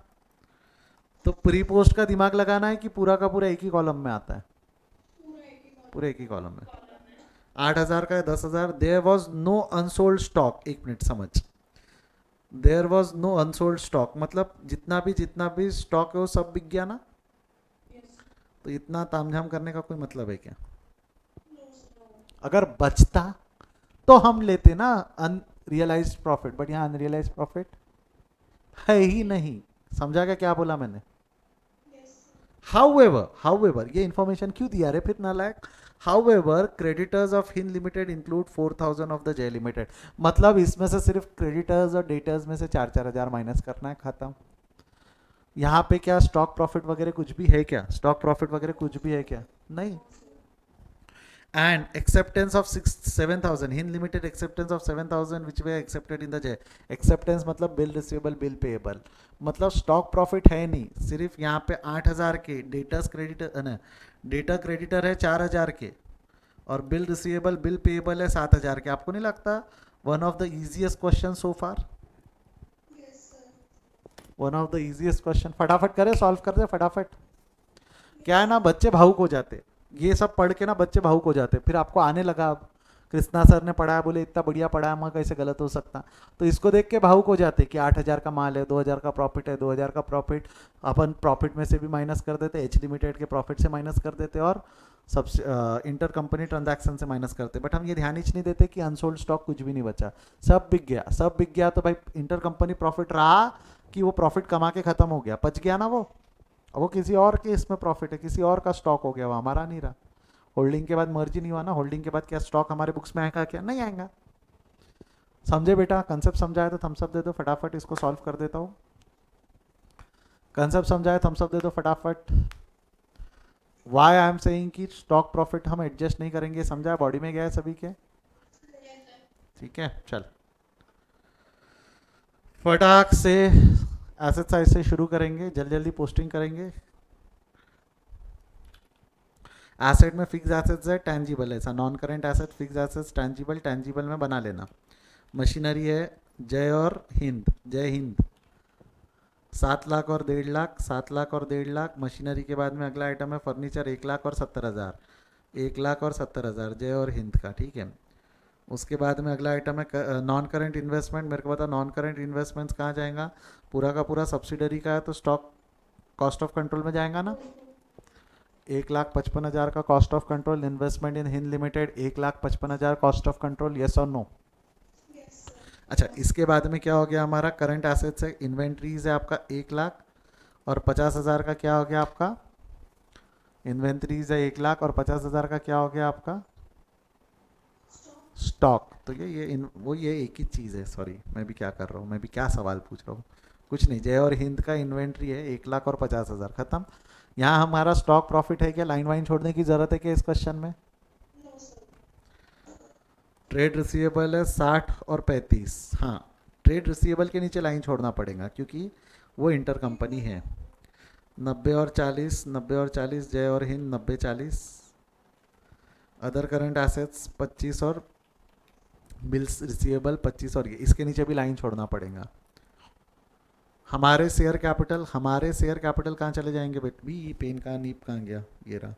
तो प्री पोस्ट का दिमाग लगाना है कि पूरा का पूरा एक ही कॉलम में आता है? पूरे एक ही कॉलम में। 8,000 का है 10,000। There was no unsold stock. एक मिनट समझ, there was no unsold stock मतलब जितना भी स्टॉक है वो सब बिक गया ना। तो इतना तामझाम करने का कोई मतलब है क्या? अगर बचता तो हम लेते ना अनरियलाइज्ड प्रॉफिट, बट यहाँ अनरियलाइज्ड प्रॉफिट है ही नहीं। समझा क्या बोला मैंने? हाउएवर ये इंफॉर्मेशन क्यों दिया रे फिर नालायक? However creditors of Hind limited include 4,000 of the जय लिमिटेड। मतलब इसमें से सिर्फ क्रेडिटर्स और डेटर्स में से 4,000 माइनस करना है, खत्म। यहाँ पे क्या स्टॉक प्रॉफिट वगैरह कुछ भी है क्या? स्टॉक प्रॉफिट वगैरह कुछ भी है क्या? नहीं। And acceptance of 7,000 Hind limited, acceptance of 7,000 which way accepted in the जय। एक्सेप्टेंस मतलब बिल रिसीवेबल, बिल पेएबल, मतलब स्टॉक प्रॉफिट है नहीं। सिर्फ यहाँ पे 8,000 के डेटर्स क्रेडिटर न, डेटा क्रेडिटर है 4,000 के, और बिल रिसीवेबल बिल पेएबल है 7,000 के। आपको नहीं लगता one of the easiest question so far? One of the easiest question. फटाफट करें, सॉल्व कर दे फटाफट। क्या है ना, बच्चे भावुक हो जाते, ये सब पढ़ के ना बच्चे भावुक हो जाते। फिर आपको आने लगा, अब कृष्णा सर ने पढ़ाया, बोले इतना बढ़िया पढ़ाया, मैं कैसे गलत हो सकता? तो इसको देख के भावुक हो जाते कि 8,000 का माल है, 2,000 का प्रॉफिट है, 2,000 का प्रॉफिट अपन प्रॉफिट में से भी माइनस कर देते, एच लिमिटेड के प्रॉफिट से माइनस कर देते, और सब इंटर कंपनी ट्रांजैक्शन से माइनस करते। बट हम ये ध्यान ही नहीं देते कि अनसोल्ड स्टॉक कुछ भी नहीं बचा, सब बिक गया। सब बिक गया तो भाई इंटर कंपनी प्रॉफिट रहा कि वो प्रॉफिट कमा के खत्म हो गया, बच गया ना वो। वो किसी और के इसमें प्रॉफिट है, किसी और का स्टॉक हो गया, वो हमारा नहीं रहा। होल्डिंग के बाद मर्जी नहीं हुआ ना, होल्डिंग के बाद क्या स्टॉक हमारे बुक्स में आएगा? क्या नहीं आएगा। समझे बेटा? कंसेप्ट समझाया तो थम्सअप दे दो फटाफट, इसको सॉल्व कर देता हूँ। कंसेप्ट समझाया, थम्सअप दे दो फटाफट। वाई आई एम सेइंग कि स्टॉक प्रॉफिट हम एडजस्ट नहीं करेंगे, समझा? बॉडी में गया है सभी के? ठीक है, चल फटाक से एसेट साइड से शुरू करेंगे, जल्दी जल्दी पोस्टिंग करेंगे। एसेट में फिक्स एसेट्स है, टैंजिबल है, ऐसा non current asset, fix assets, tangible, tangible में बना लेना। मशीनरी है जय और हिंद, जय हिंद। 7 लाख और 1.5 लाख, 7 लाख और 1.5 लाख। मशीनरी के बाद में अगला आइटम है फर्नीचर, 1 लाख और 70 हज़ार, 1 लाख और 70 हज़ार जय और हिंद का, ठीक है। उसके बाद में अगला आइटम है नॉन करंट इन्वेस्टमेंट। मेरे को पता नॉन करंट इन्वेस्टमेंट्स कहाँ जाएगा, पूरा का पूरा सब्सिडरी का है तो स्टॉक कॉस्ट ऑफ कंट्रोल में जाएगा ना। 1,55,000 का cost of control, investment in Hind limited 1,55,000 cost of control, yes और नो। अच्छा, इसके बाद में क्या हो गया हमारा करंट एसेट्स है, इन्वेंट्रीज है आपका 1 लाख और 50 हज़ार का क्या हो गया आपका, इन्वेंट्रीज है 1 लाख और 50 हज़ार का क्या हो गया आपका स्टॉक। तो ये एक ही चीज़ है, सॉरी मैं भी क्या कर रहा हूँ, मैं भी क्या सवाल पूछ रहा हूँ, कुछ नहीं। जय और हिंद का इन्वेंट्री है 1 लाख और 50 हज़ार, खत्म। यहाँ हमारा स्टॉक प्रॉफिट है क्या, लाइन वाइन छोड़ने की जरूरत है क्या इस क्वेश्चन में। ट्रेड रिसीवेबल है 60 और 35, हाँ ट्रेड रिसीवेबल के नीचे लाइन छोड़ना पड़ेगा क्योंकि वो इंटर कंपनी है। 90 और 40, 90 और 40 जय और हिंद 90-40। अदर करंट एसेट्स 25 और बिल्स रिसीवेबल 25 और ये इसके नीचे भी लाइन छोड़ना पड़ेगा। हमारे शेयर कैपिटल, हमारे शेयर कैपिटल कहाँ चले जाएंगे बेट भी, पेन कहाँ नीप कहाँ गया, ये रहा।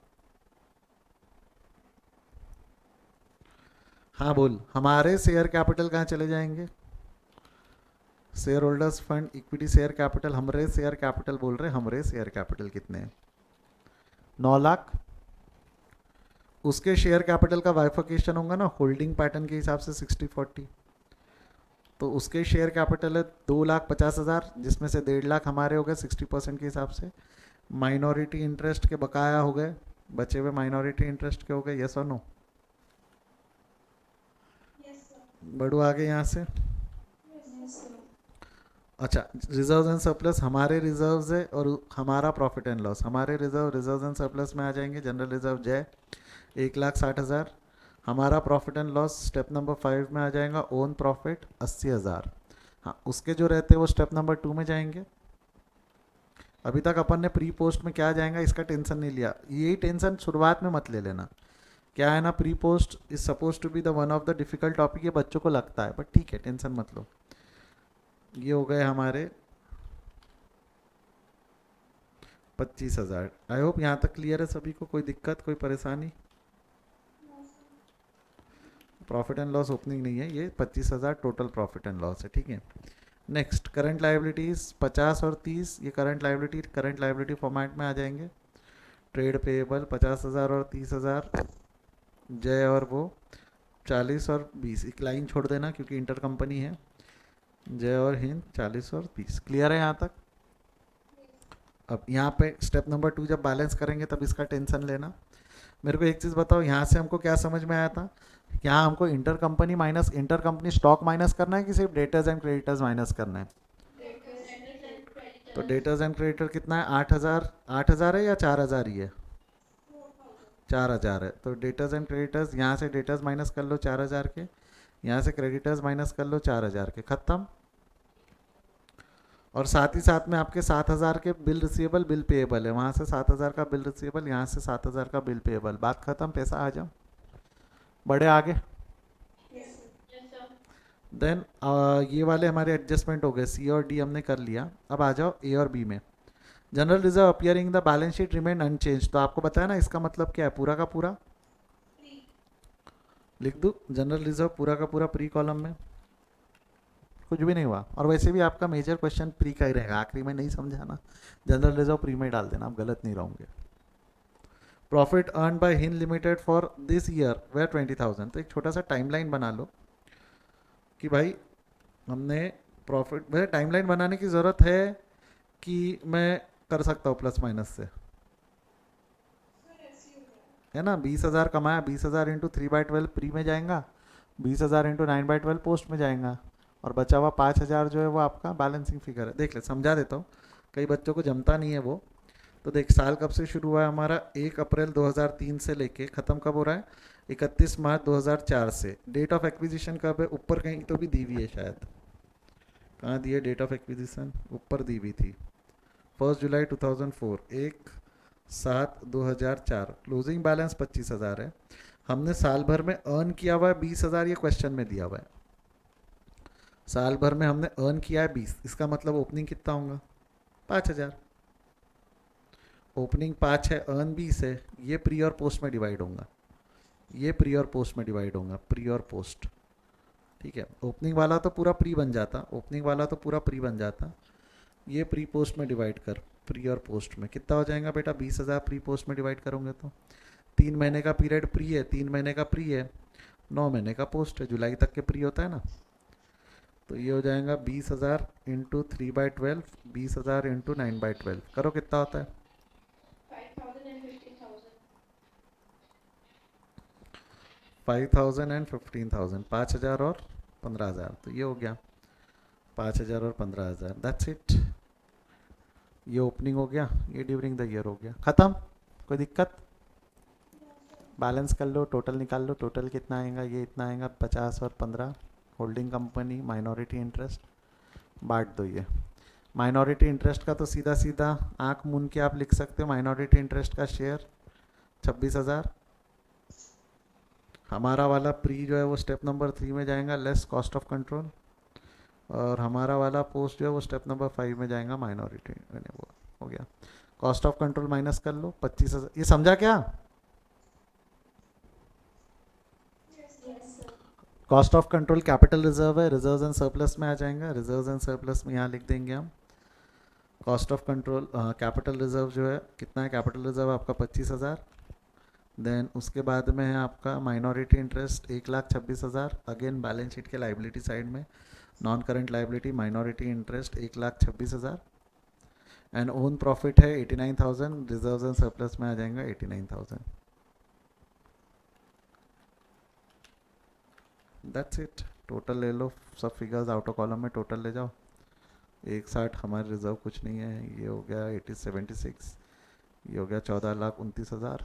हाँ बोल, हमारे शेयर कैपिटल कहाँ चले जाएंगे, share holders fund equity share capital, हमारे शेयर कैपिटल बोल रहे, हमारे शेयर कैपिटल कितने हैं 9 लाख। उसके शेयर कैपिटल का वाइफिकेशन होगा ना होल्डिंग पैटर्न के हिसाब से 60-40, तो उसके शेयर कैपिटल है 2,50,000 जिसमें से 1.5 लाख हमारे हो गए 60% के हिसाब से। माइनॉरिटी इंटरेस्ट के बकाया हो गए, बचे हुए माइनॉरिटी इंटरेस्ट के हो गए, यस और नो। बढ़ो आगे यहाँ से। अच्छा, रिजर्व एंड सरप्लस, हमारे रिजर्व्स है और हमारा प्रॉफिट एंड लॉस, हमारे रिजर्व एंड सरप्लस में आ जाएंगे जनरल रिजर्व जय 1,60,000, हमारा profit and loss step number 5 में आ जाएगा ओन प्रॉफिट 80,000। हाँ, उसके जो रहते हैं वो स्टेप नंबर 2 में जाएंगे। अभी तक अपन ने प्री पोस्ट में क्या जाएगा इसका टेंशन नहीं लिया, यही टेंशन शुरुआत में मत ले लेना। क्या है ना, pre post is suppose to be the one of the difficult topic, ये बच्चों को लगता है बट ठीक है टेंशन मत लो। ये हो गए हमारे 25,000। आई होप यहाँ तक क्लियर है सभी को, कोई दिक्कत कोई परेशानी। प्रॉफिट एंड लॉस ओपनिंग नहीं है, ये 25,000 टोटल प्रॉफिट एंड लॉस है, ठीक है। नेक्स्ट करंट लाइबिलिटीज़ 50 और 30, ये करंट लाइबिलिटी फॉर्मेट में आ जाएंगे। ट्रेड पेएबल 50,000 और 30,000, जय और वो 40 और 20, एक लाइन छोड़ देना क्योंकि इंटर कंपनी है। जय और हिंद 40 और 20, क्लियर है यहाँ तक। अब यहाँ पे स्टेप नंबर 2 जब बैलेंस करेंगे तब इसका टेंशन लेना। मेरे को एक चीज़ बताओ, यहाँ से हमको क्या समझ में आया था, यहाँ हमको inter company minus inter company stock minus करना है कि सिर्फ डेटर्स एंड क्रेडिटर्स माइनस करना है। तो डेटर्स एंड क्रेडिटर कितना है 8,000, 8,000 है या 4,000 ही है, 4,000 है। तो डेटर्स एंड क्रेडिटर्स, यहाँ से डेटर्स माइनस कर लो 4,000 के, यहाँ से क्रेडिटर्स माइनस कर लो 4,000 के, खत्म। और साथ ही साथ में आपके 7,000 के बिल रिसीवेबल बिल पेएबल है, वहाँ से 7,000 का बिल रिसीवेबल, यहाँ से 7,000 का बिल पेएबल, बात खत्म, पैसा आ जाओ, बढ़े आगे। देन ये वाले हमारे एडजस्टमेंट हो गए, सी और डी हमने कर लिया। अब आ जाओ ए और बी में। General reserve appearing the balance sheet remain unchange, तो आपको बताया ना इसका मतलब क्या है, पूरा का पूरा लिख दूँ जनरल रिजर्व पूरा का पूरा प्री कॉलम में, कुछ भी नहीं हुआ। और वैसे भी आपका मेजर क्वेश्चन प्री का ही रहेगा, आखिरी में नहीं समझाना, जनरल रिजर्व प्री में डाल देना, आप गलत नहीं रहोगे। Profit earn by Hind limited for this year were 20,000, तो एक छोटा सा टाइमलाइन बना लो कि भाई हमने प्रॉफिट, वैसे टाइमलाइन बनाने की ज़रूरत है कि मैं कर सकता हूँ प्लस माइनस से, है ना। 20,000 कमाया, 20,000 इंटू 3/12 प्री में जाएगा, 20,000 इंटू 9/12 पोस्ट में जाएगा, और बचा हुआ 5,000 जो है वो आपका बैलेंसिंग फिगर है। देख ले, समझा देता हूँ, कई बच्चों को जमता नहीं है वो। तो देख, साल कब से शुरू हुआ है हमारा, 1 अप्रैल 2003 से लेके ख़त्म कब हो रहा है, 31 मार्च 2004 से। डेट ऑफ एक्विजिशन कब है, ऊपर कहीं तो भी दी हुई है शायद, कहाँ दी है डेट ऑफ एक्विजिशन, ऊपर दी हुई थी 1 जुलाई 2004, 1/7/2004। क्लोजिंग बैलेंस 25,000 है। हमने साल भर में अर्न किया हुआ है 20,000, ये क्वेश्चन में दिया हुआ है, साल भर में हमने अर्न किया है 20, इसका मतलब ओपनिंग कितना होगा 5,000। ओपनिंग 5 है, अर्न 20 है, ये प्री और पोस्ट में डिवाइड होगा, ये प्री और पोस्ट में डिवाइड होगा, प्री और पोस्ट। ठीक है, ओपनिंग वाला तो पूरा प्री बन जाता, ओपनिंग वाला तो पूरा प्री बन जाता, ये प्री पोस्ट में डिवाइड कर, प्री और पोस्ट में कितना हो जाएगा बेटा? 20,000 प्री पोस्ट में डिवाइड करोगे तो 3 महीने का पीरियड प्री है, 3 महीने का प्री है, 9 महीने का पोस्ट है, जुलाई तक के प्री होता है ना। तो ये हो जाएगा 20,000 इंटू 3/12, 20,000 इंटू 9/12, करो कितना होता है? 5,000 एंड 15,000, 5,000 और 15,000, तो ये हो गया 5,000 और 15,000, दैट्स इट। ये ओपनिंग हो गया, ये ड्यूरिंग द ईयर हो गया, ख़त्म। कोई दिक्कत? बैलेंस कर लो, टोटल निकाल लो, टोटल कितना आएगा? ये इतना आएगा, 50 और 15, होल्डिंग कंपनी, माइनॉरिटी इंटरेस्ट, बांट दो। ये माइनॉरिटी इंटरेस्ट का तो सीधा सीधा आंख मूंद के आप लिख सकते हो, माइनॉरिटी इंटरेस्ट का शेयर 26,000। हमारा वाला प्री जो है वो स्टेप नंबर 3 में जाएगा, लेस कॉस्ट ऑफ कंट्रोल, और हमारा वाला पोस्ट जो है वो स्टेप नंबर 5 में जाएगा, माइनॉरिटी। वो हो गया, कॉस्ट ऑफ कंट्रोल माइनस कर लो, 25,000। ये समझा क्या? Cost of control capital reserve है, रिजर्व्स एंड सरप्लस में आ जाएगा, रिजर्व्स एंड सरप्लस में यहाँ लिख देंगे हम। Cost of control capital reserve जो है कितना है? कैपिटल रिजर्व आपका 25,000। देन उसके बाद में है आपका minority interest 1,26,000, again balance sheet के लाइबिलिटी साइड में, non current liability minority interest 1,26,000, and own profit है 89,000, रिजर्व्स एंड सरप्लस में आ जाएगा 89,000। That's it. टोटल ले लो, सब फिगर्स आउटर कॉलम में टोटल ले जाओ। 1,60 हमारे रिजर्व कुछ नहीं है, ये हो गया 8076, ये हो गया 14,29,000।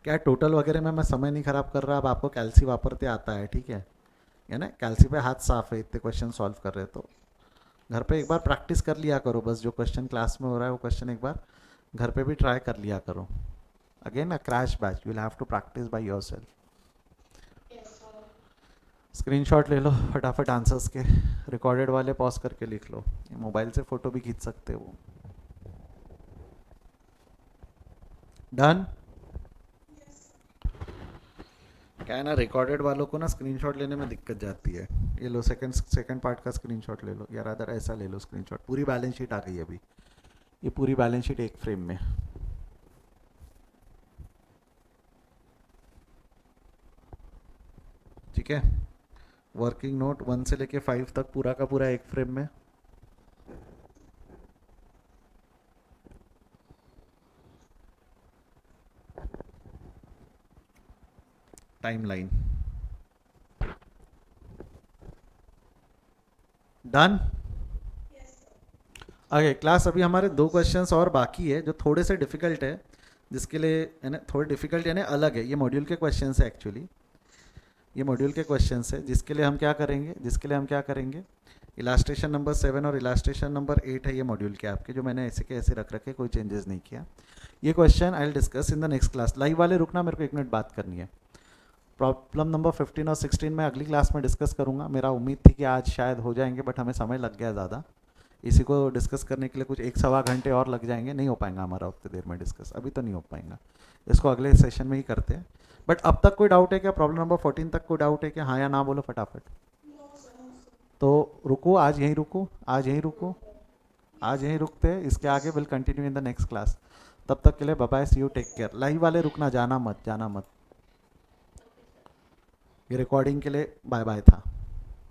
क्या टोटल वगैरह में मैं समय नहीं खराब कर रहा, अब आपको कैलसी वापरते आता है, ठीक है ना? कैलसी पे हाथ साफ है, इतने क्वेश्चन सॉल्व कर रहे हैं तो घर पे एक बार प्रैक्टिस कर लिया करो, बस जो क्वेश्चन क्लास में हो रहा है वो क्वेश्चन एक बार घर पे भी ट्राई कर लिया करो। Again a crash batch, you will have to practice by yourself. Screenshot ले लो फटाफट आंसर्स के, रिकॉर्डेड वाले पॉज करके लिख लो, मोबाइल से फ़ोटो भी खींच सकते हो। डन? क्या है ना, रिकॉर्डेड वालों को ना स्क्रीनशॉट लेने में दिक्कत जाती है। ये लो, सेकंड पार्ट का स्क्रीनशॉट ले लो, या रादर ऐसा ले लो स्क्रीनशॉट। पूरी बैलेंस शीट आ गई अभी, ये पूरी बैलेंस शीट एक फ्रेम में। ठीक है, वर्किंग नोट 1 से लेके 5 तक पूरा का पूरा एक फ्रेम में। Timeline done? आगे क्लास, अभी हमारे 2 क्वेश्चंस और बाकी है जो थोड़े से डिफिकल्ट है, जिसके लिए है ना थोड़े डिफिकल्ट यानी अलग है, ये मॉड्यूल के क्वेश्चंस है एक्चुअली, ये मॉड्यूल के क्वेश्चंस है, जिसके लिए हम क्या करेंगे, इलास्ट्रेशन नंबर 7 और इलास्ट्रेशन नंबर 8 है ये मॉड्यूल के आपके, जो मैंने ऐसे के ऐसे रख रखे, कोई चेंजेस नहीं किया। ये question I will discuss in the next class. Live वाले रुकना, मेरे को 1 मिनट बात करनी है। प्रॉब्लम नंबर 15 और 16 मैं अगली क्लास में डिस्कस करूंगा। मेरा उम्मीद थी कि आज शायद हो जाएंगे, बट हमें समय लग गया ज़्यादा, इसी को डिस्कस करने के लिए कुछ 1-1.25 घंटे और लग जाएंगे, नहीं हो पाएगा हमारा उतनी देर में डिस्कस, अभी तो नहीं हो पाएगा, इसको अगले सेशन में ही करते हैं। बट अब तक कोई डाउट है क्या? प्रॉब्लम नंबर 14 तक कोई डाउट है क्या? हाँ या ना बोलो फटाफट। तो रुको, आज यहीं रुकते हैं, इसके आगे will continue in the next class. तब तक के लिए bye bye, see you, take care. Live वाले रुकना, जाना मत। ये रिकॉर्डिंग के लिए बाय बाय था।